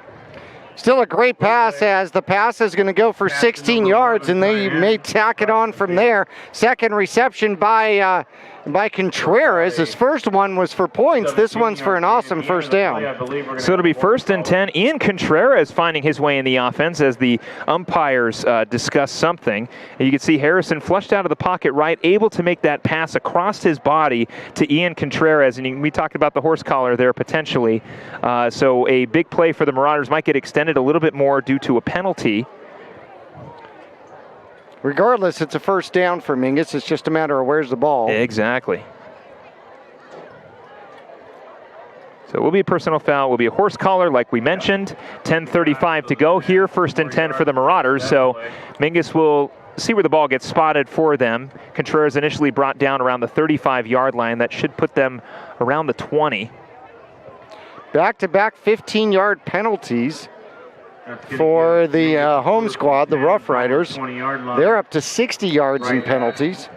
Still a great pass, as the pass is going to go for 16 yards, and they may tack it on from there. 2nd reception by Contreras. His first one was for points. This one's for an awesome 1st down. So it'll be 1st and 10. Ian Contreras finding his way in the offense as the umpires discuss something. And you can see Harrison flushed out of the pocket right, able to make that pass across his body to Ian Contreras. And we talked about the horse collar there potentially. So a big play for the Marauders might get extended a little bit more due to a penalty. Regardless, it's a 1st down for Mingus. It's just a matter of where's the ball. Exactly. So it will be a personal foul. It will be a horse collar, like we mentioned. 10:35 to go here. 1st and 10 for the Marauders. So Mingus will see where the ball gets spotted for them. Contreras initially brought down around the 35-yard line. That should put them around the 20. Back-to-back 15-yard penalties for the home squad, the Roughriders. They're up to 60 yards in penalties.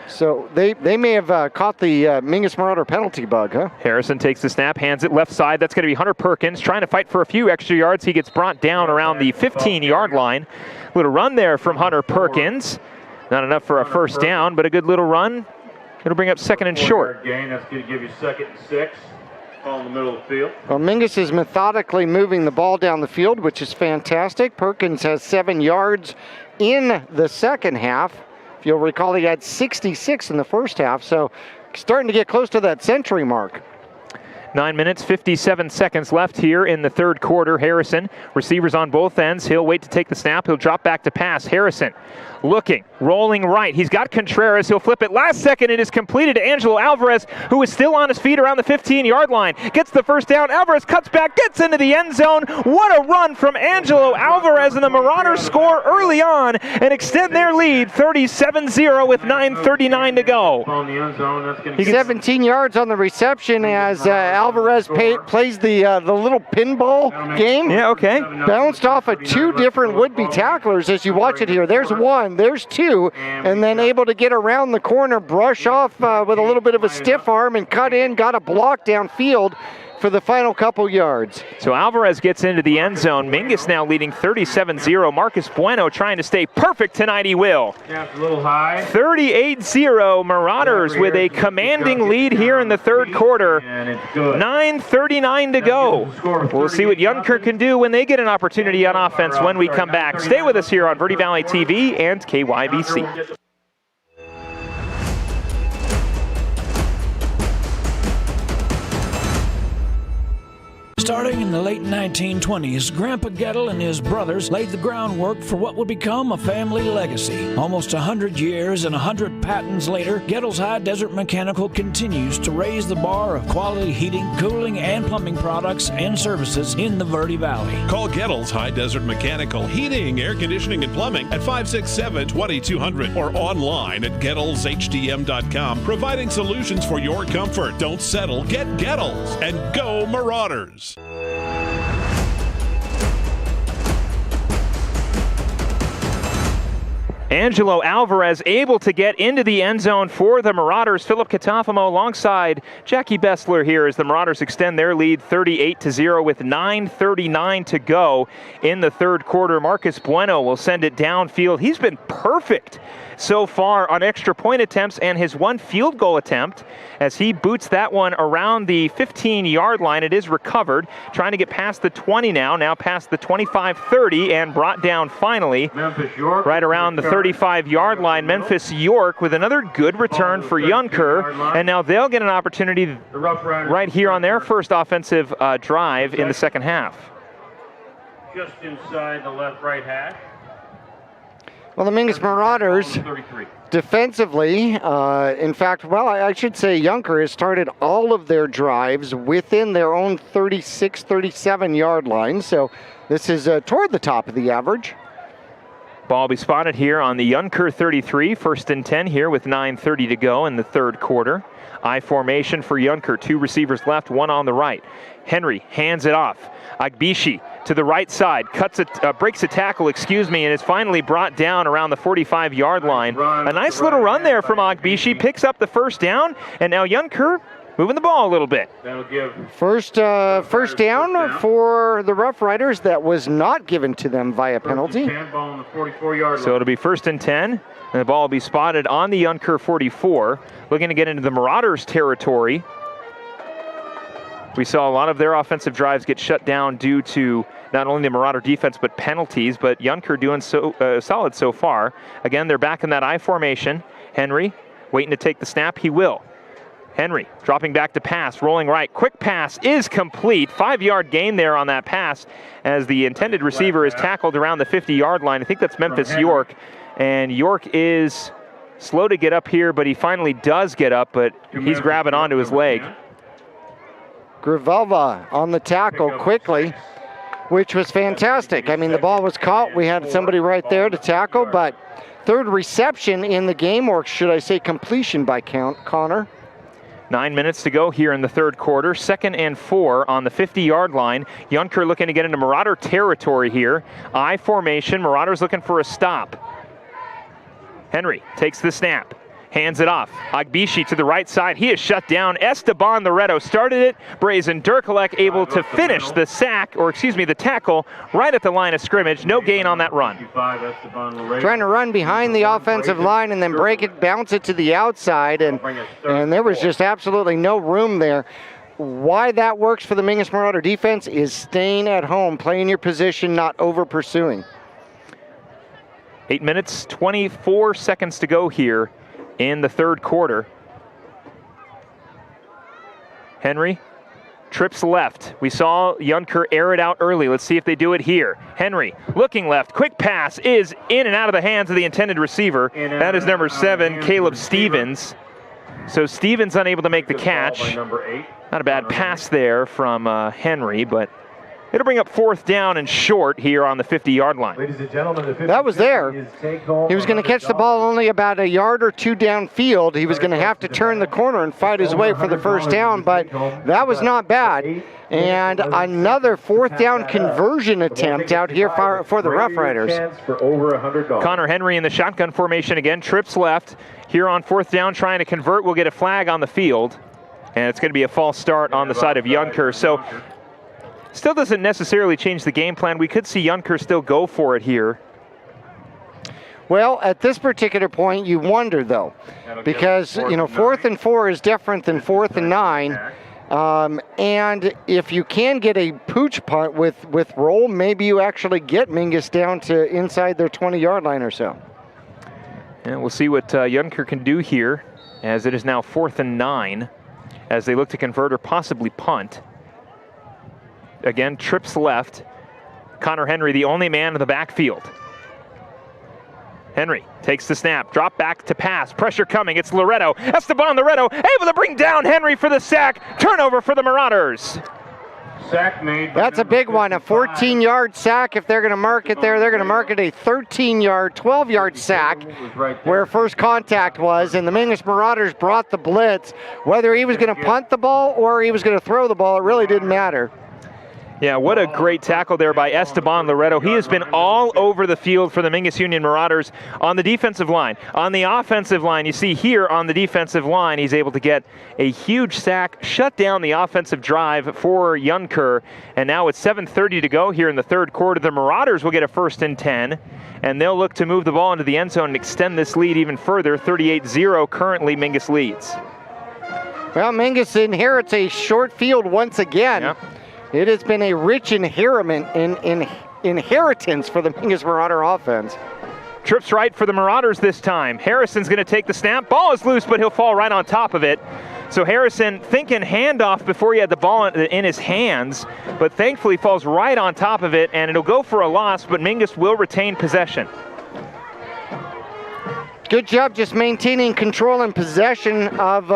So they may have caught the Mingus Marauder penalty bug, huh? Harrison takes the snap, hands it left side. That's going to be Hunter Perkins trying to fight for a few extra yards. He gets brought down around the 15-yard line. Little run there from Hunter Perkins. Not enough for a 1st down, but a good little run. It'll bring up 2nd and short. Gain. That's going to give you 2nd and 6. Ball in the middle of the field. Well, Mingus is methodically moving the ball down the field, which is fantastic. Perkins has 7 yards in the 2nd half. If you'll recall, he had 66 in the 1st half, so starting to get close to that century mark. 9 minutes, 57 seconds left here in the third quarter. Harrison, receivers on both ends. He'll wait to take the snap. He'll drop back to pass. Harrison looking, rolling right. He's got Contreras. He'll flip it. Last second, it is completed to Angelo Alvarez, who is still on his feet around the 15-yard line. Gets the first down. Alvarez cuts back, gets into the end zone. What a run from Angelo Alvarez, and the Marauders score early on and extend their lead 37-0 with 9:39 to go. 17 yards on the reception as Alvarez plays the little pinball game. Yeah, okay. Bounced off of two different would-be tacklers as you watch it here. There's one, there's two, and then able to get around the corner, brush off with a little bit of a stiff arm and cut in, got a block downfield for the final couple yards. So Alvarez gets into the end zone. Mingus now leading 37-0. Marcus Bueno trying to stay perfect tonight. He will. Yeah, a little high. 38-0 Marauders with a commanding lead here in the third quarter. 9:39 to go. We'll see what Youngker can do when they get an opportunity on offense when we come back. Stay with us here on Verde Valley TV and KYBC. Starting in the late 1920s, Grandpa Gettle and his brothers laid the groundwork for what would become a family legacy. Almost 100 years and 100 patents later, Gettle's High Desert Mechanical continues to raise the bar of quality heating, cooling, and plumbing products and services in the Verde Valley. Call Gettle's High Desert Mechanical Heating, Air Conditioning, and Plumbing at 567-2200 or online at GettlesHDM.com, providing solutions for your comfort. Don't settle, get Gettles, and go Marauders! Angelo Alvarez able to get into the end zone for the Marauders. Philip Catalfamo alongside Jackie Bessler here as the Marauders extend their lead 38-0 with 9:39 to go in the third quarter. Marcus Bueno will send it downfield. He's been perfect so far on extra point attempts and his one field goal attempt as he boots that one around the 15-yard line. It is recovered, trying to get past the 20 now past the 25-30 and brought down finally right around the 35-yard line. Memphis York with another good return for Youngker, and now they'll get an opportunity right here on their first offensive drive in the second half. Just inside the left-right hash. Well, the Mingus Marauders defensively, in fact, well, I should say Youngker has started all of their drives within their own 36, 37-yard line. So this is toward the top of the average. Ball will be spotted here on the Youngker 33, 1st and 10 here with 9:30 to go in the third quarter. I formation for Youngker, two receivers left, one on the right. Henry hands it off. Agbishi to the right side, breaks a tackle, and is finally brought down around the 45-yard line. A nice little run there from Agbishi, picks up the first down, and now Youngker moving the ball a little bit. First down for the Roughriders that was not given to them via penalty. So it'll be 1st and 10, and the ball will be spotted on the Youngker 44, looking to get into the Marauders territory. We saw a lot of their offensive drives get shut down due to not only the Marauder defense, but penalties, but Youngker doing so solid so far. Again, they're back in that I formation. Henry waiting to take the snap. He will. Henry dropping back to pass, rolling right. Quick pass is complete. 5-yard gain there on that pass as the intended receiver is tackled around the 50-yard line. I think that's Memphis York. And York is slow to get up here, but he finally does get up, but he's grabbing onto his leg. Grivelva on the tackle quickly, which was fantastic. I mean, the ball was caught. We had somebody right there to tackle, but third reception in the game, or should I say completion by Connor. 9 minutes to go here in the third quarter. 2nd and 4 on the 50-yard line. Youngker looking to get into Marauder territory here. I formation. Marauders looking for a stop. Henry takes the snap. Hands it off. Agbishi to the right side. He is shut down. Esteban Loretto started it. Brazen Durkalek able to finish the the tackle right at the line of scrimmage. No gain on that run. Trying to run behind the offensive line and then break it, bounce it to the outside, and there was just absolutely no room there. Why that works for the Mingus Marauder defense is staying at home, playing your position, not over pursuing. 8 minutes, 24 seconds to go here in the third quarter. Henry Trips left. We saw Youngker air it out early. Let's see if they do it here. Henry looking left. Quick pass is in and out of the hands of the intended receiver. That is number 7, Caleb Stevens. So Stevens unable to make the catch. Not a bad pass there from Henry, but it'll bring up 4th down and short here on the 50-yard line. Ladies and gentlemen, that was there. He was going to catch the ball only about a yard or 2 downfield. He was going to have to turn the corner and fight his way for the first down, but that was not bad. And another 4th down conversion attempt out here for the Roughriders. Connor Henry in the shotgun formation again. Trips left. Here on 4th down, trying to convert. We'll get a flag on the field. And it's going to be a false start on the side of Youngker. So still doesn't necessarily change the game plan. We could see Youngker still go for it here. Well, at this particular point, you wonder, though, because, 4th and 4 is different than 4th and 9. And if you can get a pooch punt with roll, maybe you actually get Mingus down to inside their 20-yard line or so. And we'll see what Youngker can do here, as it is now 4th and 9, as they look to convert or possibly punt. Again, trips left. Connor Henry, the only man in the backfield. Henry takes the snap, drop back to pass, pressure coming, it's Loretto. Esteban Loretto able to bring down Henry for the sack. Turnover for the Marauders. Sack made. That's a big one, a 14-yard sack. If they're going to mark it there, they're going to mark it a 13-yard, 12-yard sack where first contact was, and the Mingus Marauders brought the blitz. Whether he was going to punt the ball or he was going to throw the ball, it really didn't matter. Yeah, what a great tackle there by Esteban Loretto. He has been all over the field for the Mingus Union Marauders on the defensive line. On the offensive line, you see here on the defensive line, he's able to get a huge sack, shut down the offensive drive for Youngker. And now with 7:30 to go here in the 3rd quarter, the Marauders will get a 1st and 10, and they'll look to move the ball into the end zone and extend this lead even further. 38-0 currently Mingus leads. Well, Mingus inherits a short field once again. Yep. It has been a rich inheritance for the Mingus Marauder offense. Trips right for the Marauders this time. Harrison's going to take the snap. Ball is loose, but he'll fall right on top of it. So Harrison thinking handoff before he had the ball in his hands, but thankfully falls right on top of it, and it'll go for a loss, but Mingus will retain possession. Good job just maintaining control and possession of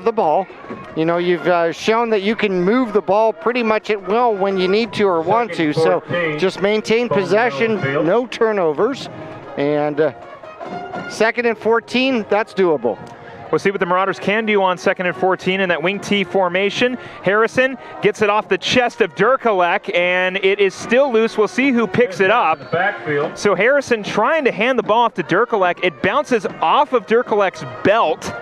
the ball. You've shown that you can move the ball pretty much at will when you need to or want to. So just maintain possession, no turnovers. And 2nd and 14, that's doable. We'll see what the Marauders can do on 2nd and 14 in that wing T formation. Harrison gets it off the chest of Durkalek, and it is still loose. We'll see who picks it up. So Harrison trying to hand the ball off to Durkalek. It bounces off of Durkalek's belt,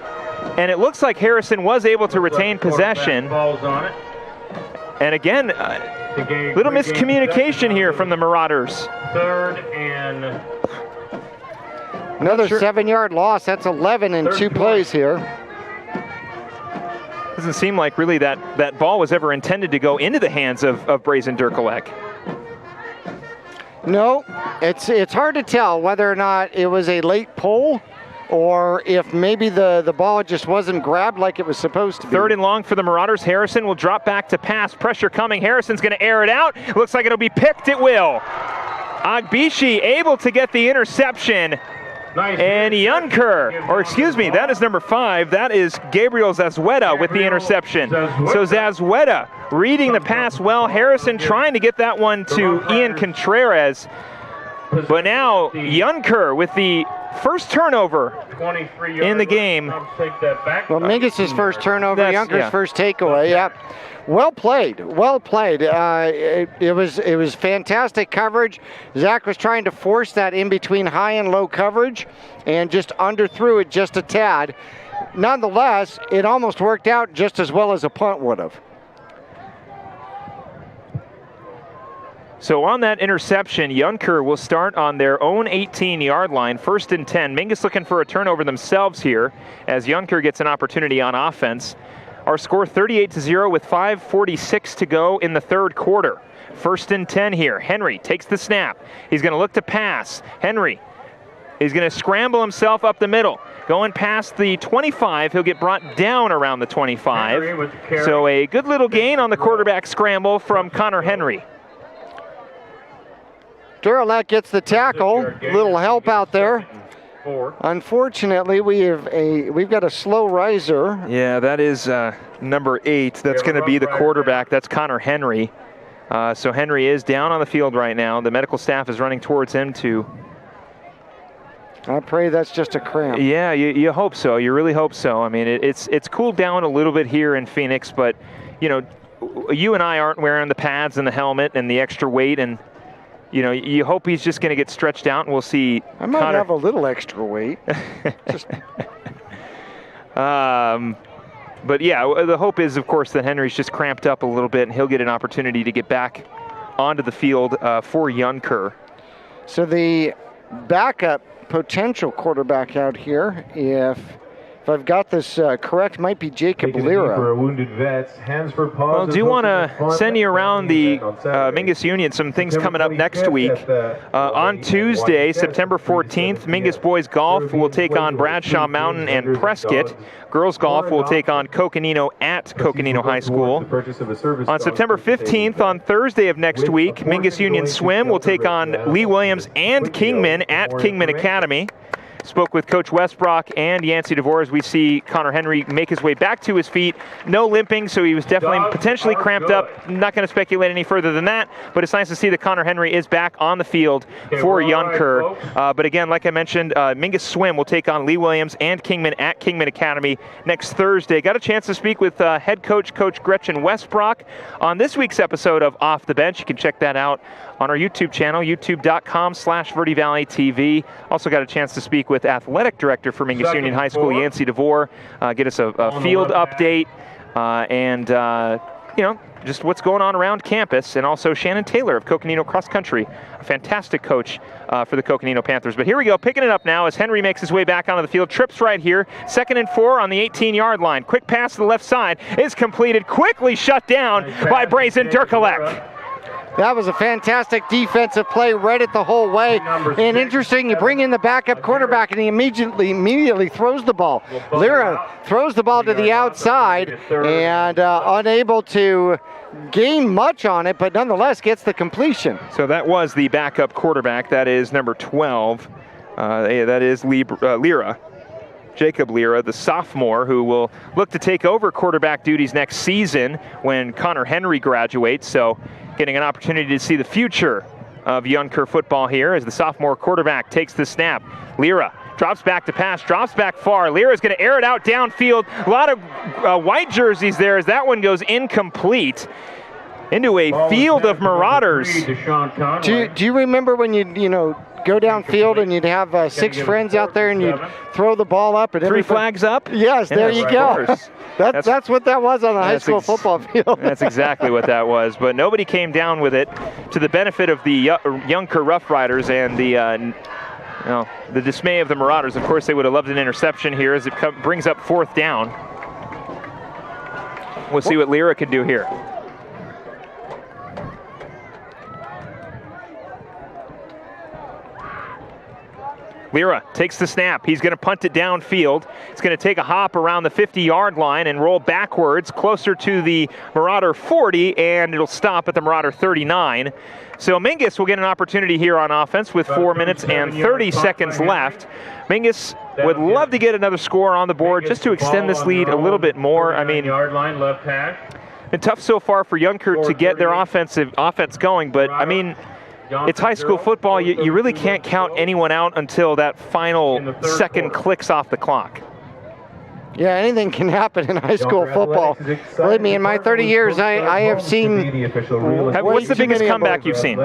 and it looks like Harrison was able to retain possession. And again, little miscommunication here from the Marauders. 3rd and... Another 7-yard loss. That's 11 in 2 plays here. Doesn't seem like really that ball was ever intended to go into the hands of Brazen Durkalek. No, it's hard to tell whether or not it was a late pull or if maybe the ball just wasn't grabbed like it was supposed to be. 3rd and long for the Marauders. Harrison will drop back to pass. Pressure coming. Harrison's going to air it out. Looks like it'll be picked. It will. Agbishi able to get the interception. And Youngker, or excuse me, that is number 5. That is Gabriel Zazueta with the interception. So Zazueta reading the pass well. Harrison trying to get that one to Ian Contreras. But now Youngker with the first turnover in the game. Well, Mingus' first turnover, Younker's first takeaway. Yep. Well played, well played. It was fantastic coverage. Zach was trying to force that in between high and low coverage and just underthrew it just a tad. Nonetheless, it almost worked out just as well as a punt would have. So on that interception, Youngker will start on their own 18-yard line, 1st and 10. Mingus looking for a turnover themselves here as Youngker gets an opportunity on offense. Our score 38-0 with 5:46 to go in the 3rd quarter. 1st and 10 here. Henry takes the snap. He's going to look to pass. Henry He's going to scramble himself up the middle. Going past the 25, he'll get brought down around the 25. So a good little gain on the quarterback scramble from Connor Henry. Duralek gets the tackle. Little help out there. Unfortunately, we've got a slow riser. Yeah, that is number 8. That's going to be the quarterback. That's Connor Henry. So Henry is down on the field right now. The medical staff is running towards him to... I pray that's just a cramp. Yeah, you hope so. You really hope so. I mean, it's cooled down a little bit here in Phoenix, but, you know, you and I aren't wearing the pads and the helmet and the extra weight, and, you know, you hope he's just going to get stretched out, and we'll see. I might have a little extra weight. But, yeah, the hope is, of course, that Henry's just cramped up a little bit, and he'll get an opportunity to get back onto the field for Youngker. So the backup potential quarterback out here, if I've got this correct, might be Jacob Lira. For wounded vets, hands for paws. Well, do want to send you around the Mingus Union, some things coming up next week. On Tuesday, September 14th, Mingus Boys Golf will take on Bradshaw Mountain and Prescott. Girls Golf will take on Coconino at Coconino High School. On September 15th, on Thursday of next week, Mingus Union Swim will take on Lee Williams and Kingman at Kingman Academy. Spoke with Coach Westbrook and Yancey DeVore as we see Connor Henry make his way back to his feet. No limping, so he was definitely potentially cramped up. Not going to speculate any further than that, but it's nice to see that Connor Henry is back on the field for Youngker. But again, like I mentioned, Mingus Swim will take on Lee Williams and Kingman at Kingman Academy next Thursday. Got a chance to speak with head coach Gretchen Westbrook on this week's episode of Off the Bench. You can check that out on our YouTube channel, youtube.com/Verde Valley TV. Also got a chance to speak with athletic director for Mingus Union High School, Yancey DeVore, get us a field update and, you know, just what's going on around campus, and also Shannon Taylor of Coconino Cross Country, a fantastic coach for the Coconino Panthers. But here we go, picking it up now as Henry makes his way back onto the field. Trips right here, 2nd and 4 on the 18-yard line. Quick pass to the left side is completed, quickly shut down by Brazen Durkalek. That was a fantastic defensive play, read it the whole way. And interesting, you bring in the backup quarterback and he immediately throws the ball. Lira throws the ball to the outside and unable to gain much on it, but nonetheless gets the completion. So that was the backup quarterback. That is number 12. That is Lira. Jacob Lira, the sophomore, who will look to take over quarterback duties next season when Connor Henry graduates. So getting an opportunity to see the future of Youngker football here as the sophomore quarterback takes the snap. Lira drops back to pass, drops back far. Lira is going to air it out downfield. A lot of white jerseys there as that one goes incomplete into a field of Marauders. Do you remember when you go downfield and you'd have 6 friends out there and you'd throw the ball up and 3 flags up? Yes, there you go. That's what that was on a high school football field. That's exactly what that was, but nobody came down with it, to the benefit of the Youngker Roughriders and the dismay of the Marauders. Of course, they would have loved an interception here as it brings up 4th down. We'll see what Lira can do here. Lira takes the snap. He's going to punt it downfield. It's going to take a hop around the 50-yard line and roll backwards closer to the Marauder 40, and it'll stop at the Marauder 39. So Mingus will get an opportunity here on offense with 4 minutes and 30 seconds left. Mingus would love to get another score on the board just to extend this lead a little bit more. I mean, been tough so far for Youngker to get their offense going, but I mean, it's high school football. You really can't count anyone out until that final second clicks off the clock. Yeah, anything can happen in high school football. Believe me, in my 30 years, I have seen... What's the biggest comeback you've seen?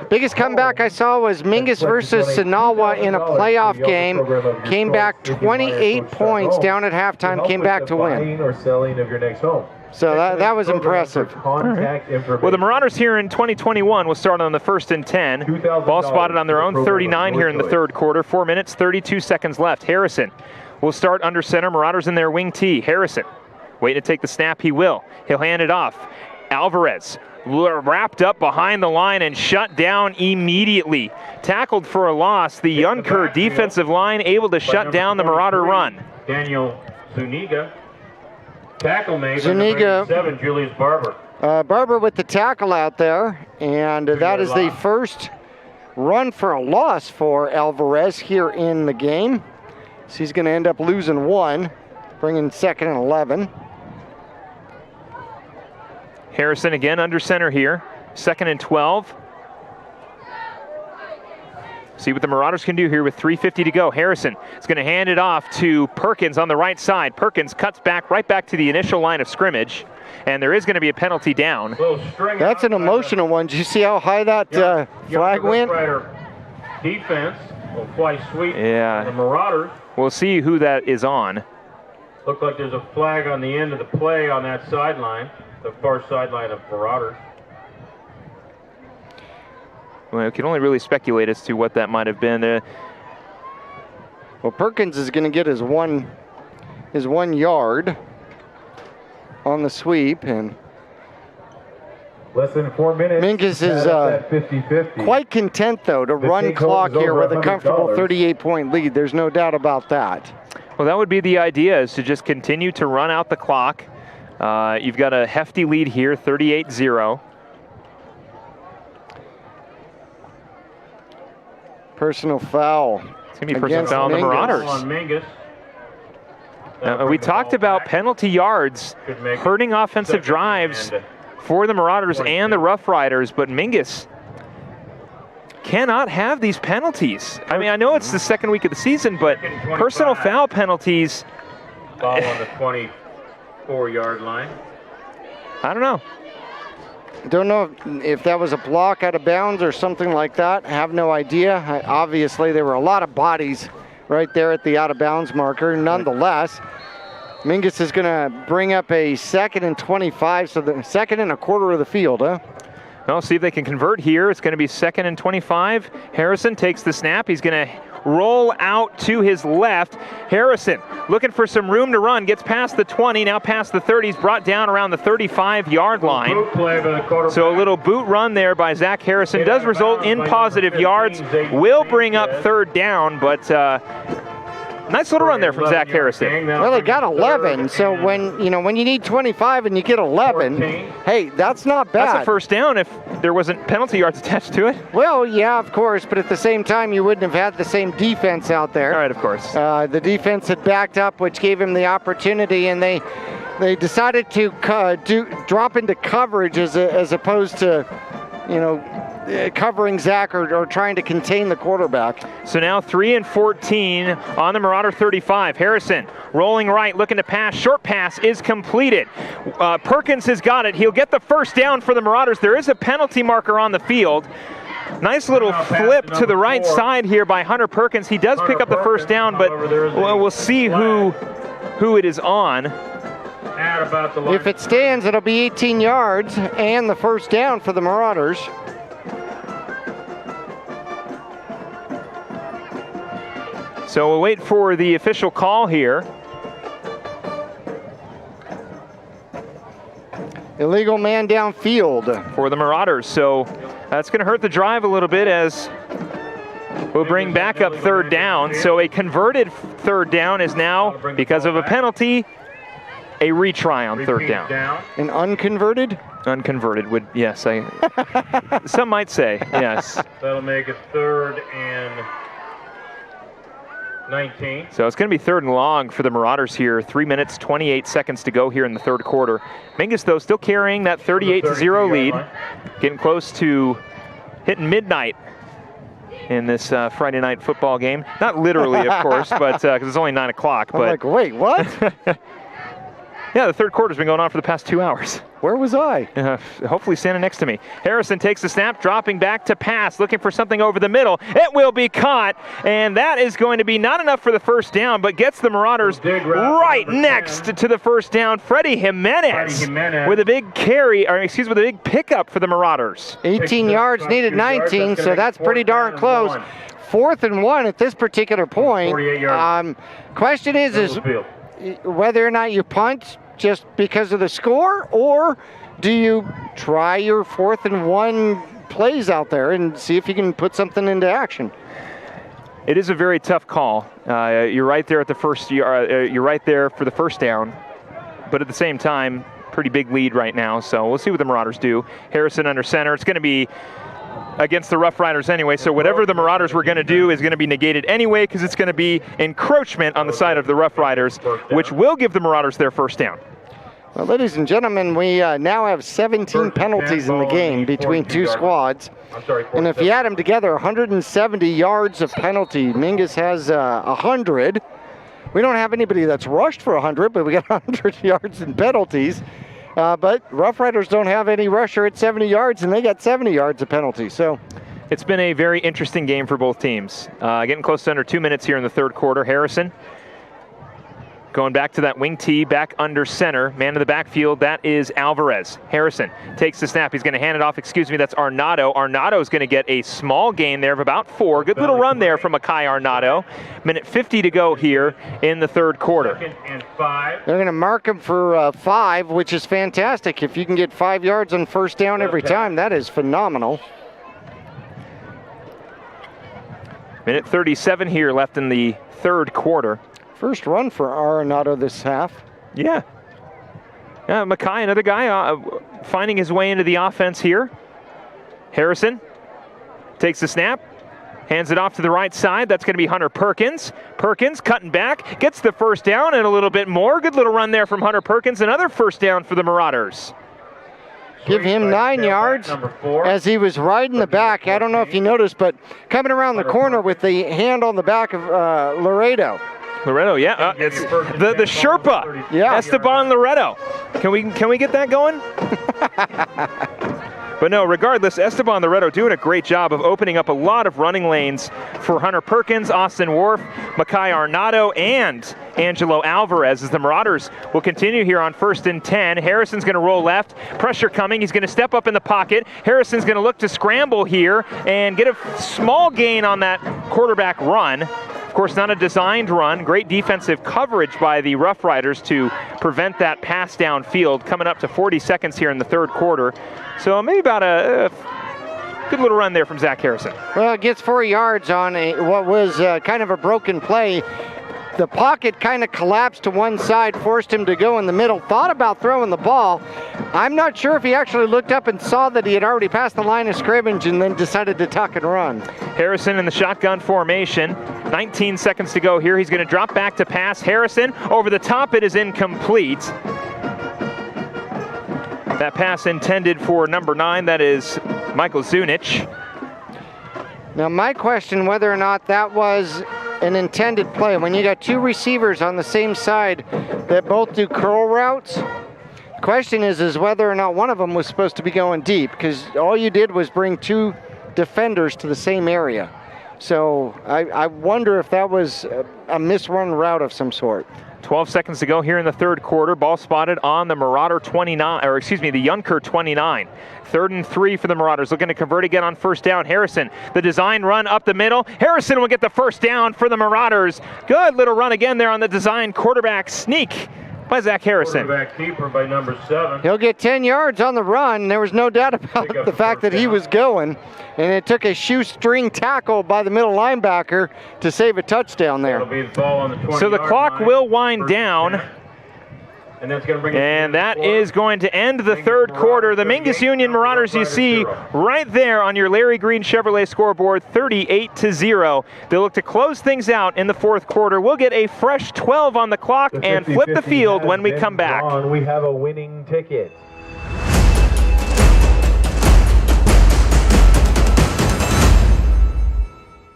Biggest comeback I saw was Mingus versus Sinawa in a playoff game. Came back 28 points down at halftime, came back to win. So that was impressive. Right. Well, the Marauders here in 2021 will start on the 1st and 10. Ball spotted on their own 39 here in the 3rd quarter. 4 minutes, 32 seconds left. Harrison will start under center. Marauders in their wing tee. Harrison waiting to take the snap. He will. He'll hand it off. Alvarez wrapped up behind the line and shut down immediately. Tackled for a loss. The Youngker defensive line able to shut down the Marauder run. Daniel Zuniga. Tackle made Zuniga. 7, Julius Barber. Barber with the tackle out there, and that is the first run for a loss for Alvarez here in the game. So he's going to end up losing 1, bringing 2nd and 11. Harrison again under center here. 2nd and 12. See what the Marauders can do here with 3:50 to go. Harrison is going to hand it off to Perkins on the right side. Perkins cuts back right back to the initial line of scrimmage, and there is going to be a penalty down. That's an emotional one. Did you see how high that flag went? Defense will fly sweep. Yeah. The Marauders. We'll see who that is on. Look like there's a flag on the end of the play on that sideline, the far sideline of Marauders. Well, we can only really speculate as to what that might have been. Well, Perkins is going to get his 1 yard on the sweep, and less than 4 minutes. Mingus is quite content, though, to run clock here with a comfortable 38-point lead. There's no doubt about that. Well, that would be the idea, is to just continue to run out the clock. You've got a hefty lead here, 38-0. Personal foul. It's going to be personal foul on the Marauders. On Mingus. We talked about penalty yards hurting offensive drives for the Marauders and the Roughriders, but Mingus cannot have these penalties. I mean, I know it's the 2nd week of the season, but personal foul penalties. Ball on the 24-yard line. I don't know. Don't know if that was a block out of bounds or something like that. I have no idea. Obviously, there were a lot of bodies right there at the out of bounds marker. Nonetheless, Mingus is going to bring up a 2nd and 25, so the 2nd and a quarter of the field, huh? Well, see if they can convert here. It's going to be 2nd and 25. Harrison takes the snap. He's going to roll out to his left. Harrison looking for some room to run. Gets past the 20, now past the 30. He's brought down around the 35-yard line. So a little boot run there by Zach Harrison does result in positive yards. Will bring up 3rd down, but nice little run there from Zach Harrison. Well, they got 11, so when you need 25 and you get 11, hey, that's not bad. That's a first down if there wasn't penalty yards attached to it. Well, yeah, of course, but at the same time, you wouldn't have had the same defense out there. All right, of course. The defense had backed up, which gave him the opportunity, and they decided to drop into coverage as opposed to, covering Zach or trying to contain the quarterback. So now 3 and 14 on the Marauder 35. Harrison rolling right, looking to pass. Short pass is completed. Perkins has got it. He'll get the first down for the Marauders. There is a penalty marker on the field. Nice little flip to the right side here by Hunter Perkins. He does pick up the first down, but we'll see who it is on. If it stands, it'll be 18 yards and the first down for the Marauders. So we'll wait for the official call here. Illegal man downfield for the Marauders. So that's going to hurt the drive a little bit as we'll bring back up 3rd down. So a converted 3rd down is now, because of a penalty, a retry on 3rd down. An unconverted? Unconverted would, yes. Some might say, yes. That'll make it 3rd and 19. So it's going to be 3rd and long for the Marauders here. 3 minutes, 28 seconds to go here in the 3rd quarter. Mingus, though, still carrying that 38-0 lead. Getting close to hitting midnight in this Friday night football game. Not literally, of course, but because it's only 9 o'clock. I'm like, wait, what? Yeah, the 3rd quarter's been going on for the past 2 hours. Where was I? Hopefully standing next to me. Harrison takes the snap, dropping back to pass, looking for something over the middle. It will be caught, and that is going to be not enough for the first down, but gets the Marauders right next to the first down. Freddie Jimenez with a big carry, with a big pickup for the Marauders. 18 yards, needed 19, so that's pretty darn close. 4th and 1 at this particular point. Question is whether or not you punt just because of the score, or do you try your 4th and 1 plays out there and see if you can put something into action? It is a very tough call. You're right there at the first. You're right there for the first down, but at the same time, pretty big lead right now. So we'll see what the Marauders do. Harrison under center. It's going to be against the Roughriders anyway. So whatever the Marauders were going to do is going to be negated anyway, because it's going to be encroachment on the side of the Roughriders, which will give the Marauders their first down. Well, ladies and gentlemen, we now have 17 penalties in the game between two squads. And if you add them together, 170 yards of penalty. Mingus has 100. We don't have anybody that's rushed for 100, but we got 100 yards in penalties. But Roughriders don't have any rusher at 70 yards, and they got 70 yards of penalty. So it's been a very interesting game for both teams. Getting close to under 2 minutes here in the third quarter. Harrison going back to that wing tee, back under center. Man in the backfield, that is Alvarez. Harrison takes the snap. He's going to hand it off. That's Arnado. Arnado's going to get a small gain there of about 4. Good little run there from Makai Arnado. Minute 50 to go here in the third quarter. They're going to mark him for 5, which is fantastic. If you can get 5 yards on first down every time, that is phenomenal. Minute 37 here left in the third quarter. First run for Arnado this half. Yeah. Makai, another guy finding his way into the offense here. Harrison takes the snap, hands it off to the right side. That's going to be Hunter Perkins. Perkins cutting back, gets the first down and a little bit more. Good little run there from Hunter Perkins. Another first down for the Marauders. Give him 9 yards as he was riding the back. I don't know if you noticed, but coming around the corner with the hand on the back of Loreto. Loreto, yeah, it's the Sherpa, yeah. Esteban Loreto. Can we get that going? But no, regardless, Esteban Loreto doing a great job of opening up a lot of running lanes for Hunter Perkins, Austin Worf, Makai Arnado, and Angelo Alvarez as the Marauders will continue here on 1st and 10. Harrison's going to roll left. Pressure coming. He's going to step up in the pocket. Harrison's going to look to scramble here and get a small gain on that quarterback run. Of course, not a designed run. Great defensive coverage by the Roughriders to prevent that pass downfield. Coming up to 40 seconds here in the third quarter. So maybe about a good little run there from Zach Harrison. Well, it gets 4 yards on what was kind of a broken play. The pocket kind of collapsed to one side, forced him to go in the middle. Thought about throwing the ball. I'm not sure if he actually looked up and saw that he had already passed the line of scrimmage and then decided to tuck and run. Harrison in the shotgun formation. 19 seconds to go here. He's going to drop back to pass. Harrison over the top. It is incomplete. That pass intended for number 9. That is Michael Zunich. Now my question whether or not that was an intended play. When you got 2 receivers on the same side that both do curl routes, the question is whether or not one of them was supposed to be going deep, because all you did was bring 2 defenders to the same area. So I wonder if that was a misrun route of some sort. 12 seconds to go here in the third quarter. Ball spotted on the Marauder 29, or excuse me, the Youngker 29. 3rd and 3 for the Marauders. Looking to convert again on first down. Harrison, the design run up the middle. Harrison will get the first down for the Marauders. Good little run again there on the design quarterback sneak by Zach Harrison. Quarterback keeper by number 7. He'll get 10 yards on the run. There was no doubt about the fact that he was going. And it took a shoestring tackle by the middle linebacker to save a touchdown there. So the clock will wind down. And that is going to end the third quarter. The Mingus Union Marauders, you see right there on your Larry Green Chevrolet scoreboard, 38-0. They'll look to close things out in the fourth quarter. We'll get a fresh 12 on the clock and flip the field when we come back. We have a winning ticket.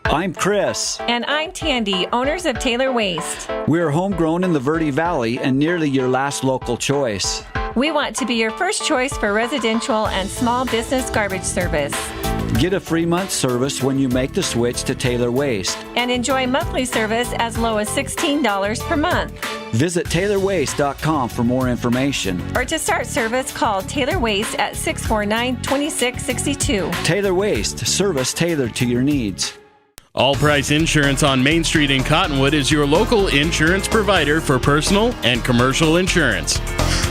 I'm Chris. And I'm Tandy, owners of Taylor Waste. We're homegrown in the Verde Valley and nearly your last local choice. We want to be your first choice for residential and small business garbage service. Get a free month service when you make the switch to Taylor Waste. And enjoy monthly service as low as $16 per month. Visit TaylorWaste.com for more information. Or to start service, call Taylor Waste at 649-2662. Taylor Waste, service tailored to your needs. All Price Insurance on Main Street in Cottonwood is your local insurance provider for personal and commercial insurance.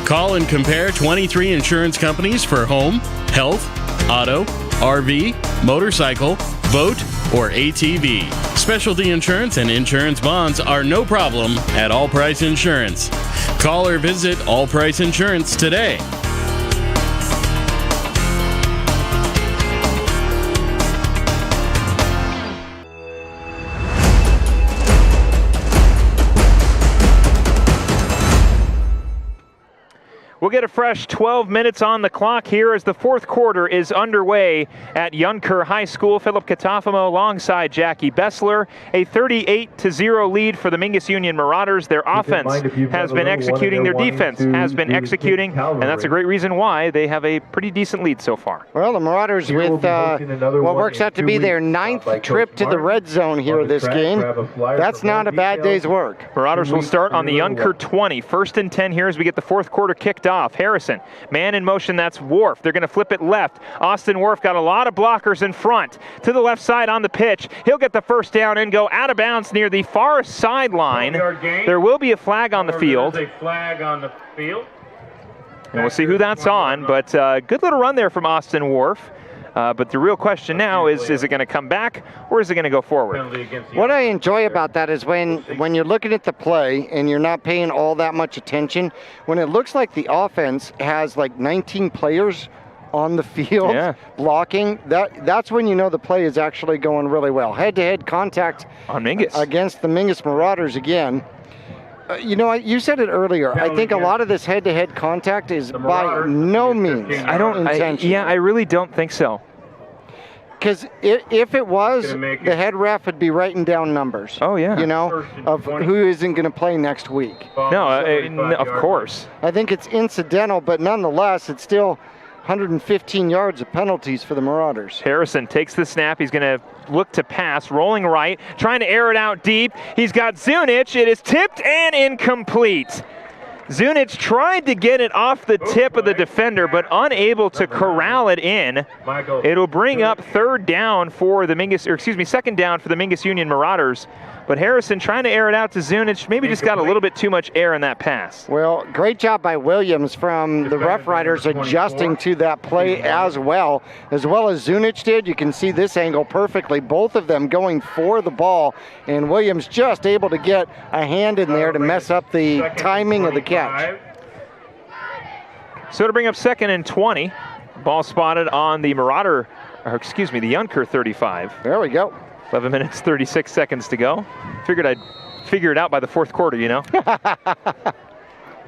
Call and compare 23 insurance companies for home, health, auto, RV, motorcycle, boat, or ATV. Specialty insurance and insurance bonds are no problem at All Price Insurance. Call or visit All Price Insurance today. We'll get a fresh 12 minutes on the clock here as the fourth quarter is underway at Youngker High School. Philip Catalfamo alongside Jackie Bessler. A 38-0 lead for the Mingus Union Marauders. Their offense has been executing, their defense has been executing, and that's a great reason why they have a pretty decent lead so far. Well, the Marauders with what works out to be their 9th trip to the red zone here this game. That's not a bad day's work. Marauders will start on the Youngker 20. 1st and 10 here as we get the fourth quarter kicked off. Harrison, man in motion, that's Wharf. They're going to flip it left. Austin Wharf got a lot of blockers in front. To the left side on the pitch. He'll get the first down and go out of bounds near the far sideline. There will be a flag on the field. There's a flag on the field. And we'll see who that's on, but good little run there from Austin Wharf. But the real question now is it going to come back or is it going to go forward? What I enjoy about that is when you're looking at the play and you're not paying all that much attention, when it looks like the offense has like 19 players on the field blocking, that's when you know the play is actually going really well. Head-to-head contact on Mingus against the Mingus Marauders again. You know, you said it earlier. I think a lot of this head-to-head contact is by no means intentional. I really don't think so. Because if it was, the head ref would be writing down numbers. Oh, yeah. You know, of who isn't going to play next week. No, of course. I think it's incidental, but nonetheless, it's still 115 yards of penalties for the Marauders. Harrison takes the snap. He's going to look to pass, rolling right, trying to air it out deep. He's got Zunic. It is tipped and incomplete. Zunic tried to get it off the tip of the defender, but unable to corral it in. It'll bring up second down for the Mingus Union Marauders. But Harrison trying to air it out to Zunic, maybe just got a little bit too much air in that pass. Well, great job by Williams from the Roughriders adjusting to that play as well as Zunic did. You can see this angle perfectly. Both of them going for the ball, and Williams just able to get a hand in there to mess up the timing of the catch. So to bring up 2nd and 20, ball spotted on the the Youngker 35. There we go. 11 minutes, 36 seconds to go. Figured I'd figure it out by the fourth quarter, you know.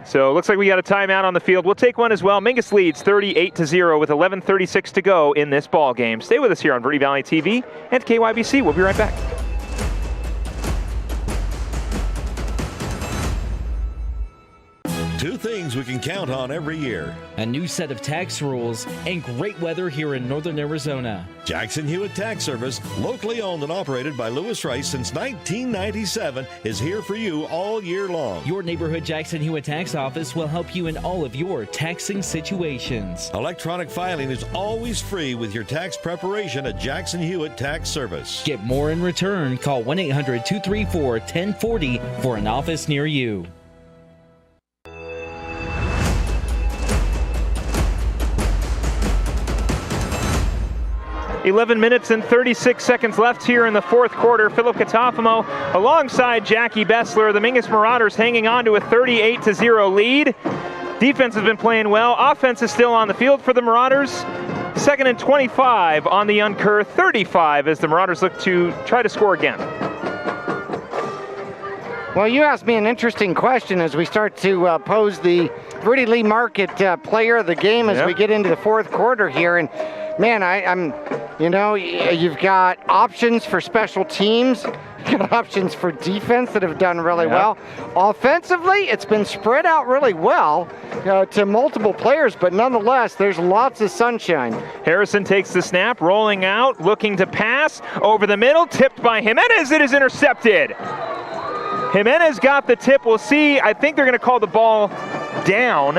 So it looks like we got a timeout on the field. We'll take one as well. Mingus leads 38-0 with 11:36 to go in this ball game. Stay with us here on Verde Valley TV and KYBC. We'll be right back. Two things we can count on every year. A new set of tax rules and great weather here in northern Arizona. Jackson Hewitt Tax Service, locally owned and operated by Lewis Rice since 1997, is here for you all year long. Your neighborhood Jackson Hewitt Tax Office will help you in all of your taxing situations. Electronic filing is always free with your tax preparation at Jackson Hewitt Tax Service. Get more in return. Call 1-800-234-1040 for an office near you. 11 minutes and 36 seconds left here in the fourth quarter. Philip Catalfamo alongside Jackie Bessler. The Mingus Marauders hanging on to a 38-0 lead. Defense has been playing well. Offense is still on the field for the Marauders. 2nd and 25 on the Youngker 35 as the Marauders look to try to score again. Well, you asked me an interesting question as we start to pose the Verde Lee Market player of the game as we get into the fourth quarter here. And man, you've got options for special teams, you've got options for defense that have done really well. Offensively, it's been spread out really well to multiple players, but nonetheless, there's lots of sunshine. Harrison takes the snap, rolling out, looking to pass over the middle, tipped by Jimenez. It is intercepted. Jimenez got the tip. We'll see. I think they're going to call the ball down.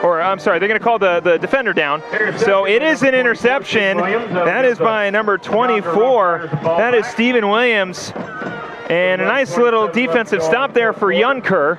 or I'm sorry, they're going to call the defender down. So it is an interception. That is by number 24. That is Stephen Williams. And a nice little defensive stop there for Youngker.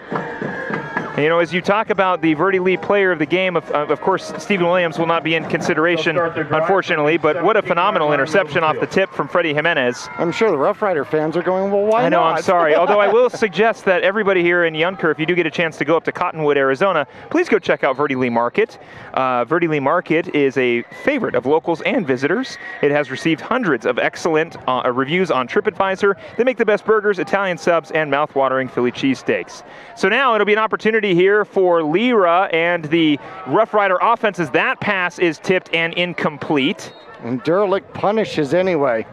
You know, as you talk about the Verde Lee player of the game, of course, Stephen Williams will not be in consideration, unfortunately, but what a phenomenal interception off the tip from Freddie Jimenez. I'm sure the Rough Rider fans are going, well, why not? I know, I'm sorry. Although I will suggest that everybody here in Youngker, if you do get a chance to go up to Cottonwood, Arizona, please go check out Verde Lee Market. Verde Lee Market is a favorite of locals and visitors. It has received hundreds of excellent reviews on TripAdvisor. They make the best burgers, Italian subs, and mouth-watering Philly cheesesteaks. So now it'll be an opportunity here for Lyra and the Rough Rider offense as that pass is tipped and incomplete. And Durlick punishes anyway.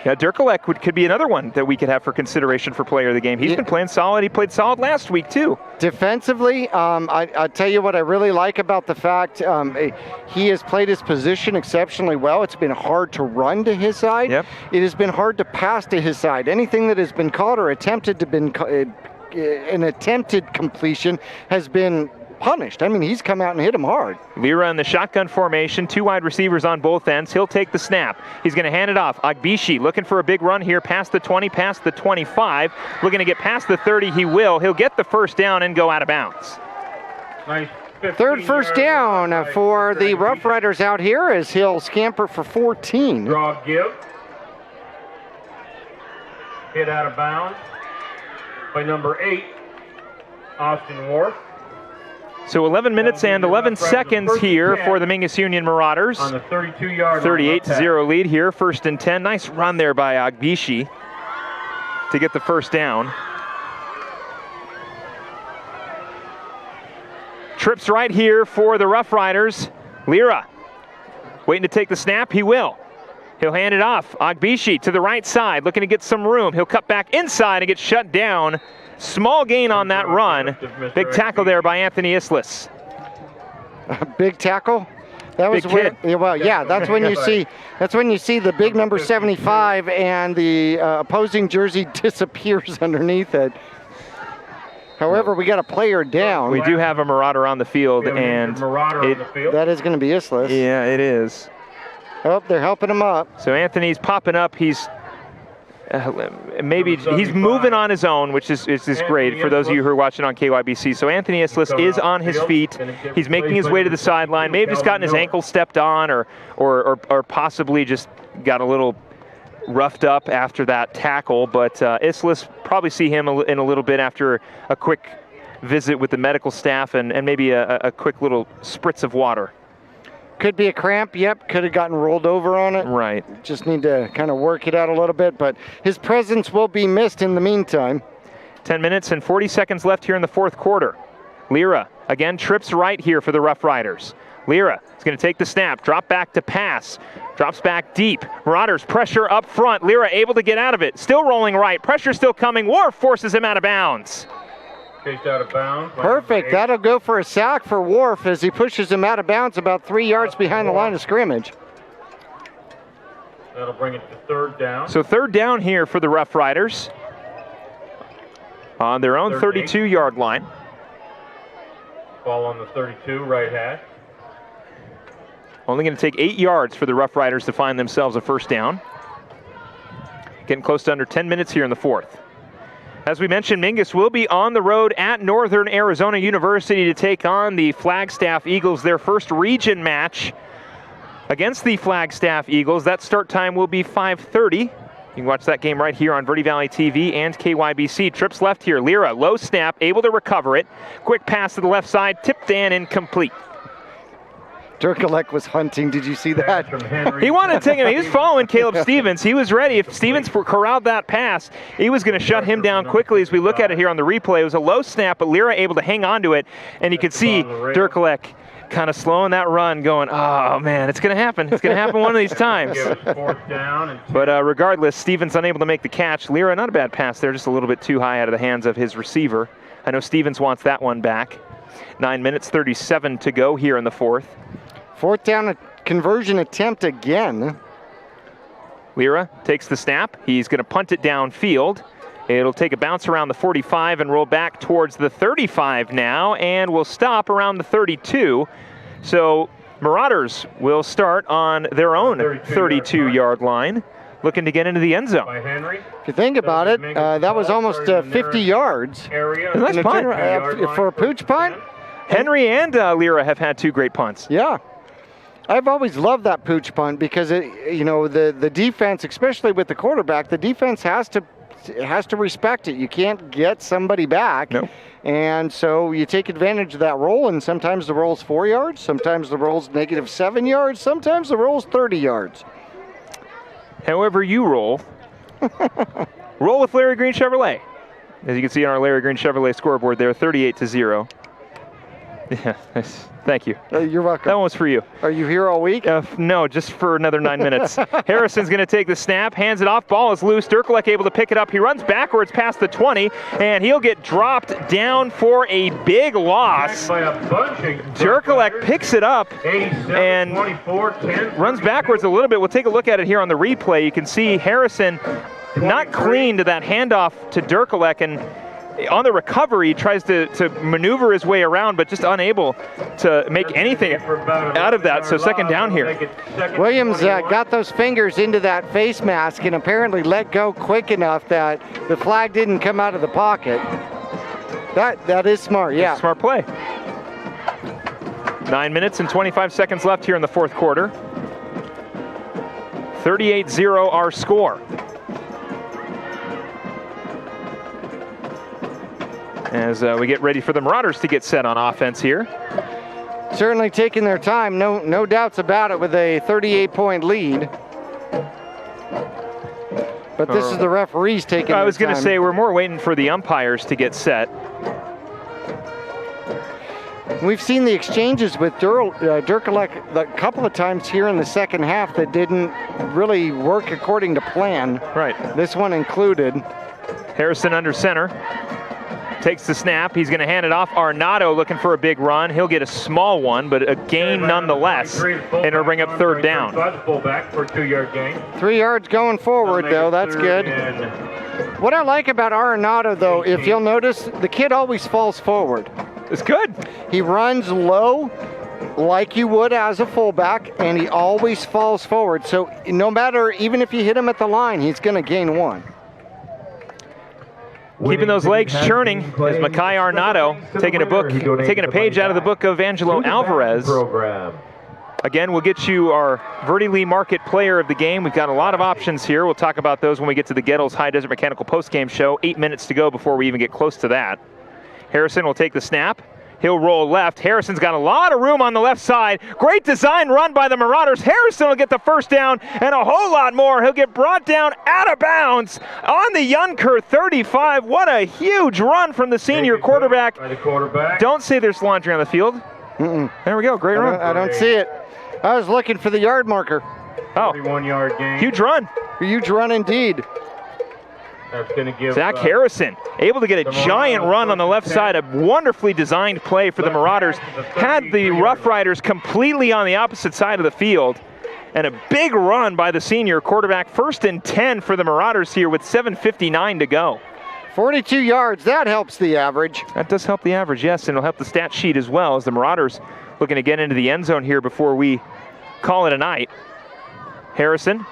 Yeah, Durkalek could be another one that we could have for consideration for player of the game. He's been playing solid. He played solid last week, too. Defensively, I tell you what I really like about the fact he has played his position exceptionally well. It's been hard to run to his side. Yep. It has been hard to pass to his side. Anything that has been caught or attempted to been an attempted completion has been punished. I mean, he's come out and hit him hard. Lyra in the shotgun formation, 2 wide receivers on both ends. He'll take the snap. He's going to hand it off. Agbishi looking for a big run here, past the 20, past the 25. Looking to get past the 30, he will. He'll get the first down and go out of bounds. Nice. Third first down for the Rough Riders out here as he'll scamper for 14. Draw give. Hit out of bounds by number 8, Austin Wharf. So 11 minutes and 11 seconds here for the Mingus Union Marauders. On the 32-yard line. 38-0 lead here, 1st and 10. Nice run there by Agbishi to get the first down. Trips right here for the Rough Riders. Lyra waiting to take the snap. He will. He'll hand it off. Agbishi to the right side, looking to get some room. He'll cut back inside and get shut down. Small gain on that run. Big tackle there by Anthony Islis. Big tackle? That was big where, well, yeah, that's when you see the big number 75 and the opposing jersey disappears underneath it. However, we got a player down. We do have a Marauder on the field, and that is going to be Islis. Yeah, it is. Oh, they're helping him up. So Anthony's popping up. He's he's moving on his own, which is great for those of you who are watching on KYBC. So Anthony Islis is on his feet. He's making his way to the sideline. May have just gotten his ankle stepped on, or possibly just got a little roughed up after that tackle. But Islis, probably see him in a little bit after a quick visit with the medical staff and maybe a quick little spritz of water. Could be a cramp, yep. Could have gotten rolled over on it. Right. Just need to kind of work it out a little bit, but his presence will be missed in the meantime. 10 minutes and 40 seconds left here in the 4th quarter. Lyra, again, trips right here for the Rough Riders. Lyra is going to take the snap, drop back to pass, drops back deep. Marauders pressure up front. Lyra able to get out of it. Still rolling right. Pressure still coming. Wharf forces him out of bounds. Chased out of bounds. Perfect. That'll go for a sack for Wharf as he pushes him out of bounds about 3 yards behind the line of scrimmage. That'll bring it to 3rd down. So 3rd down here for the Rough Riders on their own 32-yard line. Ball on the 32, right hash. Only going to take 8 yards for the Rough Riders to find themselves a first down. Getting close to under 10 minutes here in the 4th. As we mentioned, Mingus will be on the road at Northern Arizona University to take on the Flagstaff Eagles, their first region match against the Flagstaff Eagles. That start time will be 5:30. You can watch that game right here on Verde Valley TV and KYBC. Trips left here. Lyra, low snap, able to recover it. Quick pass to the left side, tipped and incomplete. Durkalek was hunting. Did you see that? He wanted to take him. He was following Caleb Stevens. He was ready. If Stevens corralled that pass, he was going to shut him down quickly. As we look at it here on the replay, it was a low snap, but Lyra able to hang on to it, and you could see Durkalek kind of slowing that run, going, oh, man, it's going to happen. It's going to happen one of these times. But regardless, Stevens unable to make the catch. Lyra, not a bad pass there, just a little bit too high out of the hands of his receiver. I know Stevens wants that one back. 9 minutes, 37 to go here in the 4th. 4th down conversion attempt again. Lyra takes the snap. He's going to punt it downfield. It'll take a bounce around the 45 and roll back towards the 35 now, and will stop around the 32. So Marauders will start on their own 32-yard line, looking to get into the end zone. If you think about it, that was almost 50 yards. Nice punt. For a pooch punt? Henry and Lira have had 2 great punts. Yeah. I've always loved that pooch punt because, the defense, especially with the quarterback, the defense has to respect it. You can't get somebody back. No. And so you take advantage of that roll, and sometimes the roll's 4 yards, sometimes the roll's -7 yards, sometimes the roll's 30 yards. However you roll, roll with Larry Green Chevrolet. As you can see on our Larry Green Chevrolet scoreboard there, 38-0. Yeah, thank you. You're welcome. That one was for you. Are you here all week? No, just for another 9 minutes. Harrison's going to take the snap, hands it off, ball is loose. Durkalek able to pick it up. He runs backwards past the 20, and he'll get dropped down for a big loss. Durkalek picks it up and runs backwards a little bit. We'll take a look at it here on the replay. You can see Harrison not clean to that handoff to Durkalek, and on the recovery, he tries to maneuver his way around, but just unable to make anything out of that. So second down here. Williams got those fingers into that face mask and apparently let go quick enough that the flag didn't come out of the pocket. That is smart, yeah. Smart play. 9 minutes and 25 seconds left here in the fourth quarter. 38-0 our score. As we get ready for the Marauders to get set on offense here. Certainly taking their time, no doubts about it, with a 38-point lead. But this is the referees taking their time. I was going to say, we're more waiting for the umpires to get set. We've seen the exchanges with Durkalek a couple of times here in the second half that didn't really work according to plan. Right. This one included. Harrison under center. Takes the snap. He's going to hand it off. Arnado looking for a big run. He'll get a small one, but a gain nonetheless. And it'll bring up third down. 3 yards going forward, though. That's good. What I like about Arnado, though, if you'll notice, the kid always falls forward. It's good. He runs low like you would as a fullback, and he always falls forward. So no matter, even if you hit him at the line, he's going to gain one. Keeping those legs churning is Makai Arnado, taking a page out of the book of Angelo Alvarez. Again, we'll get you our Verde Lee Market Player of the Game. We've got a lot of options here. We'll talk about those when we get to the Gettles High Desert Mechanical Postgame Show. 8 minutes to go before we even get close to that. Harrison will take the snap. He'll roll left. Harrison's got a lot of room on the left side. Great design run by the Marauders. Harrison will get the first down and a whole lot more. He'll get brought down out of bounds on the Youngker 35. What a huge run from the senior quarterback. Don't say there's laundry on the field. There we go. Great run. I don't see it. I was looking for the yard marker. Oh, 41-yard gain. Huge run. Huge run indeed. That's going to give Zach Harrison able to get a giant run on the left side. A wonderfully designed play for the Marauders. Had the Roughriders completely on the opposite side of the field. And a big run by the senior quarterback. 1st and 10 for the Marauders here with 7:59 to go. 42 yards. That helps the average. That does help the average, yes. And it'll help the stat sheet as well, as the Marauders looking to get into the end zone here before we call it a night. Harrison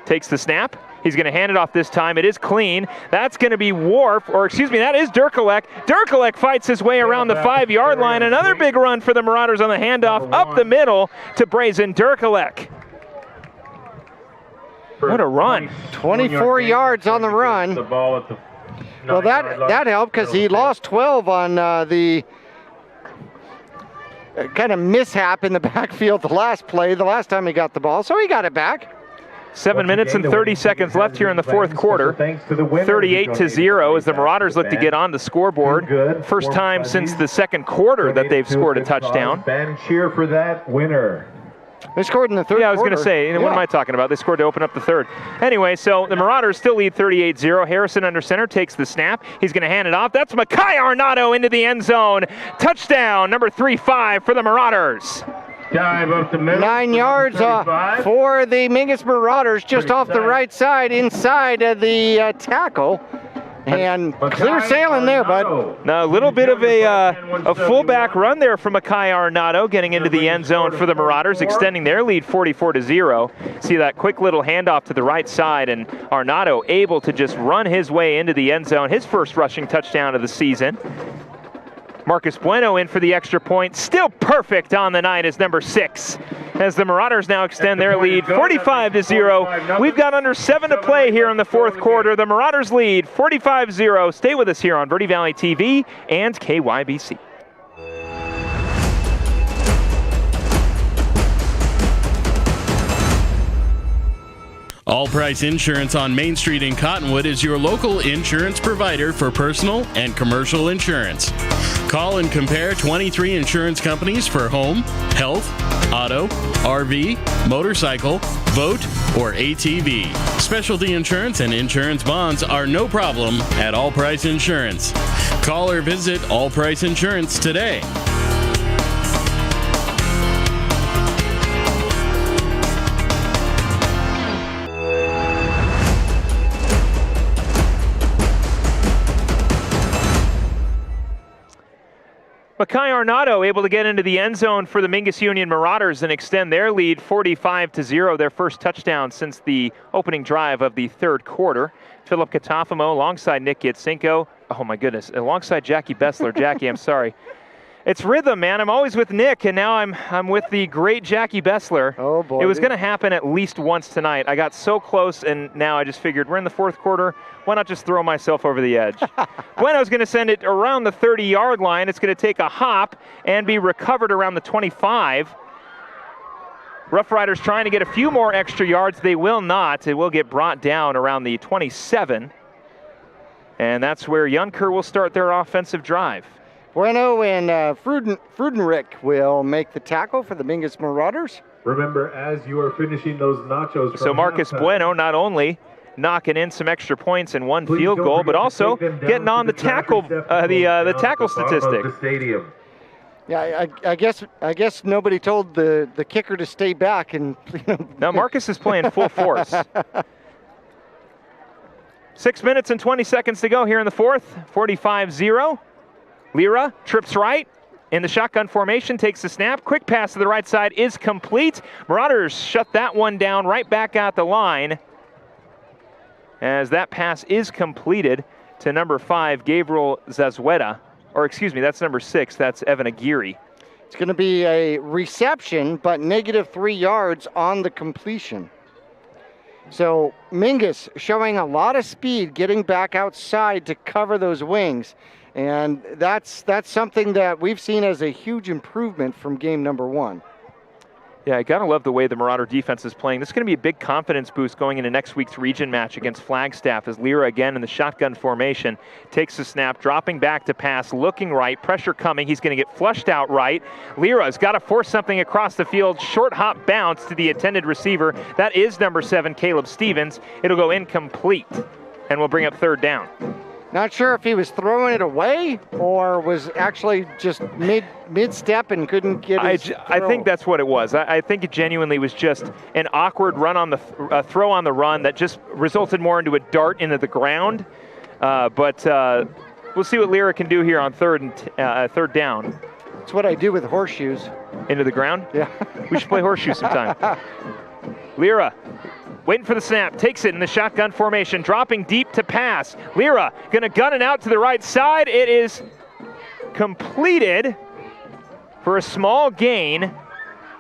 takes the snap. He's going to hand it off this time. It is clean. That's going to be that is Durkalek. Durkalek fights his way around the 5-yard line. Another big run for the Marauders on the handoff up the middle to Brazen Durkalek. What a run. 24 yards on the run. Well, that helped because he lost 12 on the kind of mishap in the backfield the last time he got the ball. So he got it back. 7 minutes and 30 seconds left here in the fourth quarter. 38-0 as the Marauders look to get on the scoreboard. First time since the second quarter that they've scored a touchdown. And cheer for that winner. They scored in the third quarter. Yeah, I was going to say, what am I talking about? They scored to open up the third. Anyway, so the Marauders still lead 38-0. Harrison under center takes the snap. He's going to hand it off. That's Makai Arnado into the end zone. Touchdown, number 3-5 for the Marauders. Dive up the middle. 9 yards for the Mingus Marauders, just off the right side, inside of the tackle. And clear sailing there, bud. Now, a little bit of a fullback run there from Makai Arnado getting into the end zone for the Marauders, extending their lead 44-0. See that quick little handoff to the right side, and Arnado able to just run his way into the end zone, his first rushing touchdown of the season. Marcus Bueno in for the extra point. Still perfect on the night is number 6. As the Marauders now extend their lead 45-0. We've got under 7 to play here in the fourth quarter. The Marauders lead 45-0. Stay with us here on Verde Valley TV and KYBC. All Price Insurance on Main Street in Cottonwood is your local insurance provider for personal and commercial insurance. Call and compare 23 insurance companies for home, health, auto, RV, motorcycle, boat, or ATV. Specialty insurance and insurance bonds are no problem at All Price Insurance. Call or visit All Price Insurance today. Makai Arnado able to get into the end zone for the Mingus Union Marauders and extend their lead 45-0, their first touchdown since the opening drive of the third quarter. Philip Catalfamo alongside Nick Gitsinko. Oh my goodness, alongside Jackie Bessler. Jackie, I'm sorry. It's rhythm, man. I'm always with Nick, and now I'm with the great Jackie Bessler. Oh, boy. It was going to happen at least once tonight. I got so close, and now I just figured we're in the fourth quarter. Why not just throw myself over the edge? Bueno's going to send it around the 30-yard line. It's going to take a hop and be recovered around the 25. Roughriders trying to get a few more extra yards. They will not. It will get brought down around the 27. And that's where Youngker will start their offensive drive. Bueno and Frudenrick will make the tackle for the Mingus Marauders. Remember, as you are finishing those nachos. So Marcus Bueno not only knocking in some extra points and one field goal, but also getting on the tackle, the tackle statistic. Yeah, I guess nobody told the kicker to stay back, and now Marcus is playing full force. 6 minutes and 20 seconds to go here in the fourth. 45-0. Lira trips right in the shotgun formation, takes the snap. Quick pass to the right side is complete. Marauders shut that one down right back at the line as that pass is completed to number 5, Gabriel Zazueta. Or excuse me, that's number 6. That's Evan Aguirre. It's going to be a reception, but -3 yards on the completion. So Mingus showing a lot of speed, getting back outside to cover those wings. And that's something that we've seen as a huge improvement from game number 1. Yeah, I gotta love the way the Marauder defense is playing. This is gonna be a big confidence boost going into next week's region match against Flagstaff as Lira again in the shotgun formation takes the snap, dropping back to pass, looking right, pressure coming. He's gonna get flushed out right. Lira's gotta force something across the field. Short hop bounce to the intended receiver. That is number 7, Caleb Stevens. It'll go incomplete and we'll bring up third down. Not sure if he was throwing it away or was actually just mid-step and couldn't get his throw. I think that's what it was. I think it genuinely was just an awkward run on the throw on the run that just resulted more into a dart into the ground. But we'll see what Lira can do here on third down. That's what I do with horseshoes. Into the ground? Yeah. We should play horseshoes sometime. Lira waiting for the snap, takes it in the shotgun formation, dropping deep to pass. Lira gonna gun it out to the right side. It is completed for a small gain.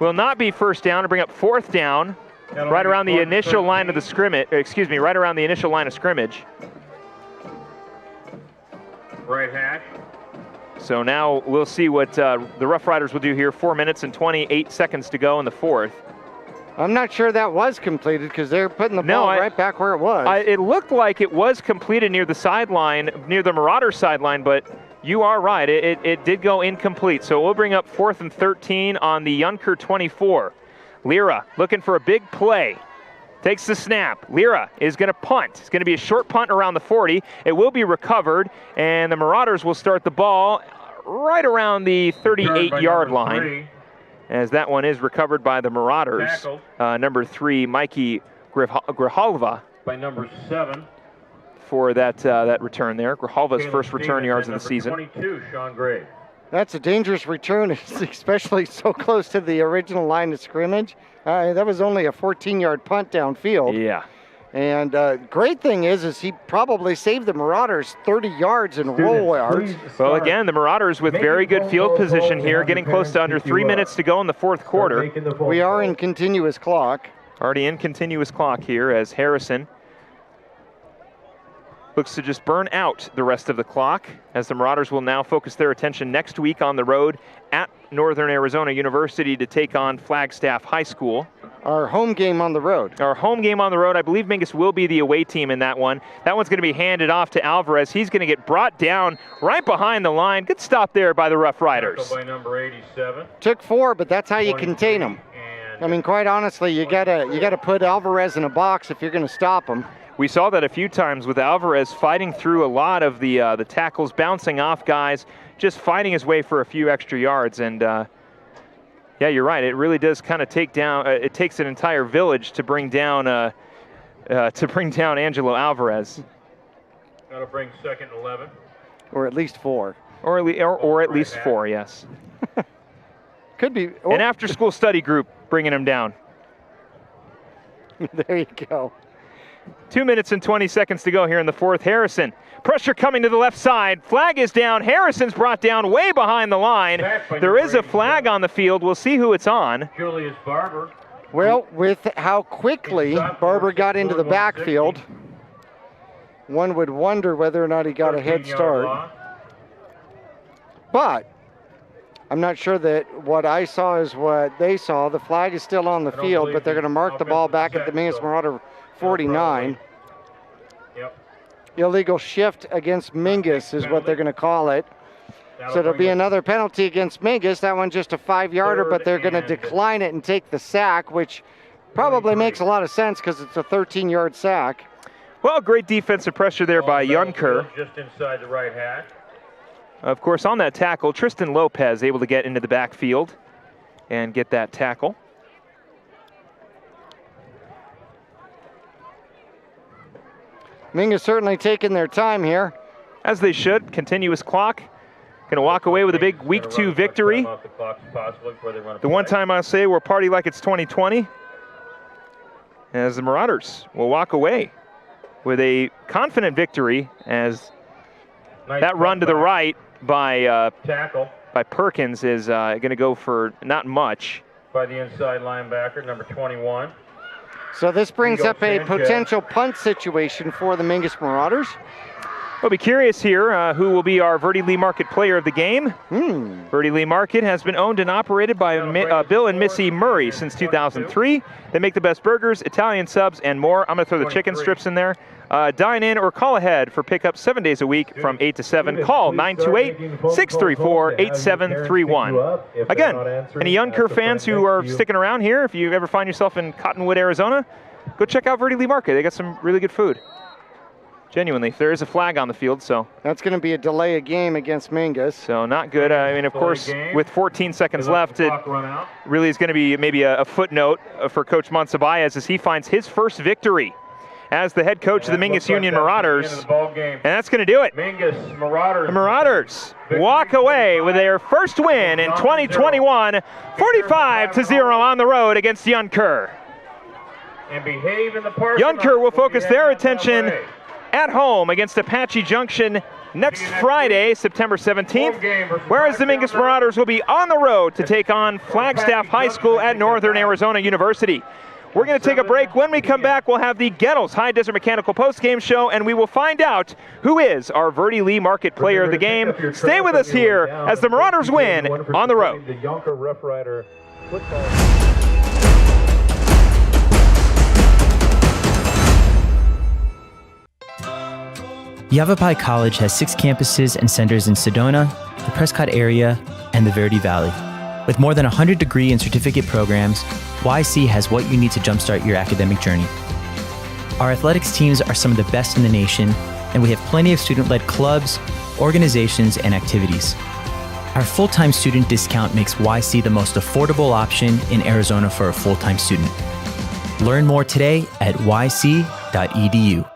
Will not be first down to bring up fourth down right around the initial line of the scrimmage. Excuse me, right around the initial line of scrimmage. Right hash. So now we'll see what the Roughriders will do here. 4 minutes and 28 seconds to go in the fourth. I'm not sure that was completed because they're putting the ball right back where it was. It looked like it was completed near the sideline, near the Marauder sideline, but you are right. It did go incomplete. So we'll bring up 4th and 13 on the Youngker 24. Lira looking for a big play. Takes the snap. Lira is going to punt. It's going to be a short punt around the 40. It will be recovered, and the Marauders will start the ball right around the 38-yard line. 3. As that one is recovered by the Marauders. Number 3, Mikey Grijalva. By number 7. for that return there. Grijalva's first return yards of the season. 22, Sean Gray. That's a dangerous return, especially so close to the original line of scrimmage. That was only a 14-yard punt downfield. Yeah. And great thing is he probably saved the Marauders 30 yards in roll yards. Well, again, the Marauders with very good field position here, getting close to under 3 minutes to go in the fourth quarter. We are in continuous clock. Already in continuous clock here as Harrison looks to just burn out the rest of the clock, as the Marauders will now focus their attention next week on the road at Northern Arizona University to take on Flagstaff High School. Our home game on the road. Our home game on the road. I believe Mingus will be the away team in that one. That one's going to be handed off to Alvarez. He's going to get brought down right behind the line. Good stop there by the Roughriders. By number 87. Took 4, but that's how you contain them. I mean, quite honestly, you gotta put Alvarez in a box if you're going to stop him. We saw that a few times with Alvarez fighting through a lot of the tackles, bouncing off guys, just fighting his way for a few extra yards. And yeah, you're right. It really does kind of take down. It takes an entire village to bring down Angelo Alvarez. Got to bring 2nd and 11. Or at least 4. Or at least 4. Yes. Could be an after-school study group bringing him down. There you go. 2 minutes and 20 seconds to go here in the fourth. Harrison, pressure coming to the left side. Flag is down. Harrison's brought down way behind the line. There is a flag on the field. We'll see who it's on. Julius Barber. Well, with how quickly Barber got into the backfield, one would wonder whether or not he got a head start. But I'm not sure that what I saw is what they saw. The flag is still on the field, but they're going to mark the ball back at the Mingus Marauder 49. Yep. Illegal shift against Mingus is what they're going to call it. So there'll be another penalty against Mingus. That one just a 5-yarder, but they're going to decline it and take the sack, which probably makes a lot of sense because it's a 13-yard sack. Well, great defensive pressure there by Youngker. Just inside the right hash. Of course, on that tackle, Tristan Lopez able to get into the backfield and get that tackle. Mingus certainly taking their time here. As they should. Continuous clock. Going to walk away with a big Week 2 victory. The one time I say we'll party like it's 2020. As the Marauders will walk away with a confident victory as that run to the right by Perkins is going to go for not much. By the inside linebacker, number 21. So this brings up a potential punt situation for the Mingus Marauders. We'll be curious here who will be our Verde Lee Market player of the game. Verde Lee Market has been owned and operated by Bill and Missy Murray since 2003. They make the best burgers, Italian subs, and more. I'm going to throw the chicken strips in there. Dine in or call ahead for pickup 7 days a week from 8 to 7. Call 928-634-8731. Again, any Youngker fans who are sticking around here, if you ever find yourself in Cottonwood, Arizona, go check out Verde Lee Market. They got some really good food. Genuinely, there is a flag on the field, so. That's going to be a delay of game against Mingus. So not good. I mean, of course, with 14 seconds left, it really is going to be maybe a footnote for Coach Monsabayas as he finds his first victory as the head coach of the Mingus Union Marauders. And that's going to do it. Mingus Marauders. The Marauders walk away with their first win in 2021, 45-0 on the road against Youngker. And behave in the parking lot. Youngker will focus their attention at home against Apache Junction next Friday, September 17th, whereas the Mingus Marauders will be on the road to take on Flagstaff High School at Northern Arizona University. We're going to take a break. When we come back, we'll have the Gettles High Desert Mechanical postgame show, and we will find out who is our Verde Lee Market player of the game. Stay with us here as the Marauders win on the road. The Youngker Roughrider football. Yavapai College has 6 campuses and centers in Sedona, the Prescott area, and the Verde Valley. With more than 100 degree and certificate programs, YC has what you need to jumpstart your academic journey. Our athletics teams are some of the best in the nation, and we have plenty of student-led clubs, organizations, and activities. Our full-time student discount makes YC the most affordable option in Arizona for a full-time student. Learn more today at yc.edu.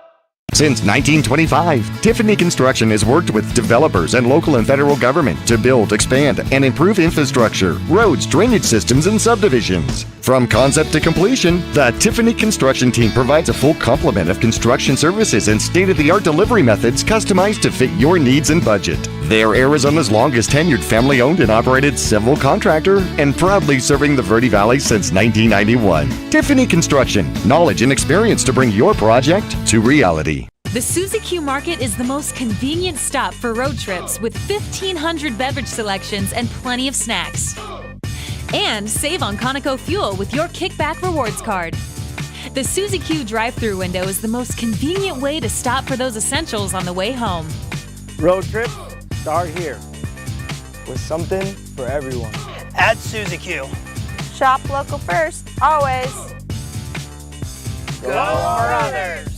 Since 1925, Tiffany Construction has worked with developers and local and federal government to build, expand, and improve infrastructure, roads, drainage systems, and subdivisions. From concept to completion, the Tiffany Construction team provides a full complement of construction services and state-of-the-art delivery methods customized to fit your needs and budget. They're Arizona's longest tenured family-owned and operated civil contractor and proudly serving the Verde Valley since 1991. Tiffany Construction, knowledge and experience to bring your project to reality. The Suzy Q Market is the most convenient stop for road trips with 1,500 beverage selections and plenty of snacks. And save on Conoco fuel with your Kickback Rewards card. The Suzy Q drive-thru window is the most convenient way to stop for those essentials on the way home. Road trips start here with something for everyone. At Suzy Q. Shop local first, always. Go Marauders!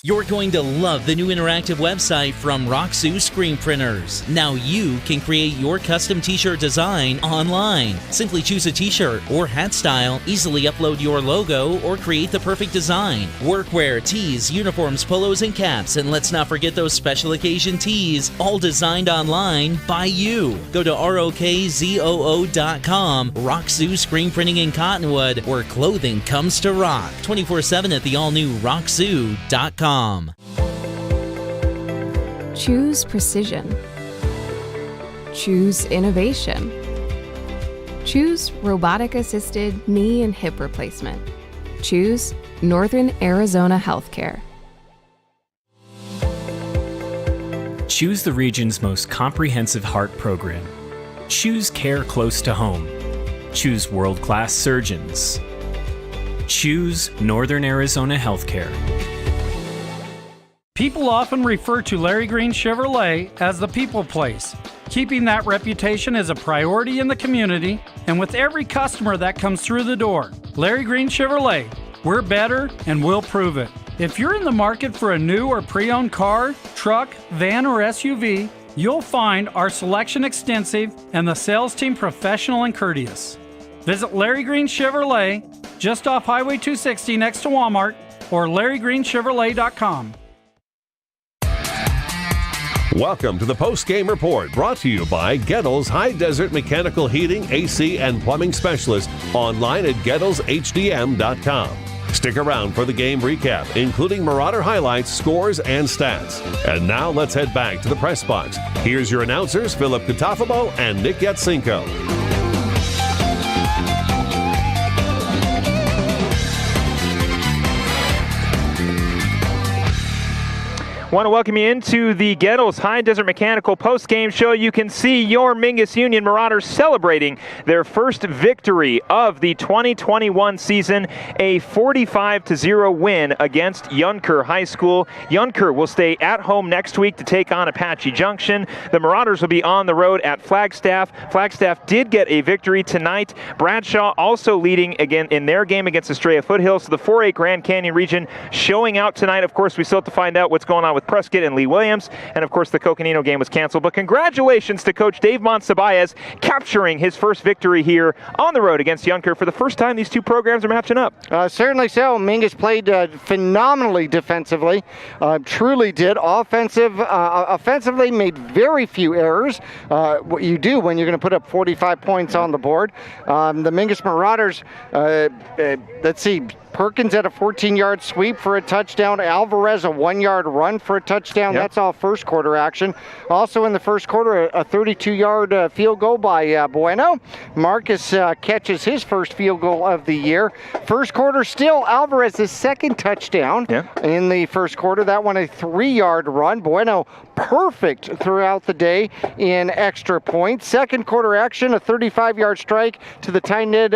You're going to love the new interactive website from Roxu Screen Printers. Now you can create your custom t-shirt design online. Simply choose a t-shirt or hat style, easily upload your logo, or create the perfect design. Workwear, tees, uniforms, polos, and caps, and let's not forget those special occasion tees, all designed online by you. Go to ROKZOO.com, Roxu Screen Printing in Cottonwood, where clothing comes to rock. 24/7 at the all-new Roxu.com. Choose precision. Choose innovation. Choose robotic-assisted knee and hip replacement. Choose Northern Arizona Healthcare. Choose the region's most comprehensive heart program. Choose care close to home. Choose world-class surgeons. Choose Northern Arizona Healthcare. People often refer to Larry Green Chevrolet as the people place. Keeping that reputation is a priority in the community and with every customer that comes through the door. Larry Green Chevrolet, we're better and we'll prove it. If you're in the market for a new or pre-owned car, truck, van, or SUV, you'll find our selection extensive and the sales team professional and courteous. Visit Larry Green Chevrolet just off Highway 260 next to Walmart or LarryGreenChevrolet.com. Welcome to the Postgame Report, brought to you by Gettles High Desert Mechanical Heating, AC, and Plumbing Specialist, online at GettlesHDM.com. Stick around for the game recap, including Marauder highlights, scores, and stats. And now let's head back to the press box. Here's your announcers, Philip Catalfamo and Nick Yatsenko. Want to welcome you into the Gettles High Desert Mechanical post-game show. You can see your Mingus Union Marauders celebrating their first victory of the 2021 season, a 45-0 win against Youngker High School. Youngker will stay at home next week to take on Apache Junction. The Marauders will be on the road at Flagstaff. Flagstaff did get a victory tonight. Bradshaw also leading again in their game against Estrella Foothills. So the 4A Grand Canyon region showing out tonight. Of course, we still have to find out what's going on with Prescott and Lee Williams, and of course the Coconino game was canceled. But congratulations to Coach Dave Monsabayas capturing his first victory here on the road against Youngker. For the first time, these two programs are matching up. Certainly so. Mingus played phenomenally defensively, truly did. Offensively made very few errors. What you do when you're going to put up 45 points on the board. The Mingus Marauders, let's see, Perkins had a 14-yard sweep for a touchdown. Alvarez a 1-yard run for a touchdown. Yep. That's all first quarter action. Also in the first quarter, a 32-yard field goal by Bueno. Marcus catches his first field goal of the year. First quarter still Alvarez's second touchdown in the first quarter. That one a 3-yard run. Bueno perfect throughout the day in extra points. Second quarter action, a 35-yard strike to the tight end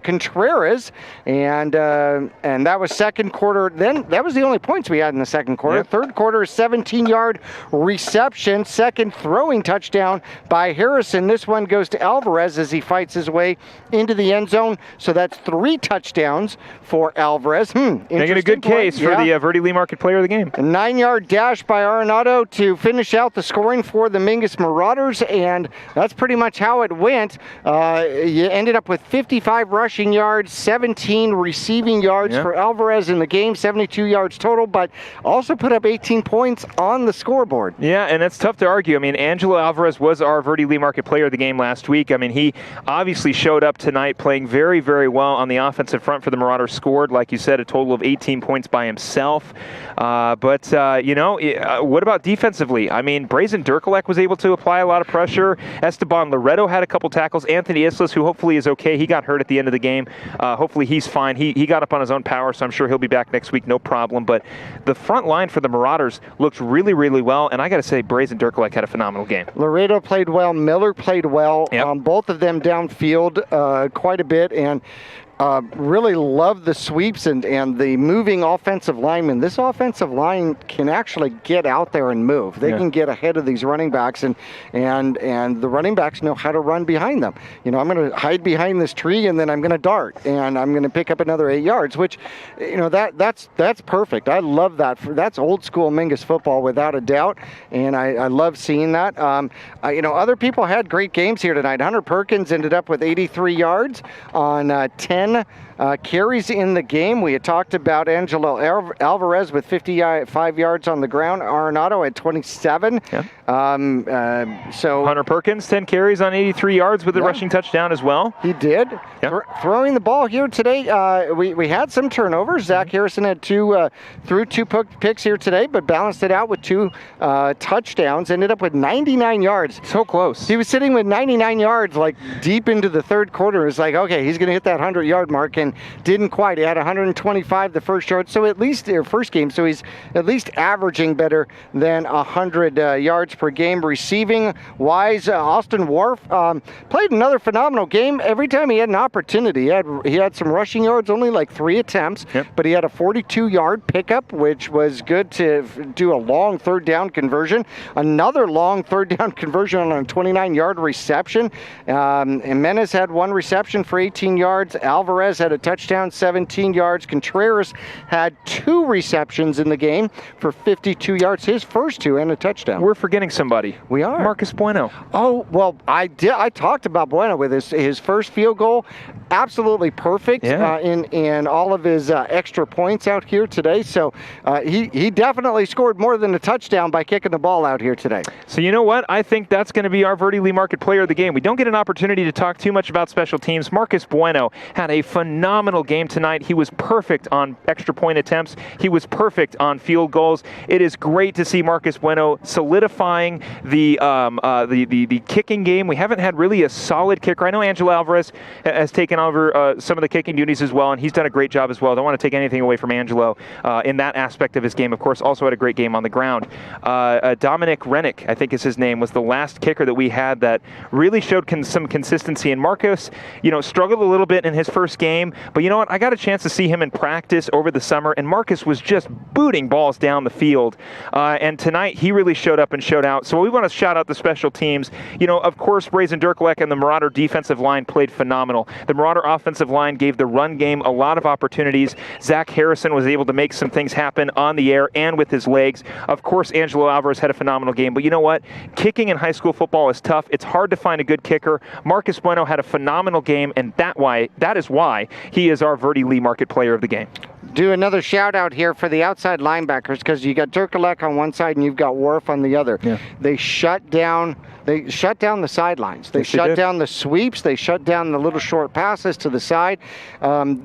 Contreras, and that was second quarter. Then that was the only points we had in the second quarter. Yep. Third quarter, 17-yard reception, second throwing touchdown by Harrison. This one goes to Alvarez as he fights his way into the end zone. So that's 3 touchdowns for Alvarez. Making a good case for the Verde Lee Market player of the game. A 9-yard dash by Arenado to finish out the scoring for the Mingus Marauders, and that's pretty much how it went. You ended up with 55 rushing yards, 17 receiving receiving yards for Alvarez in the game, 72 yards total, but also put up 18 points on the scoreboard. Yeah, and it's tough to argue. I mean, Angelo Alvarez was our Verde Lee Market player of the game last week. I mean, he obviously showed up tonight playing very, very well on the offensive front for the Marauders. Scored, like you said, a total of 18 points by himself. But what about defensively? I mean, Brazen Dirkolek was able to apply a lot of pressure. Esteban Loreto had a couple tackles. Anthony Islas, who hopefully is okay. He got hurt at the end of the game. Hopefully he's fine. He got up on his own power, so I'm sure he'll be back next week, no problem. But the front line for the Marauders looked really, really well, and I got to say, Brazen Dirkolek had a phenomenal game. Loreto played well. Miller played well. Both of them downfield quite a bit, and really love the sweeps and the moving offensive linemen. This offensive line can actually get out there and move. They can get ahead of these running backs, and the running backs know how to run behind them. You know, I'm going to hide behind this tree, and then I'm going to dart, and I'm going to pick up another 8 yards, which, you know, that's perfect. I love that. That's old school Mingus football without a doubt, and I love seeing that. Other people had great games here tonight. Hunter Perkins ended up with 83 yards on 10 carries in the game. We had talked about Angelo Alvarez with 55 yards on the ground. Arenado at 27. So Hunter Perkins, 10 carries on 83 yards with a rushing touchdown as well. He did. Throwing the ball here today, we had some turnovers. Zach Harrison had threw two picks here today, but balanced it out with 2 touchdowns. Ended up with 99 yards. So close. He was sitting with 99 yards like deep into the third quarter. It's like, okay, he's going to hit that 100-yard mark, and didn't quite. He had 125 the first yard, so at least their first game, so he's at least averaging better than 100 yards per game. Receiving wise, Austin Wharf played another phenomenal game. Every time he had an opportunity, he had some rushing yards, only like 3 attempts, but he had a 42-yard pickup, which was good to do a long third down conversion. Another long third down conversion on a 29-yard reception. Jimenez had 1 reception for 18 yards. Alvarez had a touchdown, 17 yards. Contreras had 2 receptions in the game for 52 yards, his first 2, and a touchdown. We're forgetting somebody. We are. Marcus Bueno. Oh, well, I talked about Bueno with his first field goal. Absolutely perfect in all of his extra points out here today. So he definitely scored more than a touchdown by kicking the ball out here today. So you know what? I think that's going to be our Verde Lee Market player of the game. We don't get an opportunity to talk too much about special teams. Marcus Bueno had a phenomenal game tonight. He was perfect on extra point attempts. He was perfect on field goals. It is great to see Marcus Bueno solidifying the kicking game. We haven't had really a solid kicker. I know Angelo Alvarez has taken over some of the kicking duties as well, and he's done a great job as well. Don't want to take anything away from Angelo in that aspect of his game. Of course, also had a great game on the ground. Dominic Rennick, I think is his name, was the last kicker that we had that really showed some consistency. And Marcus, struggled a little bit in his first game, but you know what? I got a chance to see him in practice over the summer, and Marcus was just booting balls down the field. And tonight, he really showed up and showed out. So we want to shout out the special teams. Of course, Brazen Dirkolek and the Marauder defensive line played phenomenal. The Marauder offensive line gave the run game a lot of opportunities. Zach Harrison was able to make some things happen on the air and with his legs. Of course, Angelo Alvarez had a phenomenal game. But you know what? Kicking in high school football is tough. It's hard to find a good kicker. Marcus Bueno had a phenomenal game, and that is why he is our Verde Lee Market player of the game. Do another shout out here for the outside linebackers, because you got Dirkolek on one side and you've got Wharf on the other. Yeah. They shut down the sidelines. They shut down the sweeps. They shut down the little short passes to the side.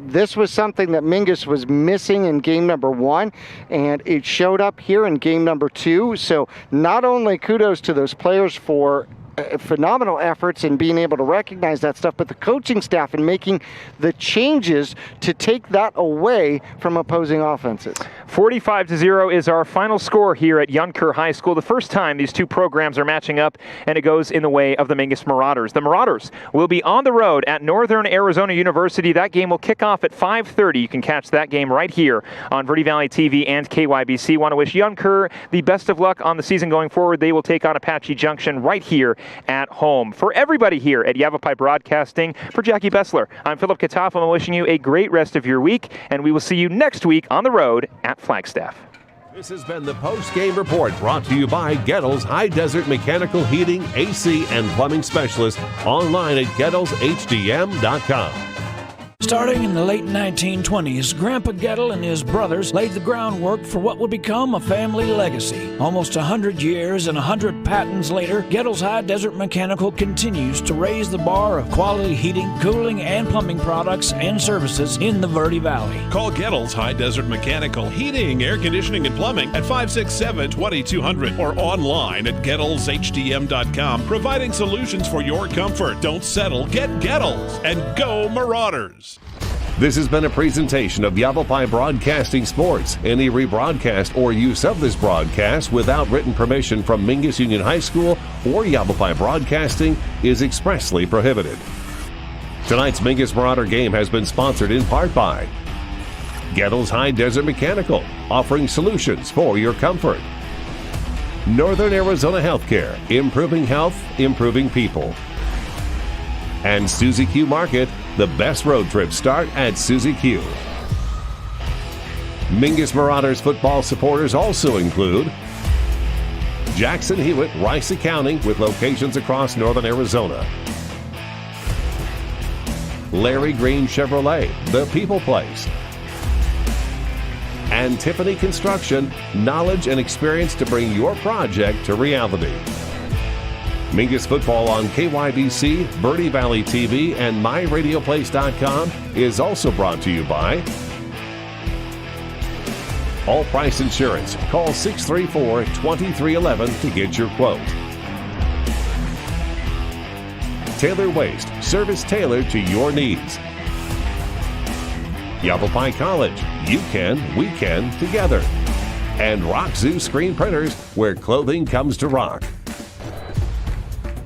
This was something that Mingus was missing in game number 1, and it showed up here in game number 2. So not only kudos to those players for phenomenal efforts in being able to recognize that stuff, but the coaching staff in making the changes to take that away from opposing offenses. 45-0 is our final score here at Youngker High School. The first time these two programs are matching up, and it goes in the way of the Mingus Marauders. The Marauders will be on the road at Northern Arizona University. That game will kick off at 5:30. You can catch that game right here on Verde Valley TV and KYBC. Want to wish Youngker the best of luck on the season going forward. They will take on Apache Junction right here at home. For everybody here at Yavapai Broadcasting, for Jackie Bessler, I'm Philip Catalfamo, wishing you a great rest of your week, and we will see you next week on the road at Flagstaff. This has been the Postgame Report, brought to you by Gettles High Desert Mechanical Heating, AC, and Plumbing Specialist, online at GettlesHDM.com. Starting in the late 1920s, Grandpa Gettle and his brothers laid the groundwork for what would become a family legacy. Almost 100 years and 100 patents later, Gettle's High Desert Mechanical continues to raise the bar of quality heating, cooling, and plumbing products and services in the Verde Valley. Call Gettle's High Desert Mechanical Heating, Air Conditioning, and Plumbing at 567-2200 or online at GettlesHDM.com, providing solutions for your comfort. Don't settle, get Gettles, and go Marauders! This has been a presentation of Yavapai Broadcasting Sports. Any rebroadcast or use of this broadcast without written permission from Mingus Union High School or Yavapai Broadcasting is expressly prohibited. Tonight's Mingus Marauder game has been sponsored in part by Gettle's High Desert Mechanical, offering solutions for your comfort. Northern Arizona Healthcare, improving health, improving people. And Suzy Q Market, the best road trips start at Suzy Q. Mingus Marauders football supporters also include Jackson Hewitt Rice Accounting with locations across northern Arizona. Larry Green Chevrolet, the People Place. And Tiffany Construction, knowledge and experience to bring your project to reality. Mingus football on KYBC, Verde Valley TV, and MyRadioPlace.com is also brought to you by All Price Insurance. Call 634-2311 to get your quote. Taylor Waste, service tailored to your needs. Yavapai College, you can, we can, together. And Rock Zoo Screen Printers, where clothing comes to rock.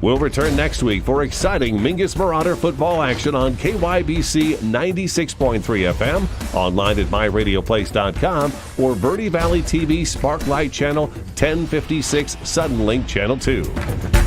We'll return next week for exciting Mingus Marauder football action on KYBC 96.3 FM, online at MyRadioPlace.com, or Verde Valley TV Sparklight Channel 1056 Suddenlink Channel 2.